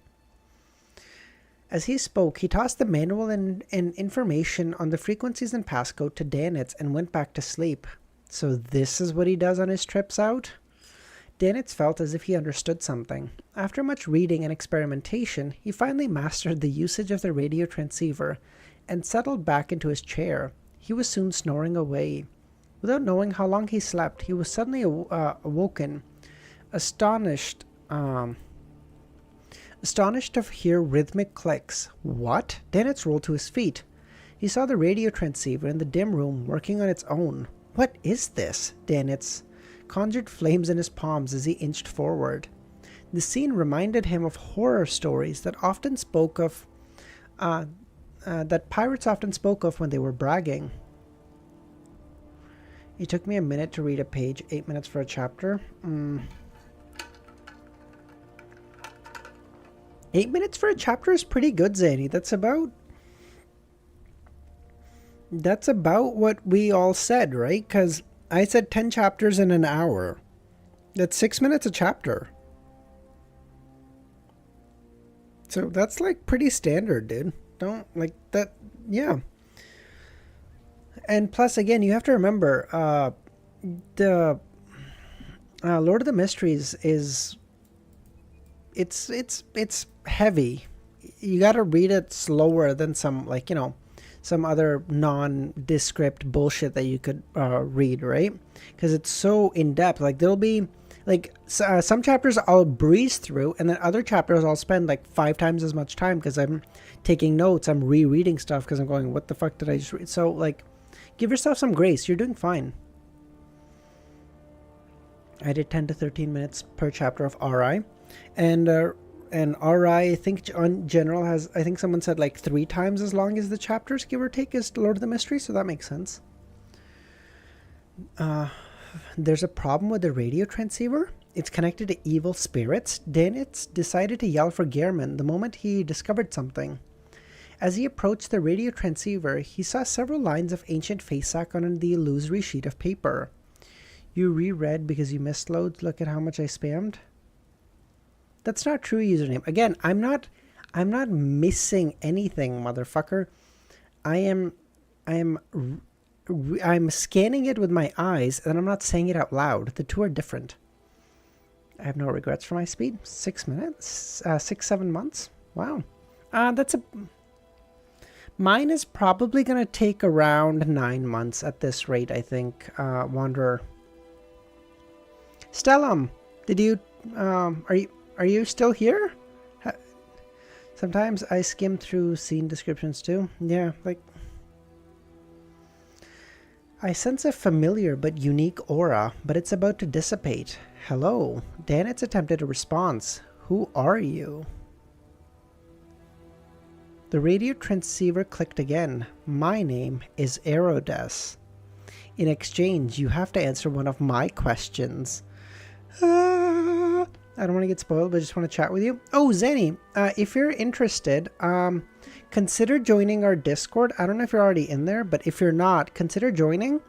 As he spoke, he tossed the manual and information on the frequencies and passcode to Danitz and went back to sleep. So this is what he does on his trips out? Danitz felt as if he understood something. After much reading and experimentation, he finally mastered the usage of the radio transceiver and settled back into his chair. He was soon snoring away. Without knowing how long he slept, he was suddenly awoken, astonished to hear rhythmic clicks. What? Danitz rolled to his feet. He saw the radio transceiver in the dim room working on its own. What is this? Danitz conjured flames in his palms as he inched forward. The scene reminded him of horror stories that that pirates often spoke of when they were bragging. It took me a minute to read a page, 8 minutes for a chapter. 8 minutes for a chapter is pretty good, Zany. That's about what we all said, right? Because I said 10 chapters in an hour. That's 6 minutes a chapter. So that's like pretty standard, dude. Don't like that. Yeah. And plus, again, you have to remember, the Lord of the Mysteries is it's heavy. You got to read it slower than some other nondescript bullshit that you could read, right? Because it's so in depth. Like there'll be some chapters I'll breeze through, and then other chapters I'll spend like 5 times as much time because I'm taking notes. I'm rereading stuff because I'm going, what the fuck did I just read? So like, give yourself some grace. You're doing fine. I did 10 to 13 minutes per chapter of RI, and RI, I think on general has, I think someone said like 3 times as long as the chapters, give or take, as Lord of the Mysteries, so that makes sense. There's a problem with the radio transceiver. It's connected to evil spirits. Danitz decided to yell for Gehrman the moment he discovered something. As he approached the radio transceiver, he saw several lines of ancient facesack on the illusory sheet of paper. You reread because you missed loads. Look at how much I spammed. That's not true, username. Again, I'm not missing anything, motherfucker. I'm scanning it with my eyes, and I'm not saying it out loud. The two are different. I have no regrets for my speed. 6 minutes, 7 months. Wow. Mine is probably gonna take around 9 months at this rate, I think. Wanderer. Stellum, did you? Are you still here? Sometimes I skim through scene descriptions too. Yeah, like... I sense a familiar but unique aura, but it's about to dissipate. Hello. Danitz attempted a response. Who are you? The radio transceiver clicked again. My name is Aerodes. In exchange, you have to answer one of my questions. I don't want to get spoiled, but I just want to chat with you. Oh, Zenny, if you're interested, consider joining our Discord. I don't know if you're already in there, but if you're not, consider joining.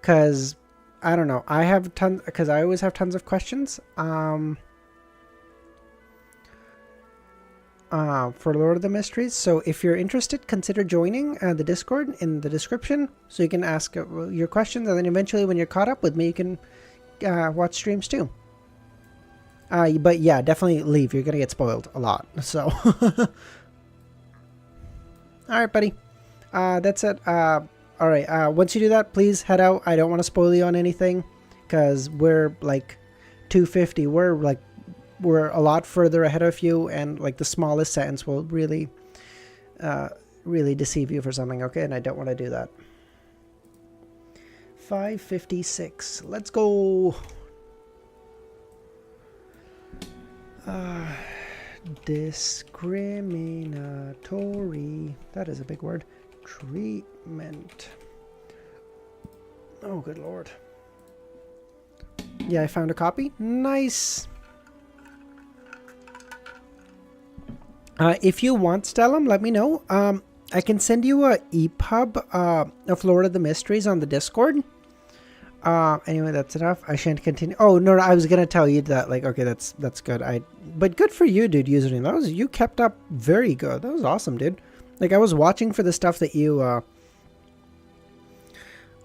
Because, I don't know, I always have tons of questions. For Lord of the Mysteries. So if you're interested, consider joining the Discord in the description. So you can ask your questions, and then eventually when you're caught up with me, you can watch streams too. But yeah, definitely leave. You're going to get spoiled a lot. So, alright, buddy. That's it. Alright, once you do that, please head out. I don't want to spoil you on anything, because we're like 250. We're a lot further ahead of you, and like the smallest sentence will really deceive you for something, okay? And I don't want to do that. 5:56. Let's go. Discriminatory. That is a big word. Treatment. Oh, good lord. Yeah, I found a copy. Nice. If you want Stellum, let me know. I can send you a EPUB of Lord of the Mysteries on the Discord. Anyway, that's enough. I shan't continue. Oh, no, I was going to tell you that, like, okay, that's good. But good for you, dude, username. You kept up very good. That was awesome, dude. Like, I was watching for the stuff that you,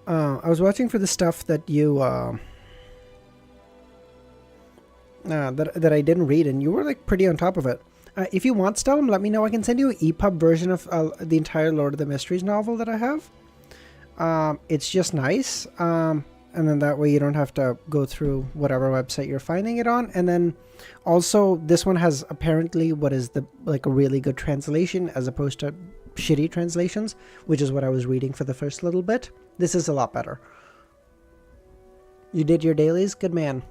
I was watching for the stuff that you that I didn't read, and you were like pretty on top of it. If you want, Stelm, let me know. I can send you an EPUB version of the entire Lord of the Mysteries novel that I have. It's just nice. And then that way you don't have to go through whatever website you're finding it on. And then also this one has apparently what is a really good translation as opposed to shitty translations, which is what I was reading for the first little bit. This is a lot better. You did your dailies? Good man.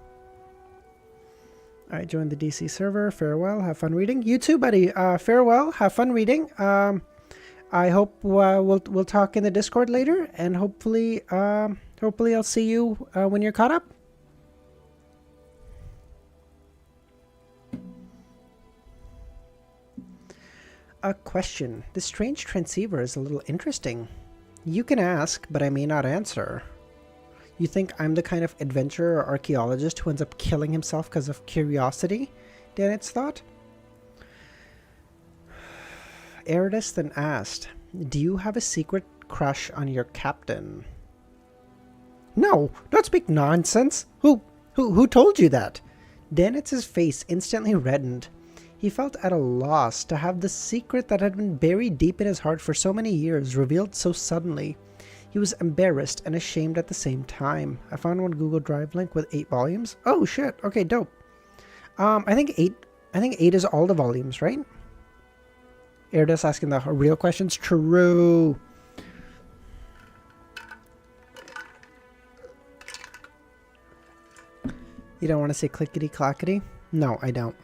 All right, join the DC server. Farewell. Have fun reading. You too, buddy. Farewell. Have fun reading. I hope we'll talk in the Discord later, and hopefully I'll see you when you're caught up. A question. This strange transceiver is a little interesting. You can ask, but I may not answer. You think I'm the kind of adventurer or archaeologist who ends up killing himself because of curiosity? Danitz thought. Eridus then asked, do you have a secret crush on your captain? No, don't speak nonsense. Who told you that? Danitz's face instantly reddened. He felt at a loss to have the secret that had been buried deep in his heart for so many years revealed so suddenly. He was embarrassed and ashamed at the same time. I found one Google Drive link with 8 volumes. Oh shit. Okay, dope. I think 8 is all the volumes, right? Eridus asking the real questions. True. You don't want to say clickety clackety? No, I don't.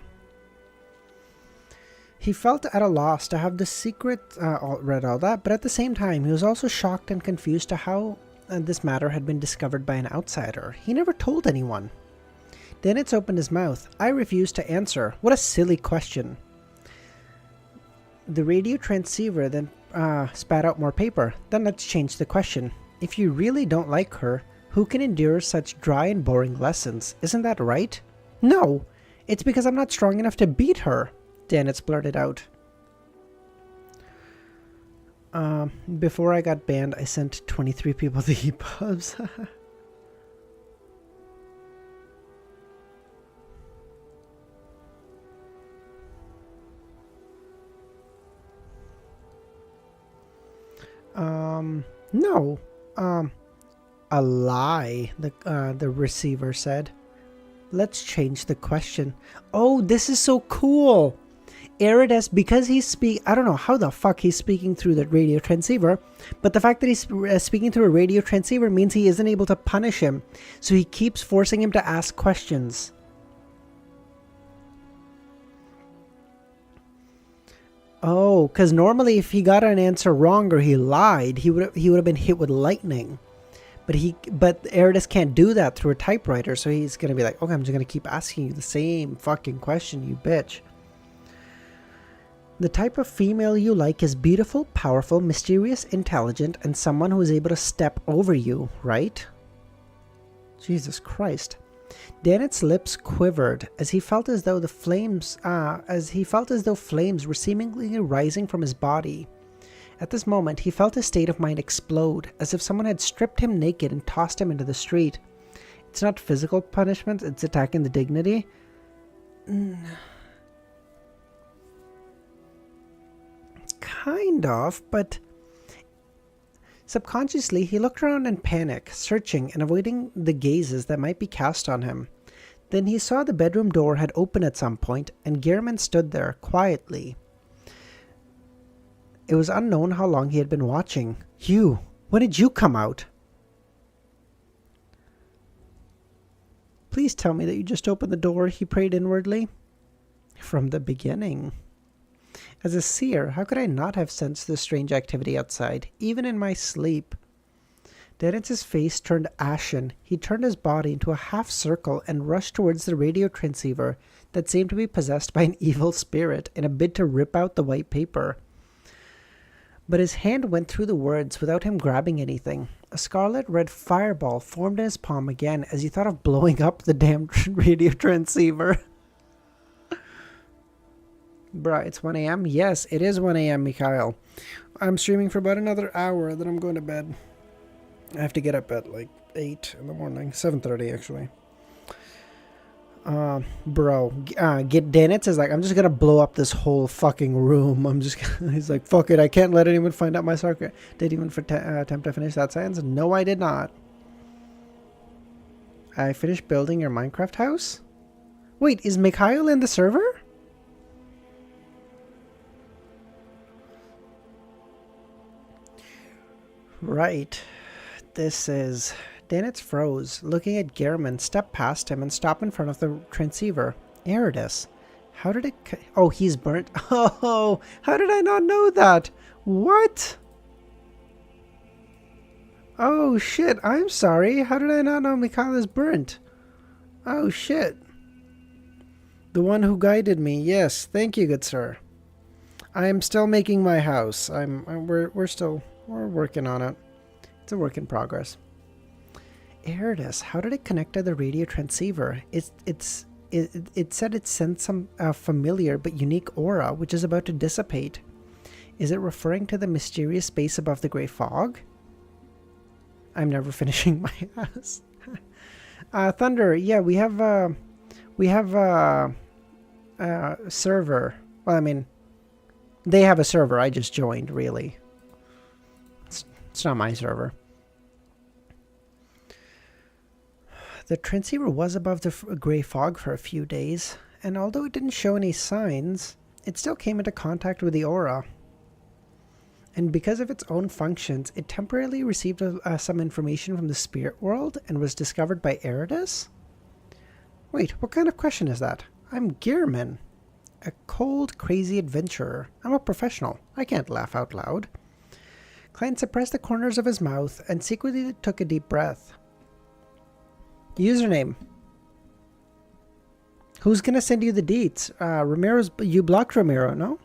He felt at a loss to have the secret, read all that, but at the same time, he was also shocked and confused to how this matter had been discovered by an outsider. He never told anyone. Danitz opened his mouth. I refused to answer. What a silly question. The radio transceiver then spat out more paper. Then let's change the question. If you really don't like her, who can endure such dry and boring lessons? Isn't that right? No, it's because I'm not strong enough to beat her. Danitz blurted out. Before I got banned, I sent 23 people to EPUBs. No. A lie, the receiver said. Let's change the question. Oh, this is so cool. Eridus, because I don't know how the fuck he's speaking through the radio transceiver, but the fact that he's speaking through a radio transceiver means he isn't able to punish him, so he keeps forcing him to ask questions. Oh, because normally if he got an answer wrong or he lied, he would have been hit with lightning. But Eridus can't do that through a typewriter, so he's gonna be like, okay, I'm just gonna keep asking you the same fucking question, you bitch. The type of female you like is beautiful, powerful, mysterious, intelligent, and someone who is able to step over you, right? Jesus Christ. Danitz's lips quivered as he felt as though flames were seemingly rising from his body. At this moment, he felt his state of mind explode, as if someone had stripped him naked and tossed him into the street. It's not physical punishment, it's attacking the dignity. Kind of, but... Subconsciously, he looked around in panic, searching and avoiding the gazes that might be cast on him. Then he saw the bedroom door had opened at some point, and Gehrman stood there, quietly. It was unknown how long he had been watching. You, when did you come out? Please tell me that you just opened the door, he prayed inwardly. From the beginning. As a seer, how could I not have sensed the strange activity outside, even in my sleep? Danitz's face turned ashen. He turned his body into a half circle and rushed towards the radio transceiver that seemed to be possessed by an evil spirit in a bid to rip out the white paper. But his hand went through the words without him grabbing anything. A scarlet red fireball formed in his palm again as he thought of blowing up the damn radio transceiver. Bruh, it's 1 a.m.? Yes, it is 1 a.m., Mikhail. I'm streaming for about another hour, then I'm going to bed. I have to get up at like 8 in the morning. 7:30 actually. Bro, Danitz is like, I'm just gonna blow up this whole fucking room. He's like, fuck it, I can't let anyone find out my secret. Did even attempt to finish that sentence? No, I did not. I finished building your Minecraft house? Wait, is Mikhail in the server? Right. This is... Danitz froze, looking at Gehrman, stepped past him and stopped in front of the transceiver. Eridus. How did it... Oh, he's burnt. Oh, how did I not know that? What? Oh, shit. I'm sorry. How did I not know Mikhail is burnt? Oh, shit. The one who guided me. Yes, thank you, good sir. I am still making my house. We're working on it. It's a work in progress. Eridus, how did it connect to the radio transceiver? It said it sent some familiar but unique aura, which is about to dissipate. Is it referring to the mysterious space above the grey fog? I'm never finishing my house. Thunder, yeah, we have a server. Well, I mean, they have a server. I just joined, really. It's not my server. The transceiver was above the grey fog for a few days, and although it didn't show any signs, it still came into contact with the aura. And because of its own functions, it temporarily received some information from the spirit world and was discovered by Eridus? Wait, what kind of question is that? I'm Gehrman, a cold, crazy adventurer. I'm a professional. I can't laugh out loud. Klein suppressed the corners of his mouth and secretly took a deep breath. Username. Who's gonna send you the deets? You blocked Ramiro, no?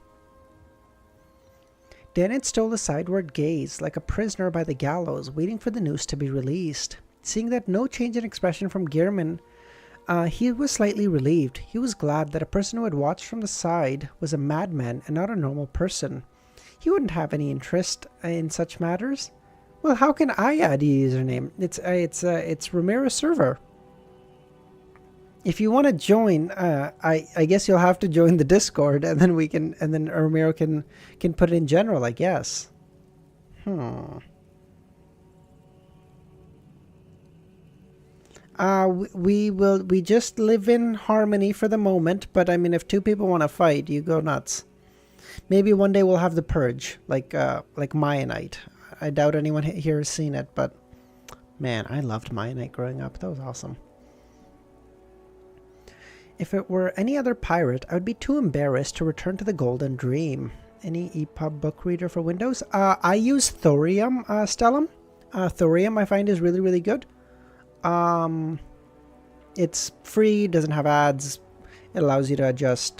Danitz stole a sideward gaze, like a prisoner by the gallows, waiting for the news to be released. Seeing that no change in expression from Gehrman, he was slightly relieved. He was glad that a person who had watched from the side was a madman and not a normal person. He wouldn't have any interest in such matters. Well, how can I add a username? It's Ramiro's server. If you want to join, I guess you'll have to join the Discord, and then Ramiro can put it in general, I guess. We just live in harmony for the moment, but I mean, if two people want to fight, you go nuts. Maybe one day we'll have the purge, like Mayanite. I doubt anyone here has seen it, but man, I loved Mayanite growing up. That was awesome. If it were any other pirate, I would be too embarrassed to return to the Golden Dream. Any EPUB book reader for Windows? I use Thorium, Stellum. Thorium I find is really, really good. It's free, doesn't have ads. It allows you to adjust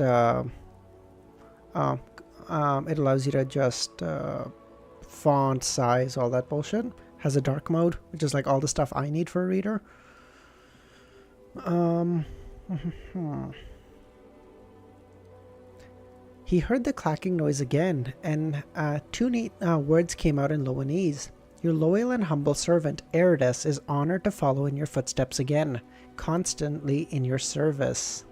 font size, all that bullshit. Has a dark mode, which is like all the stuff I need for a reader. He heard the clacking noise again, and two neat words came out in Loanese. Your loyal and humble servant, Eridus, is honored to follow in your footsteps again, constantly in your service.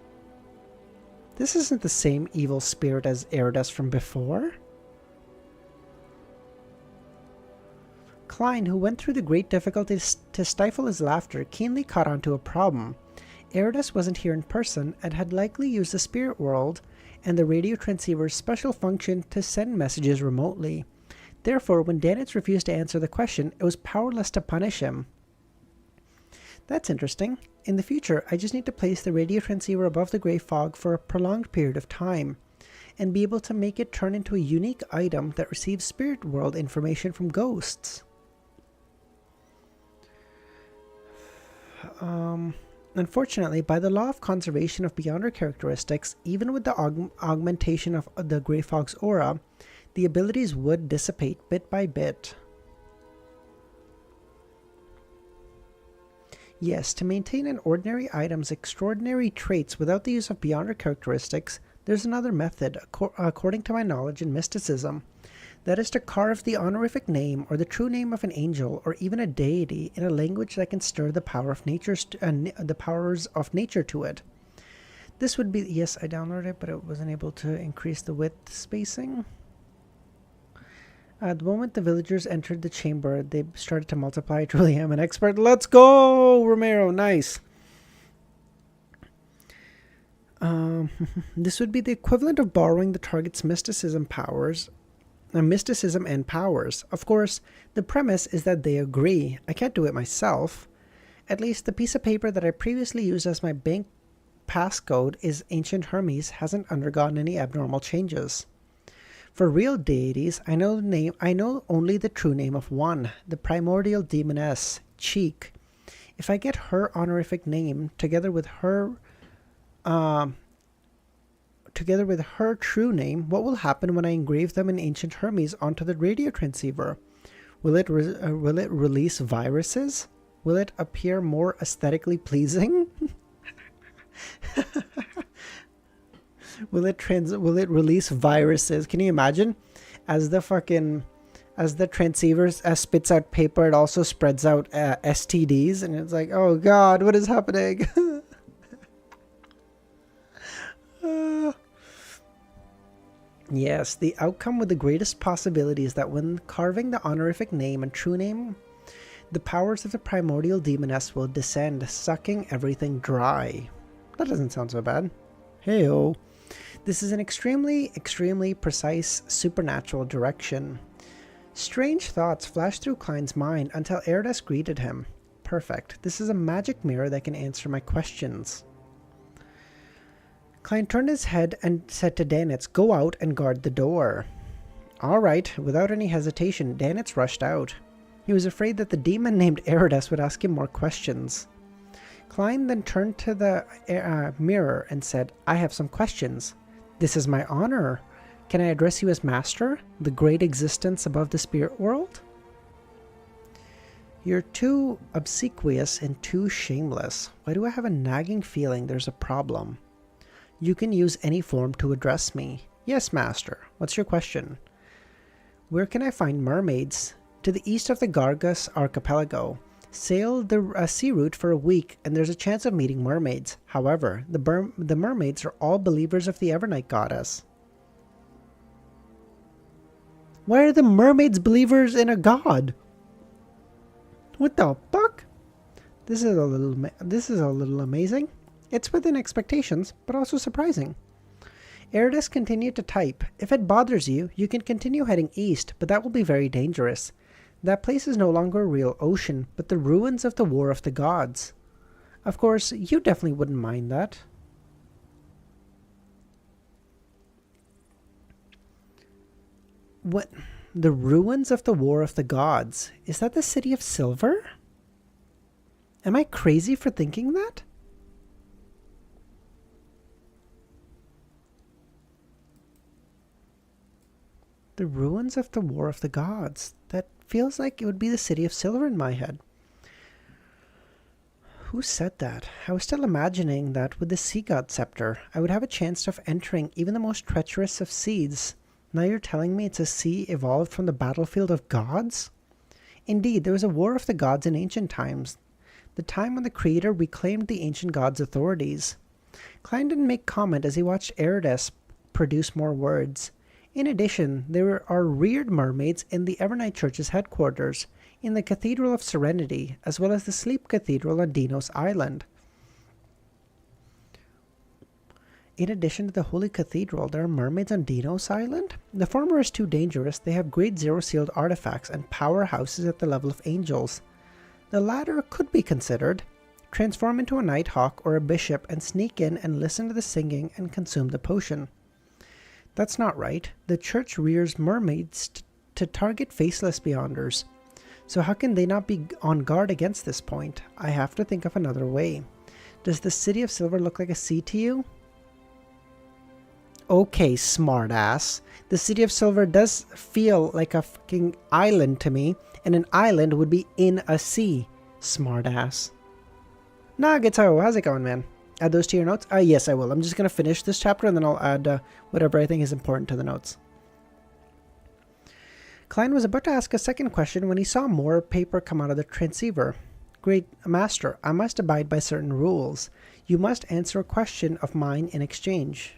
This isn't the same evil spirit as Eridus from before. Klein, who went through the great difficulty to stifle his laughter, keenly caught on to a problem. Eridus wasn't here in person and had likely used the spirit world and the radio transceiver's special function to send messages remotely. Therefore, when Danitz refused to answer the question, it was powerless to punish him. That's interesting. In the future, I just need to place the radio transceiver above the grey fog for a prolonged period of time, and be able to make it turn into a unique item that receives spirit world information from ghosts. Unfortunately, by the law of conservation of beyonder characteristics, even with the augmentation of the grey fog's aura, the abilities would dissipate bit by bit. Yes, to maintain an ordinary item's extraordinary traits without the use of beyonder characteristics, there's another method, according to my knowledge in mysticism. That is to carve the honorific name or the true name of an angel or even a deity in a language that can stir the power of the powers of nature to it. This would be, yes, I downloaded it, but it wasn't able to increase the width spacing. At the moment the villagers entered the chamber, they started to multiply. I truly am an expert. Let's go, Romero. Nice. This would be the equivalent of borrowing the target's mysticism and powers. Of course, the premise is that they agree. I can't do it myself. At least the piece of paper that I previously used as my bank passcode is Ancient Hermes hasn't undergone any abnormal changes. For real deities, I know only the true name of one, the primordial demoness, Cheek. If I get her honorific name together with her true name, what will happen when I engrave them in Ancient Hermes onto the radio transceiver? Will it release viruses? Will it appear more aesthetically pleasing? Will it release viruses? Can you imagine? As the transceiver spits out paper, it also spreads out STDs, and it's like, oh god, what is happening? Yes, the outcome with the greatest possibility is that when carving the honorific name and true name, the powers of the primordial demoness will descend, sucking everything dry. That doesn't sound so bad. Hey-oh. This is an extremely, extremely precise supernatural direction. Strange thoughts flashed through Klein's mind until Erdes greeted him. Perfect. This is a magic mirror that can answer my questions. Klein turned his head and said to Danitz, "Go out and guard the door." All right. Without any hesitation, Danitz rushed out. He was afraid that the demon named Erdes would ask him more questions. Klein then turned to the mirror and said, "I have some questions. This is my honor. Can I address you as Master, the great existence above the spirit world?" You're too obsequious and too shameless. Why do I have a nagging feeling there's a problem? You can use any form to address me. Yes, Master. What's your question? Where can I find mermaids? To the east of the Gargas archipelago. Sail the sea route for a week and there's a chance of meeting mermaids. However, the mermaids are all believers of the Evernight goddess. Why are the mermaids believers in a god? What the fuck? This is a little amazing. It's within expectations, but also surprising. Erdes continued to type. If it bothers you, you can continue heading east, but that will be very dangerous. That place is no longer a real ocean, but the ruins of the War of the Gods. Of course, you definitely wouldn't mind that. What? The ruins of the War of the Gods. Is that the City of Silver? Am I crazy for thinking that? The ruins of the War of the Gods. That feels like it would be the City of Silver in my head. Who said that? I was still imagining that with the Sea God Scepter, I would have a chance of entering even the most treacherous of seas. Now you're telling me it's a sea evolved from the battlefield of gods? Indeed, there was a War of the Gods in ancient times, the time when the Creator reclaimed the ancient gods' authorities. Klein didn't make comment as he watched Erdes produce more words. In addition, there are reared mermaids in the Evernight Church's headquarters, in the Cathedral of Serenity, as well as the Sleep Cathedral on Denos Island. In addition to the Holy Cathedral, there are mermaids on Denos Island? The former is too dangerous. They have grade 0 sealed artifacts and powerhouses at the level of angels. The latter could be considered. Transform into a nighthawk or a bishop and sneak in and listen to the singing and consume the potion. That's not right. The church rears mermaids to target faceless beyonders. So how can they not be on guard against this point? I have to think of another way. Does the City of Silver look like a sea to you? Okay, smartass. The City of Silver does feel like a fucking island to me, and an island would be in a sea. Smartass. Nagito, how's it going, man? Add those to your notes? Yes, I will. I'm just going to finish this chapter and then I'll add whatever I think is important to the notes. Klein was about to ask a second question when he saw more paper come out of the transceiver. Great Master, I must abide by certain rules. You must answer a question of mine in exchange.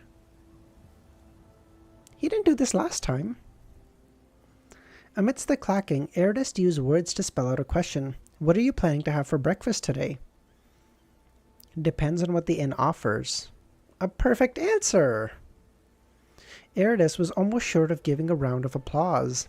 He didn't do this last time. Amidst the clacking, Erdest used words to spell out a question. What are you planning to have for breakfast today? Depends on what the inn offers. A perfect answer! Erdest was almost short of giving a round of applause.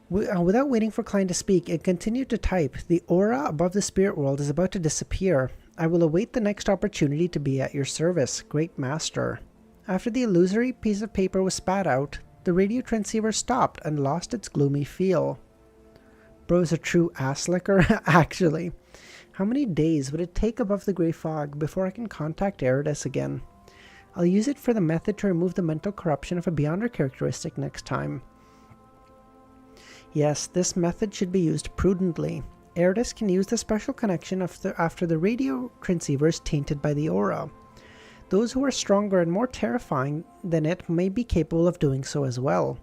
Without waiting for Klein to speak, it continued to type. The aura above the spirit world is about to disappear. I will await the next opportunity to be at your service, Great Master. After the illusory piece of paper was spat out, the radio transceiver stopped and lost its gloomy feel. Bro's a true ass licker, actually. How many days would it take above the grey fog before I can contact Eridus again? I'll use it for the method to remove the mental corruption of a Beyonder characteristic next time. Yes, this method should be used prudently. Eridus can use the special connection after the radio transceiver is tainted by the aura. Those who are stronger and more terrifying than it may be capable of doing so as well.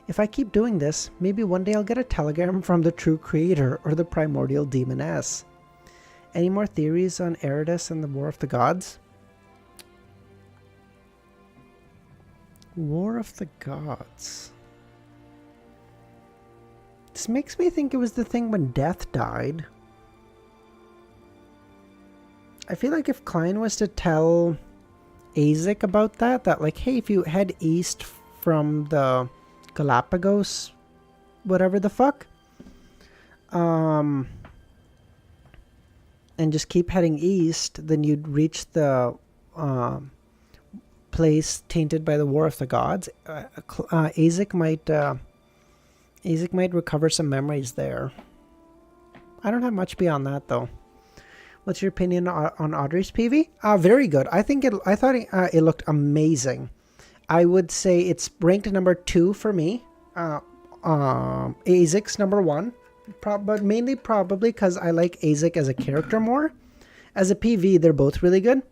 If I keep doing this, maybe one day I'll get a telegram from the true creator or the primordial demoness. Any more theories on Eridus and the War of the Gods? War of the Gods. This makes me think it was the thing when Death died. I feel like if Klein was to tell Azek about that like, hey, if you head east from the Galapagos, whatever the fuck, and just keep heading east, then you'd reach the place tainted by the War of the Gods. Azek might recover some memories there. I don't have much beyond that though. What's your opinion on Audrey's PV? Very good. I thought it looked amazing. I would say it's ranked number 2 for me. Azek's number 1. But mainly probably because I like Azek as a character more. As a PV, they're both really good.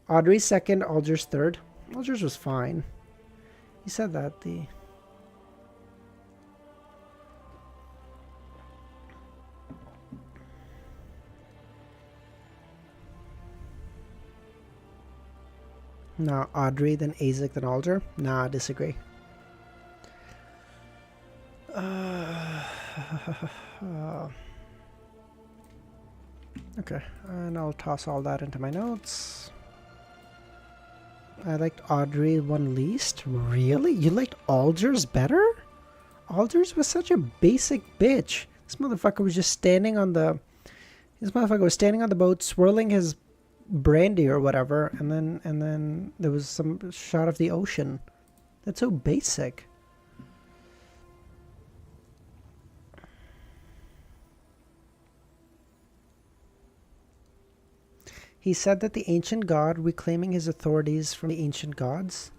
Audrey's second, Alger's third. Alger's was fine. He said that. No, Audrey, then Azek, then Alger. Nah, I disagree. Okay, and I'll toss all that into my notes. I liked Audrey one least. Really? You liked Alger's better? Alger's was such a basic bitch. This motherfucker was just standing on the... This motherfucker was standing on the boat, swirling his brandy or whatever, and then there was some shot of the ocean. That's so basic. He said that the ancient god reclaiming his authorities from the ancient gods.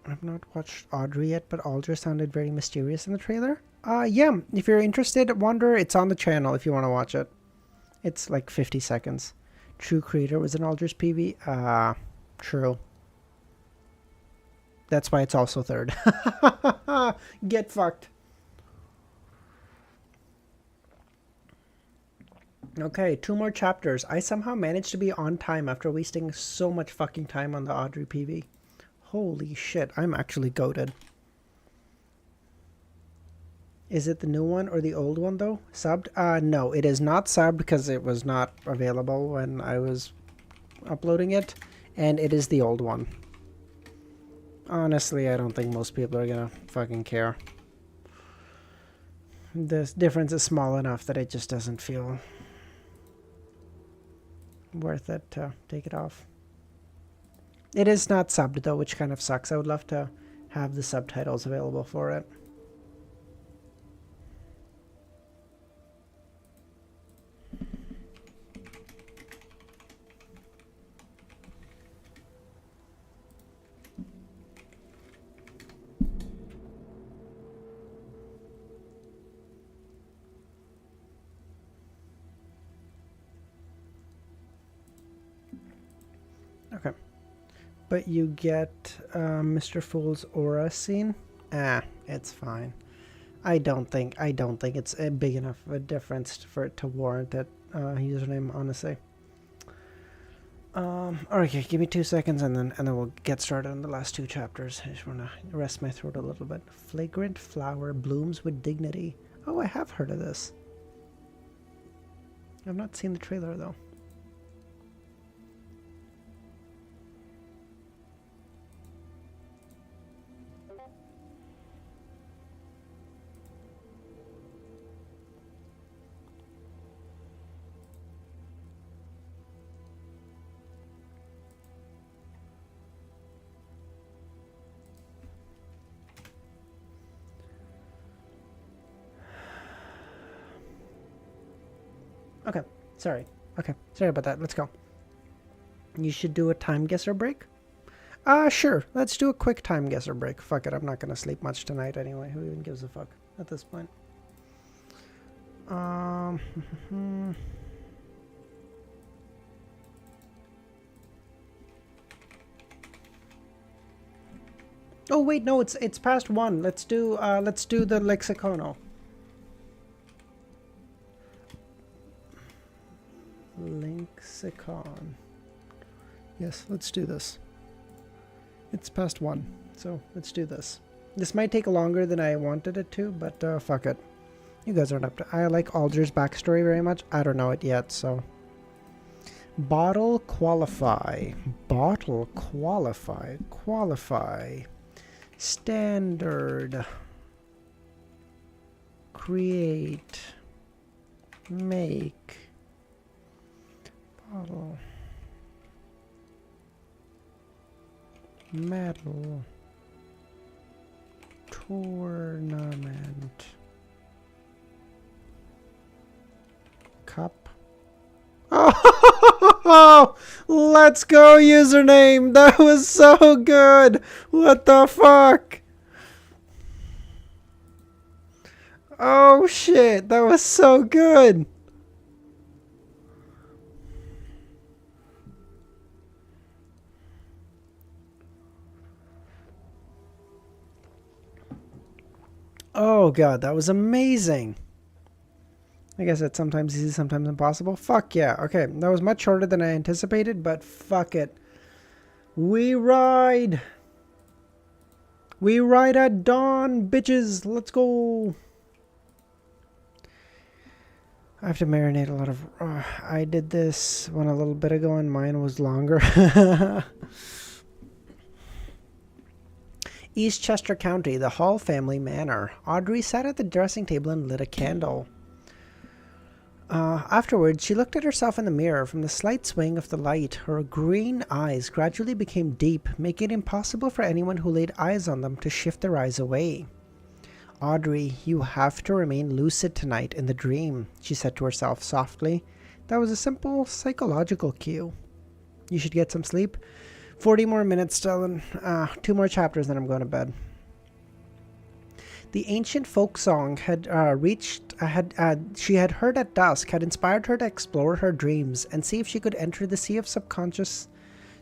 I've not watched Audrey yet, but Alger sounded very mysterious in the trailer. Yeah, if you're interested, Wanderer, it's on the channel if you want to watch it. It's like 50 seconds. True Creator was in Alger's PV. True. That's why it's also third. Get fucked. Okay, 2 more chapters. I somehow managed to be on time after wasting so much fucking time on the Audrey PV. Holy shit, I'm actually goated. Is it the new one or the old one though? Subbed? No, it is not subbed because it was not available when I was uploading it. And it is the old one. Honestly, I don't think most people are gonna fucking care. The difference is small enough that it just doesn't feel worth it to take it off. It is not subbed though, which kind of sucks. I would love to have the subtitles available for it. Okay. but you get Mr. Fool's aura scene. It's fine. I don't think it's a big enough of a difference for it to warrant that username, honestly. Okay, give me 2 seconds and then we'll get started on the last 2 chapters. I just want to rest my throat a little bit. Flagrant flower blooms with dignity. Oh, I have heard of this. I've not seen the trailer though. Okay, sorry. Okay, sorry about that. Let's go. You should do a time guesser break? Sure. Let's do a quick time guesser break. Fuck it, I'm not gonna sleep much tonight anyway. Who even gives a fuck at this point? Oh wait, no, it's past 1. Let's do the Lexicono. Lexicon. Yes, let's do this. It's past 1, so let's do this. This might take longer than I wanted it to, but fuck it. You guys aren't up to... I like Audrey's backstory very much. I don't know it yet, so... Bottle qualify. Bottle qualify. Qualify. Standard. Create. Make. Bottle. Medal. Tournament. Cup. Oh, let's go, username. That was so good. What the fuck? Oh shit, that was so good. Oh god, that was amazing. I guess it's sometimes easy, sometimes impossible. Fuck yeah. Okay, that was much shorter than I anticipated, but fuck it. We ride. We ride at dawn, bitches. Let's go. I have to marinate a lot of... I did this one a little bit ago and mine was longer. Eastchester County, the Hall family manor. Audrey sat at the dressing table and lit a candle. Afterwards, she looked at herself in the mirror. From the slight swing of the light, her green eyes gradually became deep, making it impossible for anyone who laid eyes on them to shift their eyes away. Audrey, you have to remain lucid tonight in the dream, she said to herself softly. That was a simple psychological cue. You should get some sleep. 40 more minutes still, and 2 more chapters, then I'm going to bed. The ancient folk song she had heard at dusk had inspired her to explore her dreams and see if she could enter the sea of subconscious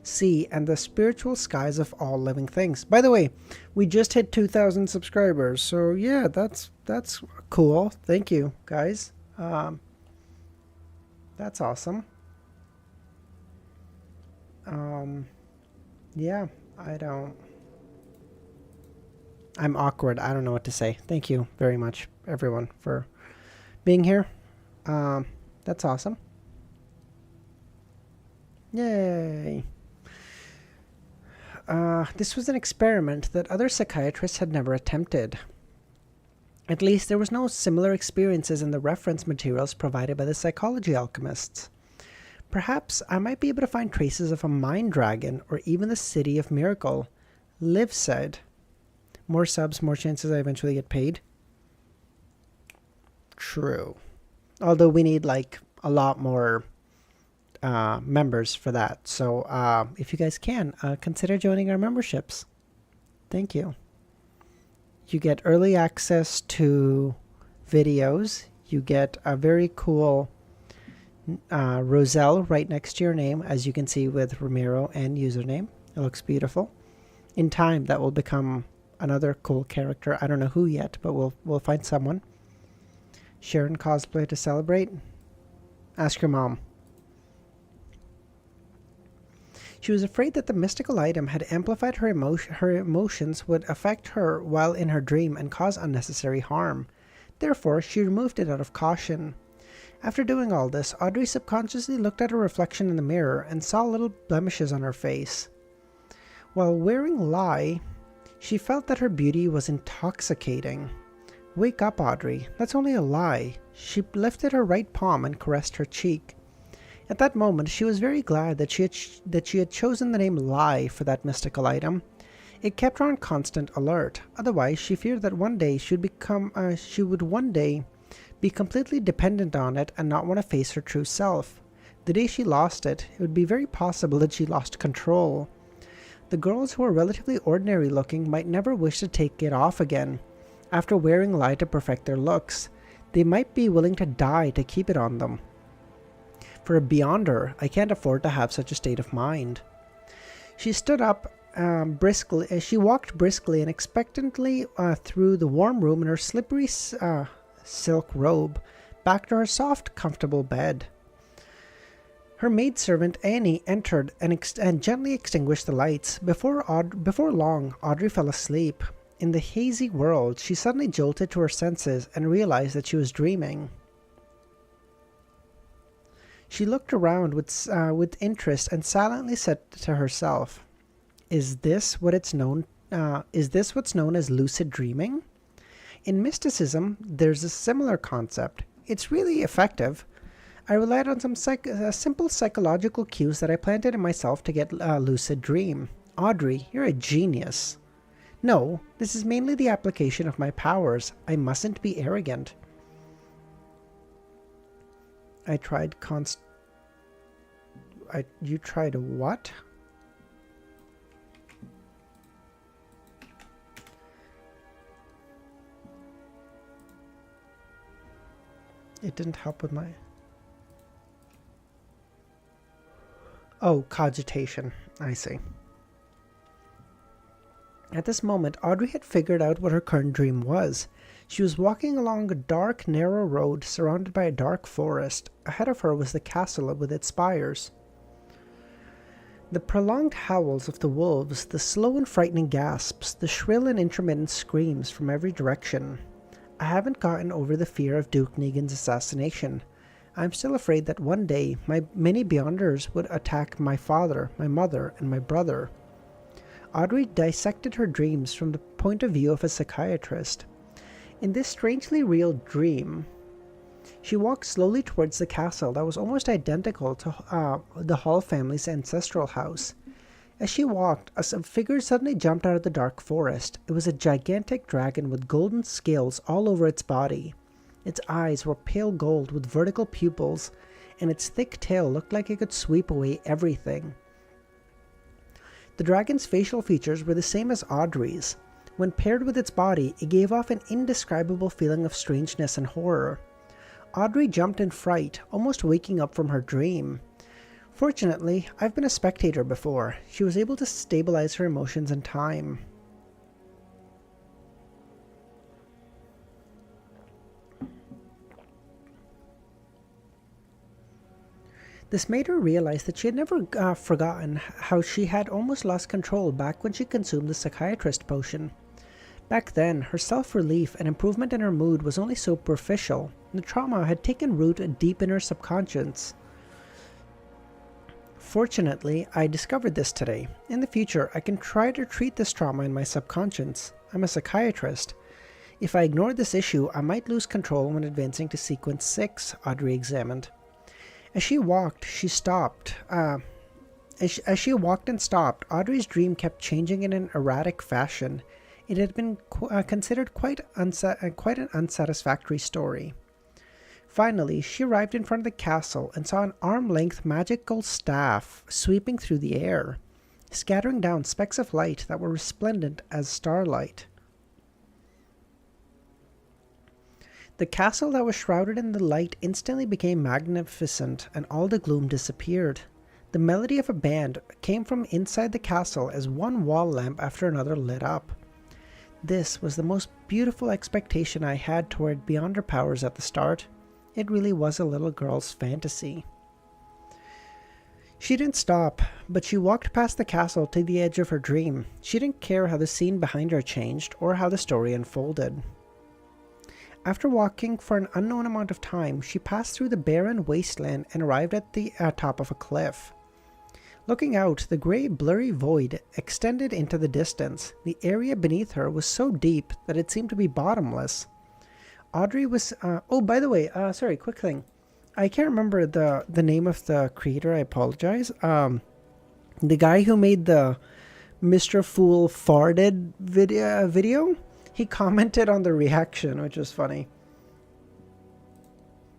sea and the spiritual skies of all living things. By the way, we just hit 2,000 subscribers, so yeah, that's cool. Thank you, guys. That's awesome. Yeah, I'm awkward. I don't know what to say. Thank you very much, everyone, for being here. That's awesome. Yay. This was an experiment that other psychiatrists had never attempted. At least there was no similar experiences in the reference materials provided by the psychology alchemists. Perhaps I might be able to find traces of a mind dragon or even the city of miracle. Liv said. More subs, more chances I eventually get paid. True. Although we need like a lot more members for that. So if you guys can, consider joining our memberships. Thank you. You get early access to videos. You get a very cool Roselle right next to your name, as you can see with Ramiro and username. It looks beautiful. In time, that will become another cool character. I don't know who yet, but we'll find someone. Sharon cosplay to celebrate. Ask your mom. She was afraid that the mystical item had amplified her emotions would affect her while in her dream and cause unnecessary harm. Therefore, she removed it out of caution. After doing all this, Audrey subconsciously looked at her reflection in the mirror and saw little blemishes on her face. While wearing Lie, she felt that her beauty was intoxicating. Wake up, Audrey. That's only a lie. She lifted her right palm and caressed her cheek. At that moment, she was very glad that she had chosen the name Lie for that mystical item. It kept her on constant alert. Otherwise, she feared that one day she would one day be completely dependent on it and not want to face her true self. The day she lost it, it would be very possible that she lost control. The girls who are relatively ordinary looking might never wish to take it off again. After wearing Lie to perfect their looks, they might be willing to die to keep it on them. For a Beyonder, I can't afford to have such a state of mind. She stood up briskly as she walked briskly and expectantly through the warm room in her slippery silk robe, back to her soft, comfortable bed. Her maidservant Annie entered and gently extinguished the lights. Before long, Audrey fell asleep. In the hazy world, she suddenly jolted to her senses and realized that she was dreaming. She looked around with interest and silently said to herself, "Is this what's known as lucid dreaming?" In mysticism, there's a similar concept. It's really effective. I relied on some simple psychological cues that I planted in myself to get a lucid dream. Audrey, you're a genius. No, this is mainly the application of my powers. I mustn't be arrogant. I tried You tried what? It didn't help with my... Oh, cogitation. I see. At this moment, Audrey had figured out what her current dream was. She was walking along a dark, narrow road surrounded by a dark forest. Ahead of her was the castle with its spires. The prolonged howls of the wolves, the slow and frightening gasps, the shrill and intermittent screams from every direction. I haven't gotten over the fear of Duke Negan's assassination. I'm still afraid that one day many Beyonders would attack my father, my mother, and my brother. Audrey dissected her dreams from the point of view of a psychiatrist. In this strangely real dream, she walked slowly towards the castle that was almost identical to the Hall family's ancestral house. As she walked, a figure suddenly jumped out of the dark forest. It was a gigantic dragon with golden scales all over its body. Its eyes were pale gold with vertical pupils, and its thick tail looked like it could sweep away everything. The dragon's facial features were the same as Audrey's. When paired with its body, it gave off an indescribable feeling of strangeness and horror. Audrey jumped in fright, almost waking up from her dream. Fortunately, I've been a spectator before. She was able to stabilize her emotions in time. This made her realize that she had never forgotten how she had almost lost control back when she consumed the psychiatrist potion. Back then, her self-relief and improvement in her mood was only superficial. The trauma had taken root deep in her subconscious. Fortunately, I discovered this today. In the future, I can try to treat this trauma in my subconscious. I'm a psychiatrist. If I ignore this issue, I might lose control when advancing to sequence 6, Audrey examined. As she walked, she stopped. As she walked and stopped, Audrey's dream kept changing in an erratic fashion. It had been considered quite an unsatisfactory story. Finally, she arrived in front of the castle and saw an arm-length magical staff sweeping through the air, scattering down specks of light that were resplendent as starlight. The castle that was shrouded in the light instantly became magnificent, and all the gloom disappeared. The melody of a band came from inside the castle as one wall lamp after another lit up. This was the most beautiful expectation I had toward beyond her powers at the start. It really was a little girl's fantasy. She didn't stop, but she walked past the castle to the edge of her dream. She didn't care how the scene behind her changed or how the story unfolded. After walking for an unknown amount of time, she passed through the barren wasteland and arrived at the top of a cliff. Looking out, the grey, blurry void extended into the distance. The area beneath her was so deep that it seemed to be bottomless. Audrey was... oh, by the way, sorry, quick thing. I can't remember the name of the creator, I apologize. The guy who made the Mr. Fool farted video, he commented on the reaction, which was funny.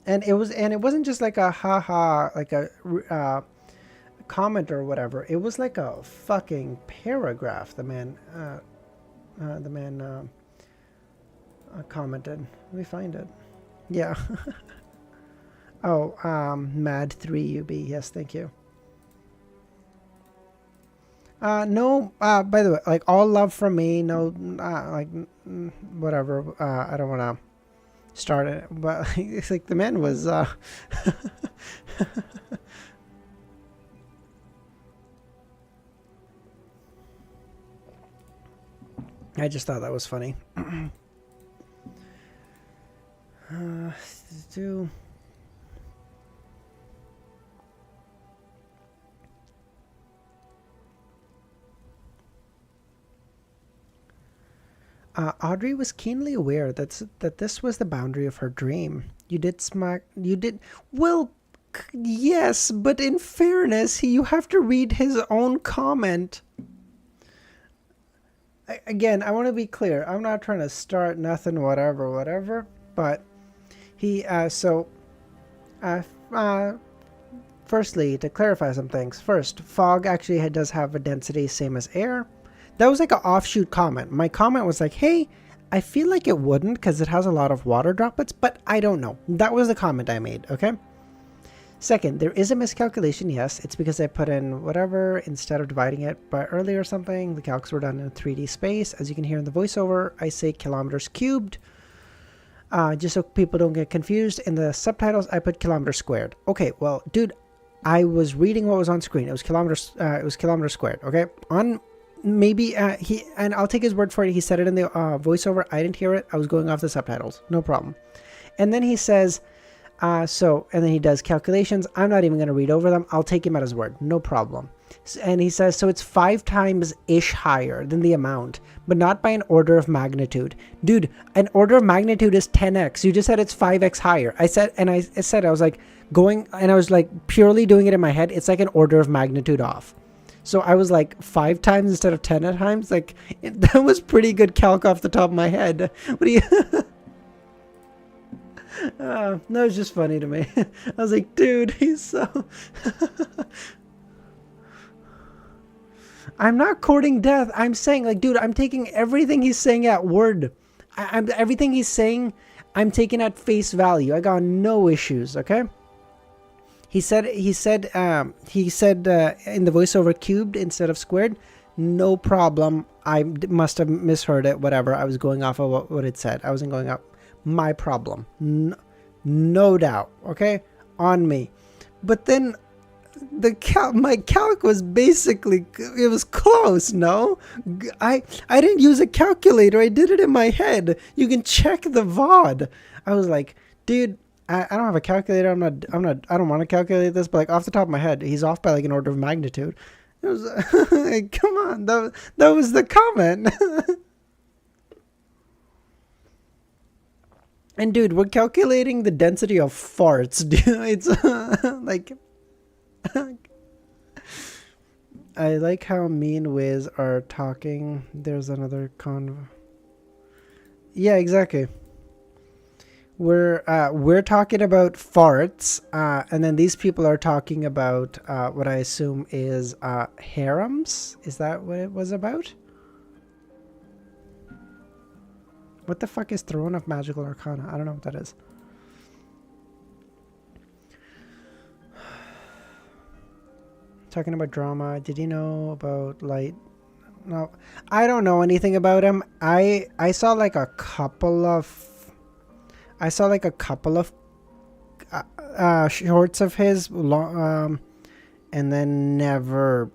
And it wasn't just like a haha, like a comment or whatever. It was like a fucking paragraph. The man commented. Let me find it. Yeah. Oh, Mad3UB. Yes, thank you. No, by the way, like, all love from me. No, like, whatever. I don't want to start it, but it's like the man was, I just thought that was funny. Do... Audrey was keenly aware that this was the boundary of her dream. Well, yes, but in fairness, you have to read his own comment. Again, I want to be clear. I'm not trying to start nothing, whatever, but he, firstly, to clarify some things. First, fog actually does have a density same as air. That was like an offshoot comment. My comment was like, hey, I feel like it wouldn't because it has a lot of water droplets, but I don't know. That was the comment I made, okay? Second, there is a miscalculation, yes. It's because I put in whatever instead of dividing it by early or something. The calcs were done in 3D space. As you can hear in the voiceover, I say kilometers cubed. Just so people don't get confused. In the subtitles, I put kilometers squared. Okay, well, dude, I was reading what was on screen. It was kilometers squared, okay? Maybe and I'll take his word for it. He said it in the voiceover. I didn't hear it. I was going off the subtitles. No problem. And then he says, and then he does calculations. I'm not even going to read over them. I'll take him at his word. No problem. And he says, so it's 5 times-ish higher than the amount, but not by an order of magnitude. Dude, an order of magnitude is 10x. You just said it's 5x higher. I was like going, and I was like purely doing it in my head. It's like an order of magnitude off. So I was like 5 times instead of 10 times. Like, that was pretty good calc off the top of my head. What do you... that was just funny to me. I was like, dude, he's so... I'm not courting death. I'm saying, like, dude, I'm taking everything he's saying at word. Everything he's saying, I'm taking at face value. I got no issues, okay? He said in the voiceover cubed instead of squared. No problem. I must have misheard it. Whatever. I was going off of what it said. I wasn't going up. My problem. No doubt. Okay? On me. But then my calc was basically, it was close, no? I didn't use a calculator. I did it in my head. You can check the VOD. I was like, dude, I don't have a calculator. I don't want to calculate this, but like off the top of my head, he's off by like an order of magnitude. It was like, come on, that was the comment. And dude, we're calculating the density of farts, dude. It's like, I like how me and Wiz are talking. There's another Yeah, exactly. We're talking about farts, and then these people are talking about what I assume is harems. Is that what it was about? What the fuck is Throne of Magical Arcana? I don't know what that is. Talking about drama. Did you know about light? No, I don't know anything about him. I saw like a couple of shorts of his, and then never.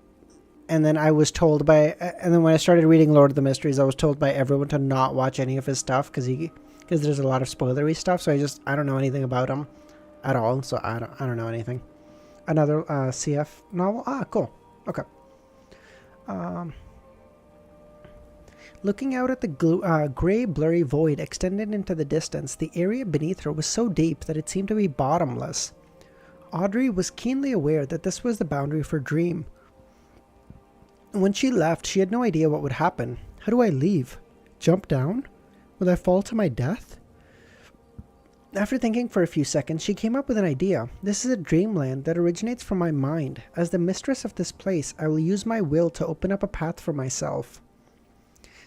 And then I was told and then when I started reading Lord of the Mysteries, I was told by everyone to not watch any of his stuff because there's a lot of spoilery stuff. So I don't know anything about him at all. So I don't know anything. Another CF novel. Ah, cool. Okay. Looking out at the gray, blurry void extended into the distance, the area beneath her was so deep that it seemed to be bottomless. Audrey was keenly aware that this was the boundary for dream. When she left, she had no idea what would happen. How do I leave? Jump down? Will I fall to my death? After thinking for a few seconds, she came up with an idea. This is a dreamland that originates from my mind. As the mistress of this place, I will use my will to open up a path for myself.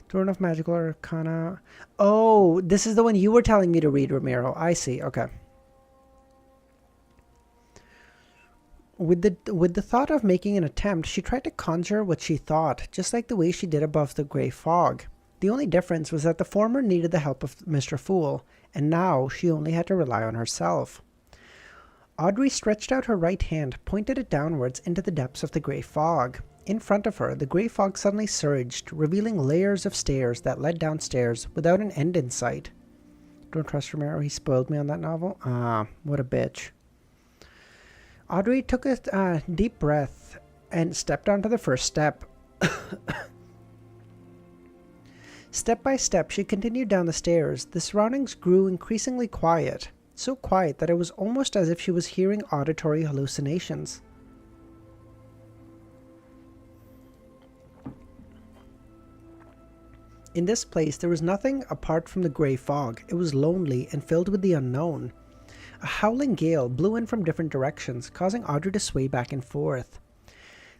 Throne of Magical Arcana. Oh, this is the one you were telling me to read, Ramiro. I see. Okay. With the thought of making an attempt, she tried to conjure what she thought, just like the way she did above the grey fog. The only difference was that the former needed the help of Mr. Fool, and now she only had to rely on herself. Audrey stretched out her right hand, pointed it downwards into the depths of the grey fog. In front of her, the grey fog suddenly surged, revealing layers of stairs that led downstairs without an end in sight. Don't trust Romero, he spoiled me on that novel. Ah, what a bitch. Audrey took a deep breath and stepped onto the first step. Step by step, she continued down the stairs. The surroundings grew increasingly quiet, so quiet that it was almost as if she was hearing auditory hallucinations. In this place, there was nothing apart from the grey fog. It was lonely and filled with the unknown. A howling gale blew in from different directions, causing Audrey to sway back and forth.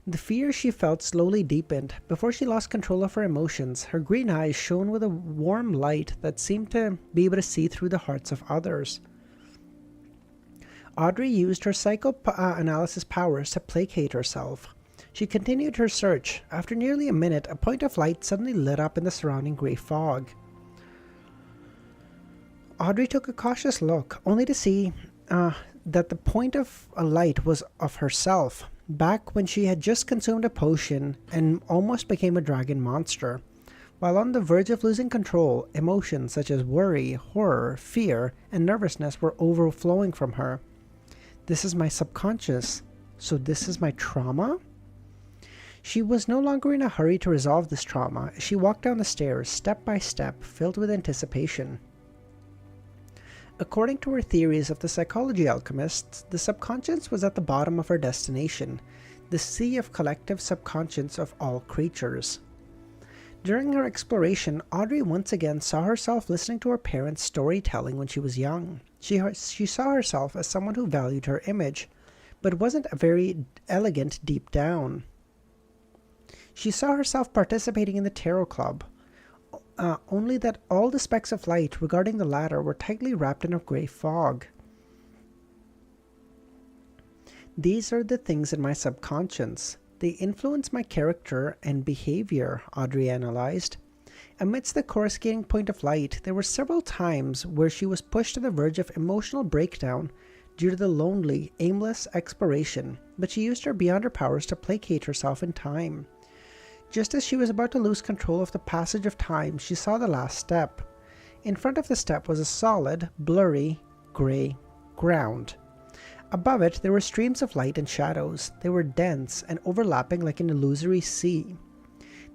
The fear she felt slowly deepened. Before she lost control of her emotions, her green eyes shone with a warm light that seemed to be able to see through the hearts of others. Audrey used her psychoanalysis powers to placate herself. She continued her search. After nearly a minute, a point of light suddenly lit up in the surrounding grey fog. Audrey took a cautious look, only to see that the point of a light was of herself, back when she had just consumed a potion and almost became a dragon monster. While on the verge of losing control, emotions such as worry, horror, fear, and nervousness were overflowing from her. This is my subconscious. So this is my trauma? She was no longer in a hurry to resolve this trauma as she walked down the stairs, step by step, filled with anticipation. According to her theories of the psychology alchemists, the subconscious was at the bottom of her destination, the sea of collective subconscious of all creatures. During her exploration, Audrey once again saw herself listening to her parents' storytelling when she was young. She saw herself as someone who valued her image, but wasn't very elegant deep down. She saw herself participating in the tarot club, only that all the specks of light regarding the latter were tightly wrapped in a grey fog. These are the things in my subconscious. They influence my character and behavior, Audrey analyzed. Amidst the coruscating point of light, there were several times where she was pushed to the verge of emotional breakdown due to the lonely, aimless exploration, but she used her beyond her powers to placate herself in time. Just as she was about to lose control of the passage of time, she saw the last step. In front of the step was a solid, blurry, grey ground. Above it, there were streams of light and shadows. They were dense and overlapping like an illusory sea.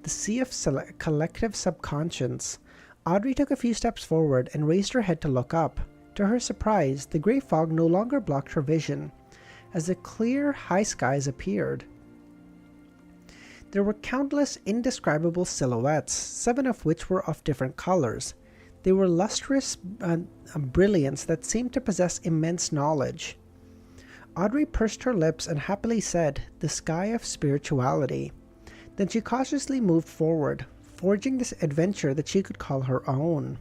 The sea of collective subconscious. Audrey took a few steps forward and raised her head to look up. To her surprise, the grey fog no longer blocked her vision, as the clear high skies appeared. There were countless indescribable silhouettes, 7 of which were of different colors. They were lustrous brilliance that seemed to possess immense knowledge. Audrey pursed her lips and happily said, "The sky of spirituality." Then she cautiously moved forward, forging this adventure that she could call her own.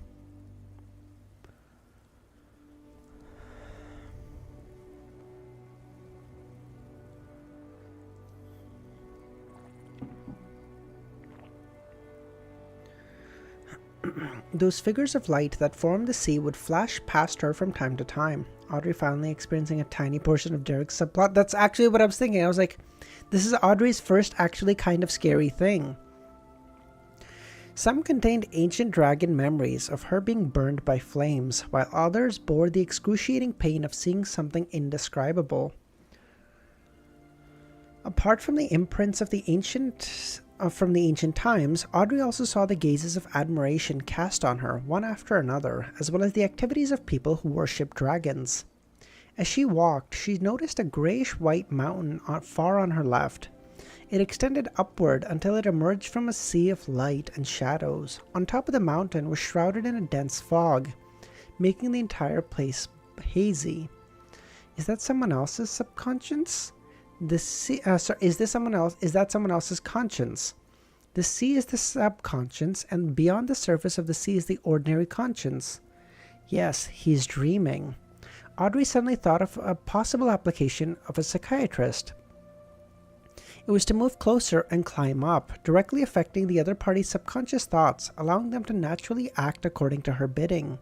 Those figures of light that formed the sea would flash past her from time to time. Audrey finally experiencing a tiny portion of Derek's subplot. That's actually what I was thinking. I was like, this is Audrey's first actually kind of scary thing. Some contained ancient dragon memories of her being burned by flames, while others bore the excruciating pain of seeing something indescribable. Apart from the imprints of the ancient times, Audrey also saw the gazes of admiration cast on her, one after another, as well as the activities of people who worship dragons. As she walked, she noticed a grayish-white mountain far on her left. It extended upward until it emerged from a sea of light and shadows. On top of the mountain was shrouded in a dense fog, making the entire place hazy. Is that someone else's subconscious? Is that someone else's conscience? The sea is the subconscious, and beyond the surface of the sea is the ordinary conscience. Yes, he's dreaming. Audrey suddenly thought of a possible application of a psychiatrist. It was to move closer and climb up, directly affecting the other party's subconscious thoughts, allowing them to naturally act according to her bidding.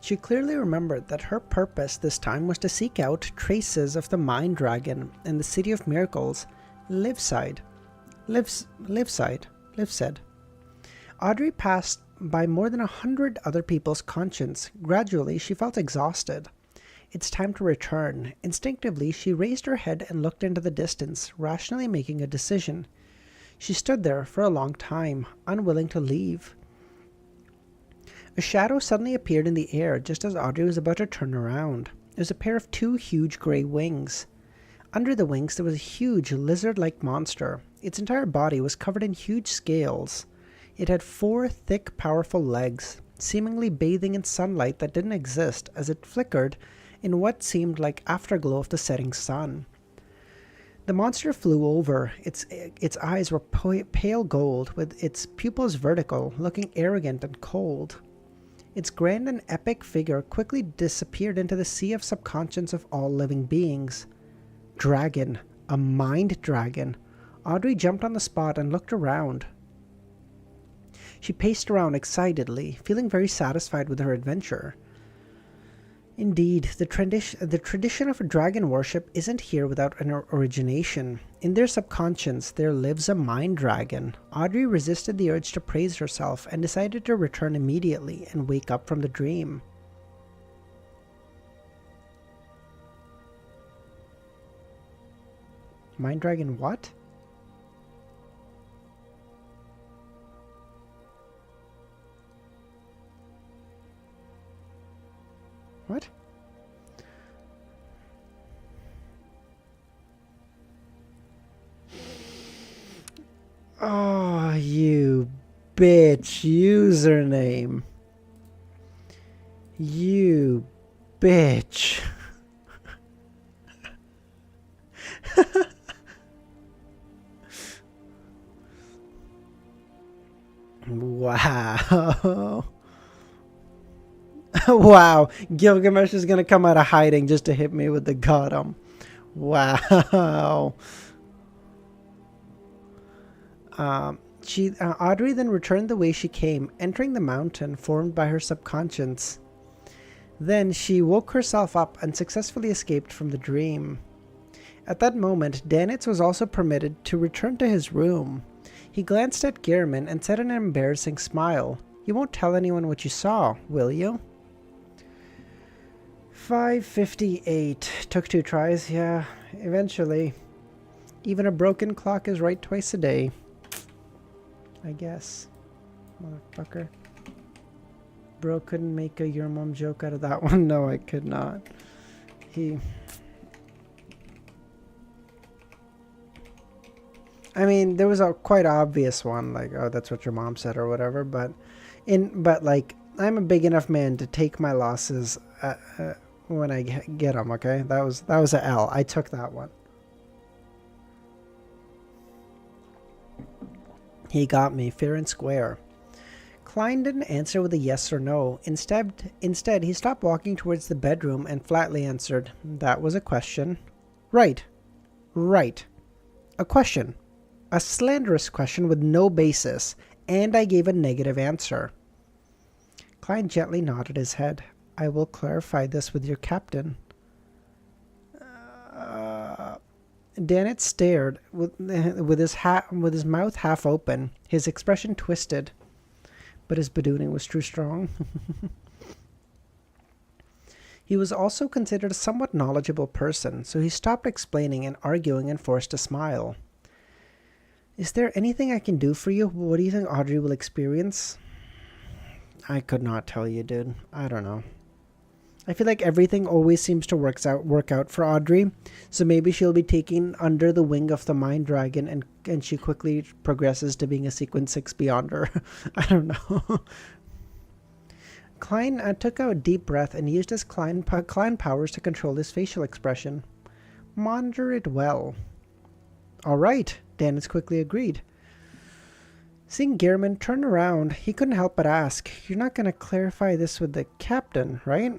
She clearly remembered that her purpose this time was to seek out traces of the Mind Dragon in the City of Miracles, Liveside. Audrey passed by more than 100 other people's conscience. Gradually, she felt exhausted. It's time to return. Instinctively, she raised her head and looked into the distance, rationally making a decision. She stood there for a long time, unwilling to leave. A shadow suddenly appeared in the air just as Audrey was about to turn around. It was a pair of two huge grey wings. Under the wings there was a huge lizard-like monster. Its entire body was covered in huge scales. It had 4 thick, powerful legs, seemingly bathing in sunlight that didn't exist as it flickered in what seemed like afterglow of the setting sun. The monster flew over. Its eyes were pale gold, with its pupils vertical, looking arrogant and cold. Its grand and epic figure quickly disappeared into the sea of subconscious of all living beings. Dragon. A mind dragon. Audrey jumped on the spot and looked around. She paced around excitedly, feeling very satisfied with her adventure. Indeed, the tradition of dragon worship isn't here without an origination. In their subconscious, there lives a mind dragon. Audrey resisted the urge to praise herself and decided to return immediately and wake up from the dream. Mind dragon what? What? Oh, you bitch username. You bitch. Wow. Wow, Gilgamesh is gonna come out of hiding just to hit me with the Gotham. Wow. Audrey then returned the way she came, entering the mountain formed by her subconscious. Then she woke herself up and successfully escaped from the dream. At that moment, Danitz was also permitted to return to his room. He glanced at Gehrman and said in an embarrassing smile, "You won't tell anyone what you saw, will you?" 5:58. Took 2 tries, yeah, eventually. Even a broken clock is right twice a day. I guess. Motherfucker. Bro couldn't make a your mom joke out of that one. No, I could not. I mean, there was a quite obvious one, like, oh, that's what your mom said or whatever, but like, I'm a big enough man to take my losses when I get them, okay? That was a L. I took that one. He got me fair and square. Klein didn't answer with a yes or no. Instead, he stopped walking towards the bedroom and flatly answered, "That was a question." Right. Right. A question. A slanderous question with no basis, and I gave a negative answer. Klein gently nodded his head. "I will clarify this with your captain." Dannett stared with his mouth half open, his expression twisted. But his badooning was too strong. He was also considered a somewhat knowledgeable person, so he stopped explaining and arguing and forced a smile. "Is there anything I can do for you? What do you think Audrey will experience?" "I could not tell you, dude. I don't know. I feel like everything always seems to work out for Audrey, so maybe she'll be taken under the wing of the Mind Dragon and she quickly progresses to being a Sequence 6 Beyonder." I don't know. Klein took a deep breath and used his Klein powers to control his facial expression. "Monitor it well." "All right," Dennis quickly agreed. Seeing Gehrman turn around, he couldn't help but ask, "You're not going to clarify this with the captain, right?"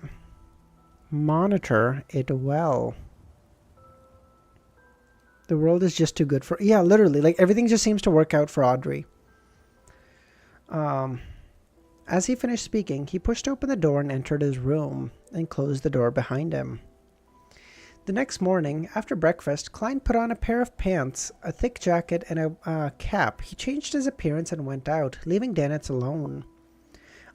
"Monitor it well." The world is just too good for... Yeah, literally. Like, everything just seems to work out for Audrey. As he finished speaking, he pushed open the door and entered his room and closed the door behind him. The next morning, after breakfast, Klein put on a pair of pants, a thick jacket, and a cap. He changed his appearance and went out, leaving Dennett alone.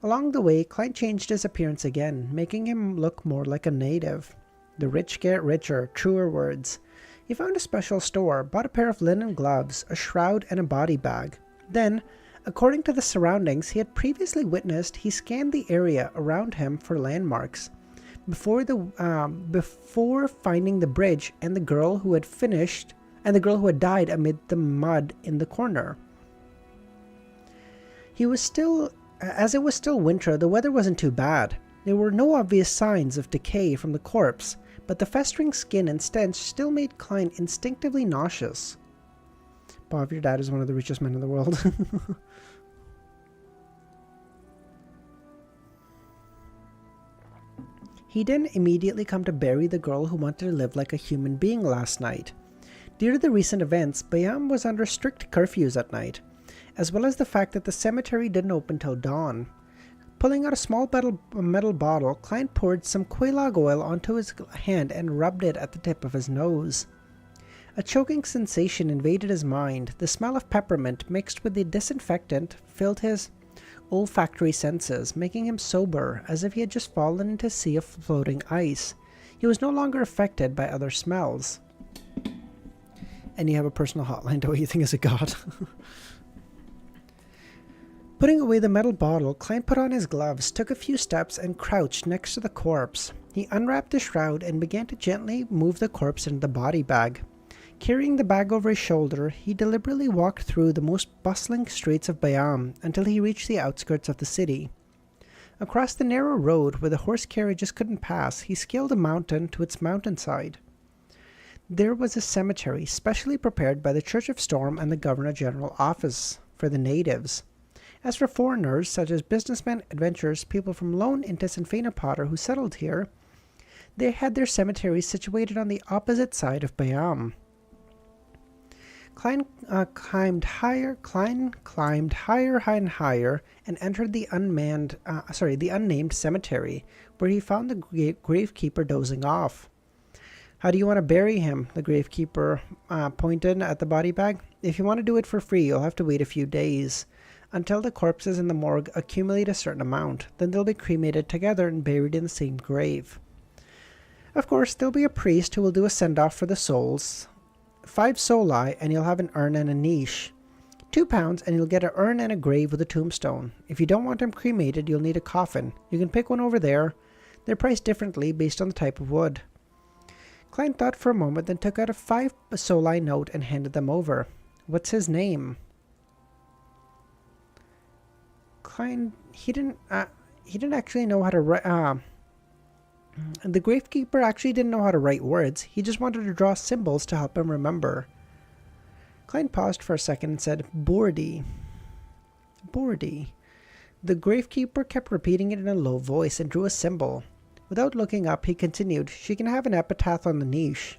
Along the way, Klein changed his appearance again, making him look more like a native. The rich get richer, truer words. He found a special store, bought a pair of linen gloves, a shroud, and a body bag. Then, according to the surroundings he had previously witnessed, he scanned the area around him for landmarks. Before finding the bridge and the girl who had died amid the mud in the corner. As it was still winter, the weather wasn't too bad. There were no obvious signs of decay from the corpse, but the festering skin and stench still made Klein instinctively nauseous. Bob, your dad is one of the richest men in the world. He didn't immediately come to bury the girl who wanted to live like a human being last night. Due to the recent events, Bayam was under strict curfews at night, as well as the fact that the cemetery didn't open till dawn. Pulling out a small metal bottle, Klein poured some quelaag oil onto his hand and rubbed it at the tip of his nose. A choking sensation invaded his mind. The smell of peppermint mixed with the disinfectant filled his olfactory senses, making him sober, as if he had just fallen into a sea of floating ice. He was no longer affected by other smells. And you have a personal hotline to what you think is a god. Putting away the metal bottle, Klein put on his gloves, took a few steps, and crouched next to the corpse. He unwrapped the shroud and began to gently move the corpse into the body bag. Carrying the bag over his shoulder, he deliberately walked through the most bustling streets of Bayam until he reached the outskirts of the city. Across the narrow road where the horse carriages couldn't pass, he scaled a mountain to its mountainside. There was a cemetery specially prepared by the Church of Storm and the Governor-General Office for the natives. As for foreigners, such as businessmen, adventurers, people from Lone, Intis, and Fainapotter who settled here, they had their cemeteries situated on the opposite side of Bayam. Klein climbed higher and higher and entered the unnamed cemetery, where he found the gravekeeper dozing off. "How do you want to bury him?" the gravekeeper pointed at the body bag. "If you want to do it for free, you'll have to wait a few days, until the corpses in the morgue accumulate a certain amount. Then they'll be cremated together and buried in the same grave. Of course, there'll be a priest who will do a send-off for the souls. 5 soli, and you'll have an urn and a niche. £2, and you'll get an urn and a grave with a tombstone. If you don't want him cremated, you'll need a coffin. You can pick one over there. They're priced differently based on the type of wood." Klein thought for a moment, then took out a 5 soli note and handed them over. "What's his name?" Klein, he didn't actually know how to write. The gravekeeper actually didn't know how to write words. He just wanted to draw symbols to help him remember. Klein paused for a second and said, "Bordy." "Bordy." The gravekeeper kept repeating it in a low voice and drew a symbol. Without looking up, he continued, "She can have an epitaph on the niche."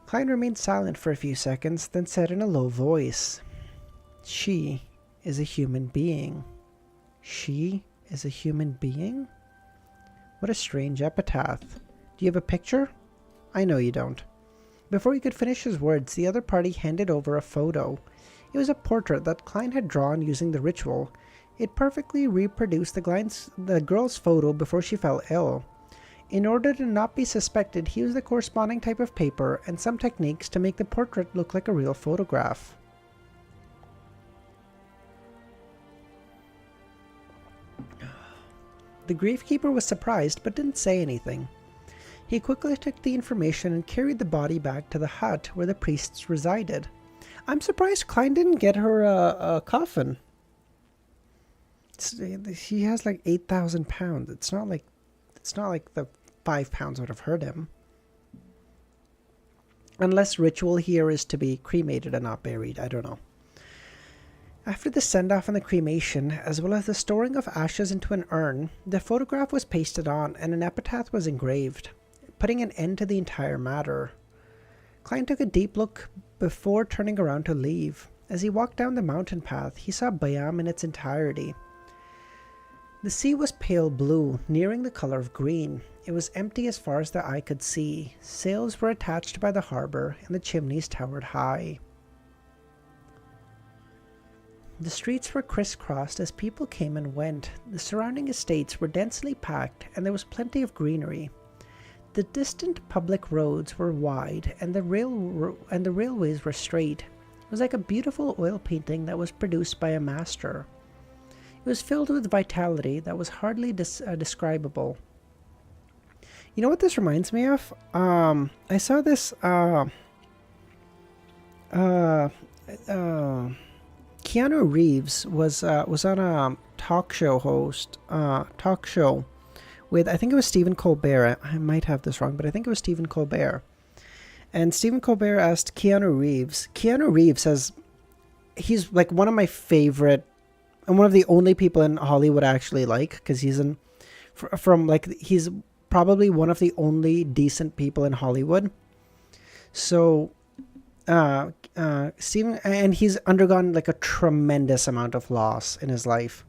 Klein remained silent for a few seconds, then said in a low voice, "She is a human being." She is a human being? What a strange epitaph. Do you have a picture? I know you don't. Before he could finish his words, the other party handed over a photo. It was a portrait that Klein had drawn using the ritual. It perfectly reproduced the girl's photo before she fell ill. In order to not be suspected, he used the corresponding type of paper and some techniques to make the portrait look like a real photograph. The gravekeeper was surprised but didn't say anything. He quickly took the information and carried the body back to the hut where the priests resided. I'm surprised Klein didn't get her a coffin. He has like 8,000 pounds. It's not like the 5 pounds would have hurt him. Unless ritual here is to be cremated and not buried. I don't know. After the send-off and the cremation, as well as the storing of ashes into an urn, the photograph was pasted on and an epitaph was engraved, putting an end to the entire matter. Klein took a deep look before turning around to leave. As he walked down the mountain path, he saw Bayam in its entirety. The sea was pale blue, nearing the color of green. It was empty as far as the eye could see. Sails were attached by the harbor, and the chimneys towered high. The streets were crisscrossed as people came and went. The surrounding estates were densely packed, and there was plenty of greenery. The distant public roads were wide, and the railways were straight. It was like a beautiful oil painting that was produced by a master. It was filled with vitality that was hardly describable. You know what this reminds me of? I saw this Keanu Reeves was on a talk show with, I think it was Stephen Colbert. I might have this wrong, but I think it was Stephen Colbert. And Stephen Colbert asked Keanu Reeves. Keanu Reeves he's like one of my favorite, and one of the only people in Hollywood I actually like, because he's he's probably one of the only decent people in Hollywood. So, Stephen, and he's undergone like a tremendous amount of loss in his life,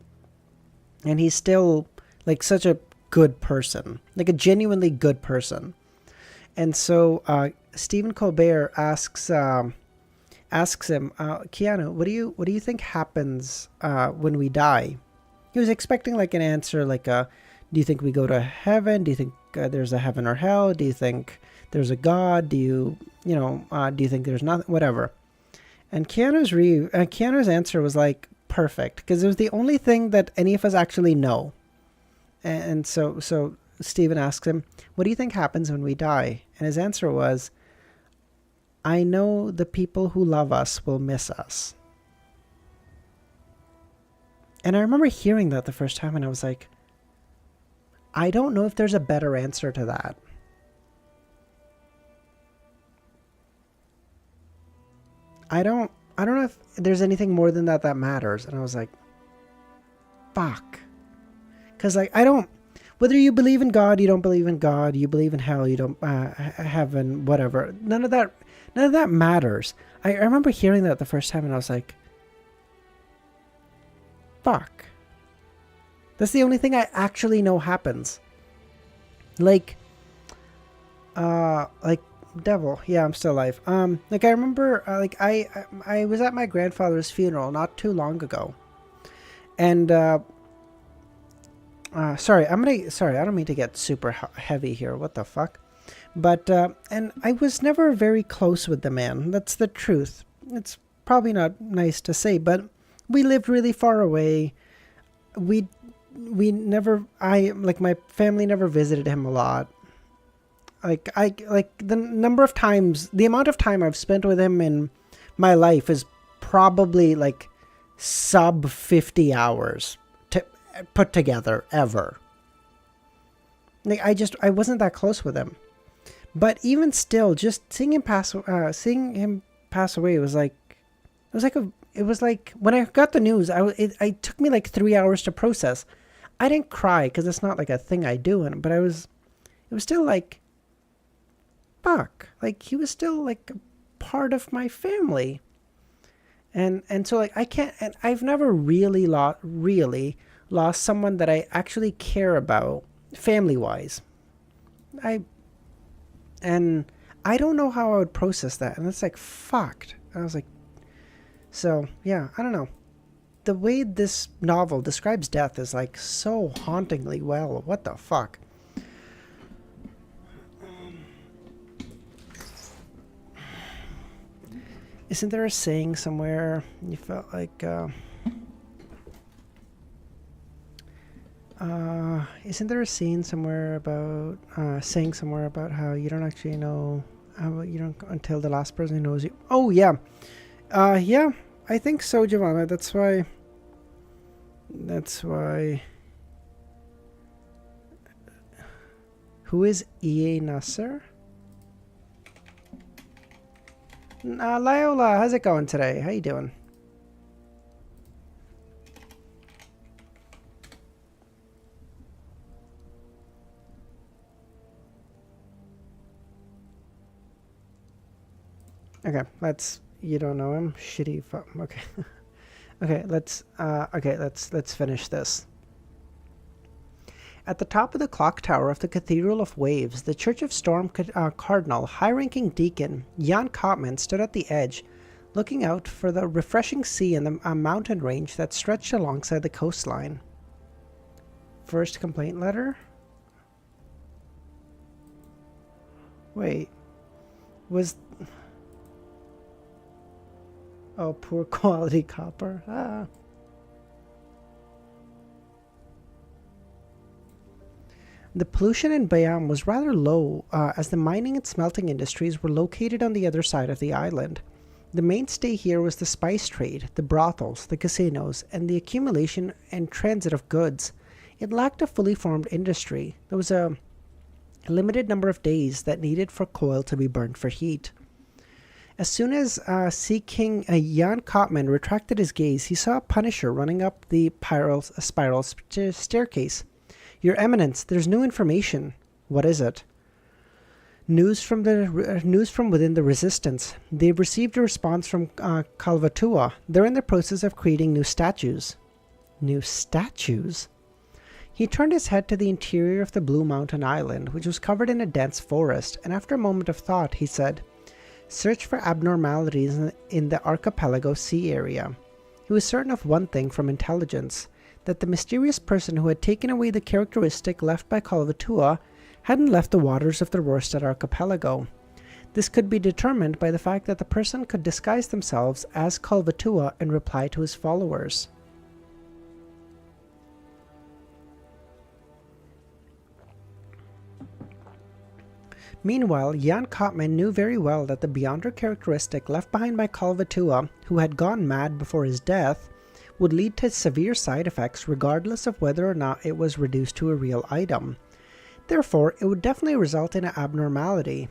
and he's still like such a good person, like a genuinely good person. And so, Stephen Colbert asks him, Keanu, what do you think happens when we die? He was expecting like an answer like, do you think we go to heaven? Do you think there's a heaven or hell? Do you think there's a God? Do you think there's nothing? Whatever. And Keanu's answer was like perfect, because it was the only thing that any of us actually know. And so Stephen asks him, what do you think happens when we die? And his answer was, I know the people who love us will miss us. And I remember hearing that the first time, and I was like, I don't know if there's a better answer to that. I don't know if there's anything more than that matters. And I was like, fuck. Because like, whether you believe in God, you don't believe in God, you believe in hell, you don't, heaven, whatever. None of that matters. I remember hearing that the first time, and I was like, fuck. That's the only thing I actually know happens. Like devil. Yeah, I'm still alive. Like I remember, I was at my grandfather's funeral not too long ago. And, sorry, I don't mean to get super heavy here. What the fuck? But, and I was never very close with the man. That's the truth. It's probably not nice to say, but we lived really far away. My family never visited him a lot. The amount of time I've spent with him in my life is probably like sub 50 hours put together ever. Like I wasn't that close with him. But even still, just seeing him pass away was like it was like when I got the news, it took me like 3 hours to process. I didn't cry because it's not like a thing I do, but it was still like, fuck, like he was still like a part of my family, and so like I can't, and I've never really lost someone that I actually care about family wise. I and I don't know how I would process that, and it's like fucked. I was like, so yeah, I don't know. The way this novel describes death is like so hauntingly well. What the fuck? Isn't there a saying somewhere you felt like isn't there a scene somewhere about saying somewhere about how you don't actually know how you don't until the last person who knows you? Oh yeah. Yeah, I think so, Giovanna. That's why who is E.A. Nasser? Liola, how's it going today? How you doing? Okay, you don't know him? Shitty okay. Okay, let's finish this. At the top of the clock tower of the Cathedral of Waves, the Church of Storm Cardinal, high-ranking deacon Jan Kottman stood at the edge, looking out for the refreshing sea and the mountain range that stretched alongside the coastline. First complaint letter? Wait. Oh, poor quality copper. Ah. The pollution in Bayam was rather low, as the mining and smelting industries were located on the other side of the island. The mainstay here was the spice trade, the brothels, the casinos, and the accumulation and transit of goods. It lacked a fully formed industry. There was a limited number of days that needed for coal to be burned for heat. As soon as Sea King Jan Kottman retracted his gaze, he saw a Punisher running up the spiral staircase. Your Eminence, there's new information. What is it? News from within the Resistance. They've received a response from Kalvatua. They're in the process of creating new statues. New statues? He turned his head to the interior of the Blue Mountain Island, which was covered in a dense forest, and after a moment of thought, he said, "Search for abnormalities in the archipelago sea area." He was certain of one thing from intelligence, that the mysterious person who had taken away the characteristic left by Kalvatua hadn't left the waters of the Rorstad archipelago. This could be determined by the fact that the person could disguise themselves as Kalvatua and reply to his followers. Meanwhile, Jan Kottman knew very well that the Beyonder characteristic left behind by Kalvatua, who had gone mad before his death, would lead to severe side effects regardless of whether or not it was reduced to a real item. Therefore, it would definitely result in an abnormality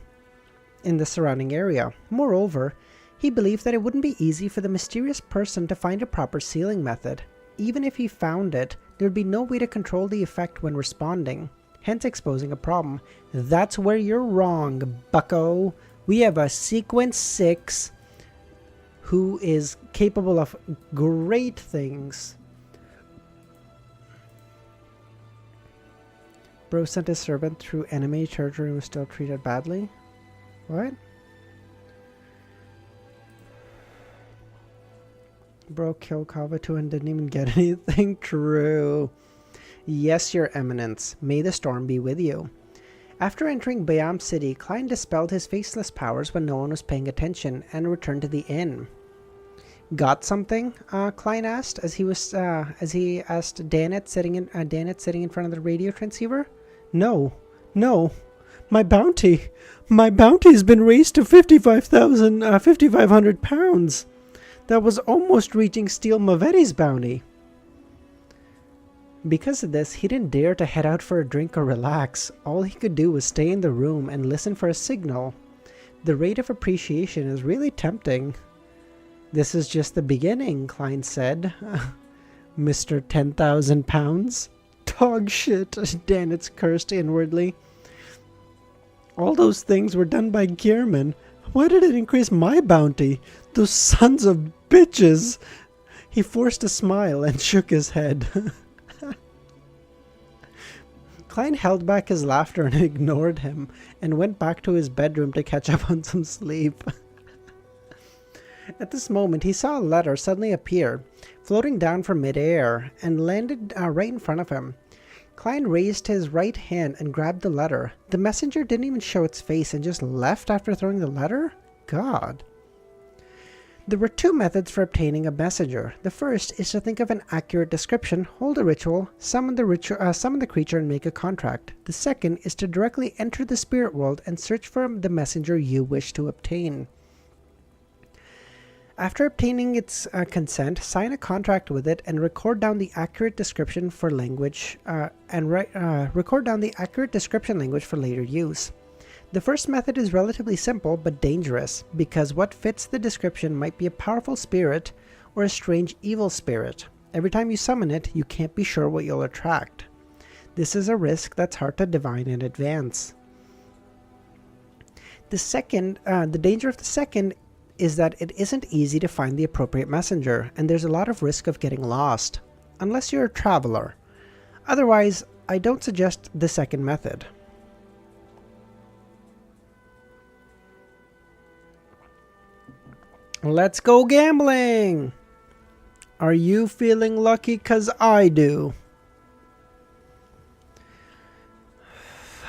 in the surrounding area. Moreover, he believed that it wouldn't be easy for the mysterious person to find a proper sealing method. Even if he found it, there would be no way to control the effect when responding, hence exposing a problem. That's where you're wrong, bucko. We have a Sequence 6 who is capable of great things. Bro sent his servant through enemy territory and was still treated badly. What? Bro killed Kalvatua and didn't even get anything. True. Yes, Your Eminence. May the storm be with you. After entering Bayam City, Klein dispelled his faceless powers when no one was paying attention and returned to the inn. Got something? Klein asked as he asked Danet sitting in front of the radio transceiver. No. My bounty's been raised to 5,500 pounds. That was almost reaching Steel Mavetti's bounty. Because of this, he didn't dare to head out for a drink or relax. All he could do was stay in the room and listen for a signal. The rate of appreciation is really tempting. This is just the beginning, Klein said. Mr. 10,000 pounds? Dog shit, Danitz cursed inwardly. All those things were done by Gearman. Why did it increase my bounty? Those sons of bitches! He forced a smile and shook his head. Klein held back his laughter and ignored him, and went back to his bedroom to catch up on some sleep. At this moment, he saw a letter suddenly appear, floating down from midair, and landed right in front of him. Klein raised his right hand and grabbed the letter. The messenger didn't even show its face and just left after throwing the letter? God. There were two methods for obtaining a messenger. The first is to think of an accurate description, hold a ritual, summon the creature, and make a contract. The second is to directly enter the spirit world and search for the messenger you wish to obtain. After obtaining its consent, sign a contract with it and record down the accurate description for language record down the accurate description language for later use. The first method is relatively simple but dangerous, because what fits the description might be a powerful spirit or a strange evil spirit. Every time you summon it, you can't be sure what you'll attract. This is a risk that's hard to divine in advance. The danger of the second is that it isn't easy to find the appropriate messenger, and there's a lot of risk of getting lost, unless you're a traveler. Otherwise, I don't suggest the second method. Let's go gambling! Are you feeling lucky? 'Cause I do.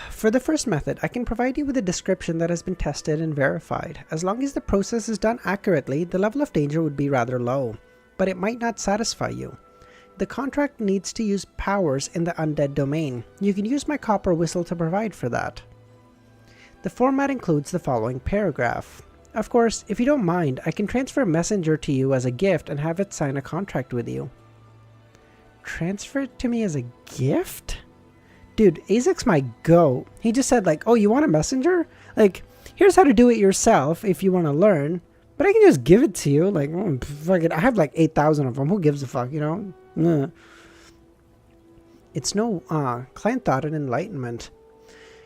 For the first method, I can provide you with a description that has been tested and verified. As long as the process is done accurately, the level of danger would be rather low, but it might not satisfy you. The contract needs to use powers in the undead domain. You can use my copper whistle to provide for that. The format includes the following paragraph. Of course, if you don't mind, I can transfer a messenger to you as a gift and have it sign a contract with you. Transfer it to me as a gift? Dude, Azek's my goat. He just said like, oh, you want a messenger? Like, here's how to do it yourself if you want to learn. But I can just give it to you. Like, fuck it. I have like 8,000 of them. Who gives a fuck, you know? It's no, Klein thought an enlightenment.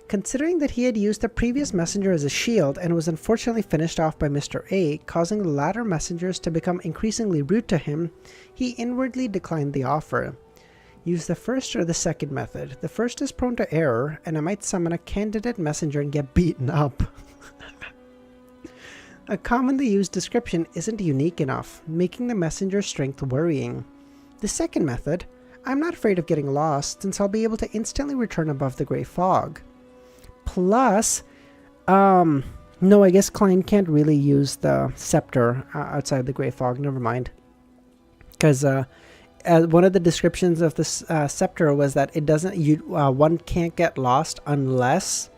Considering that he had used the previous messenger as a shield and was unfortunately finished off by Mr. A, causing the latter messengers to become increasingly rude to him, he inwardly declined the offer. Use the first or the second method. The first is prone to error, and I might summon a candidate messenger and get beaten up. A commonly used description isn't unique enough, making the messenger's strength worrying. The second method, I'm not afraid of getting lost, since I'll be able to instantly return above the grey fog. Plus, no, I guess Klein can't really use the scepter outside the grey fog. Never mind. Because one of the descriptions of this scepter was that it doesn't. One can't get lost unless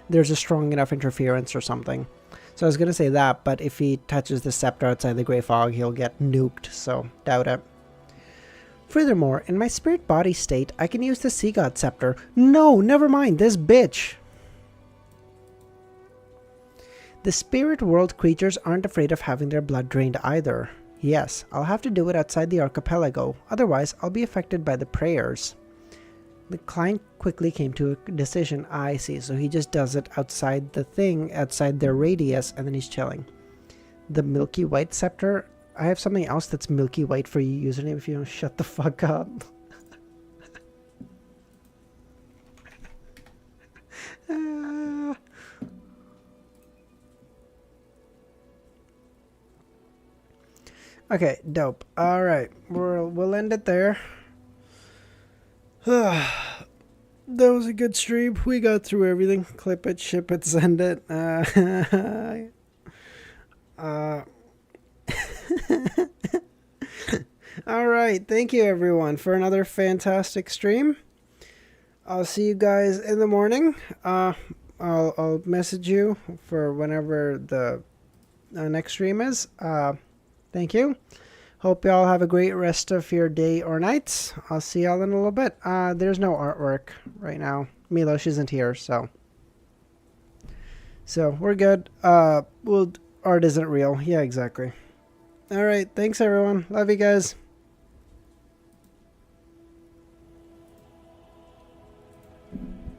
there's a strong enough interference or something. So I was gonna say that, but if he touches the scepter outside the grey fog, he'll get nuked. So doubt it. Furthermore, in my spirit body state, I can use the Sea God scepter. No, never mind. This bitch. The spirit world creatures aren't afraid of having their blood drained either. Yes, I'll have to do it outside the archipelago, otherwise I'll be affected by the prayers. The client quickly came to a decision. I see, so he just does it outside the thing, outside their radius, and then he's chilling. The milky white scepter, I have something else that's milky white for you username if you don't shut the fuck up. Okay, dope. All right, we'll end it there. That was a good stream. We got through everything. Clip it, ship it, send it. All right, thank you everyone for another fantastic stream. I'll see you guys in the morning. I'll message you for whenever the next stream is. Thank you. Hope y'all have a great rest of your day or night. I'll see y'all in a little bit. There's no artwork right now. Milosh isn't here, so we're good. Art isn't real. Yeah, exactly. All right. Thanks, everyone. Love you guys.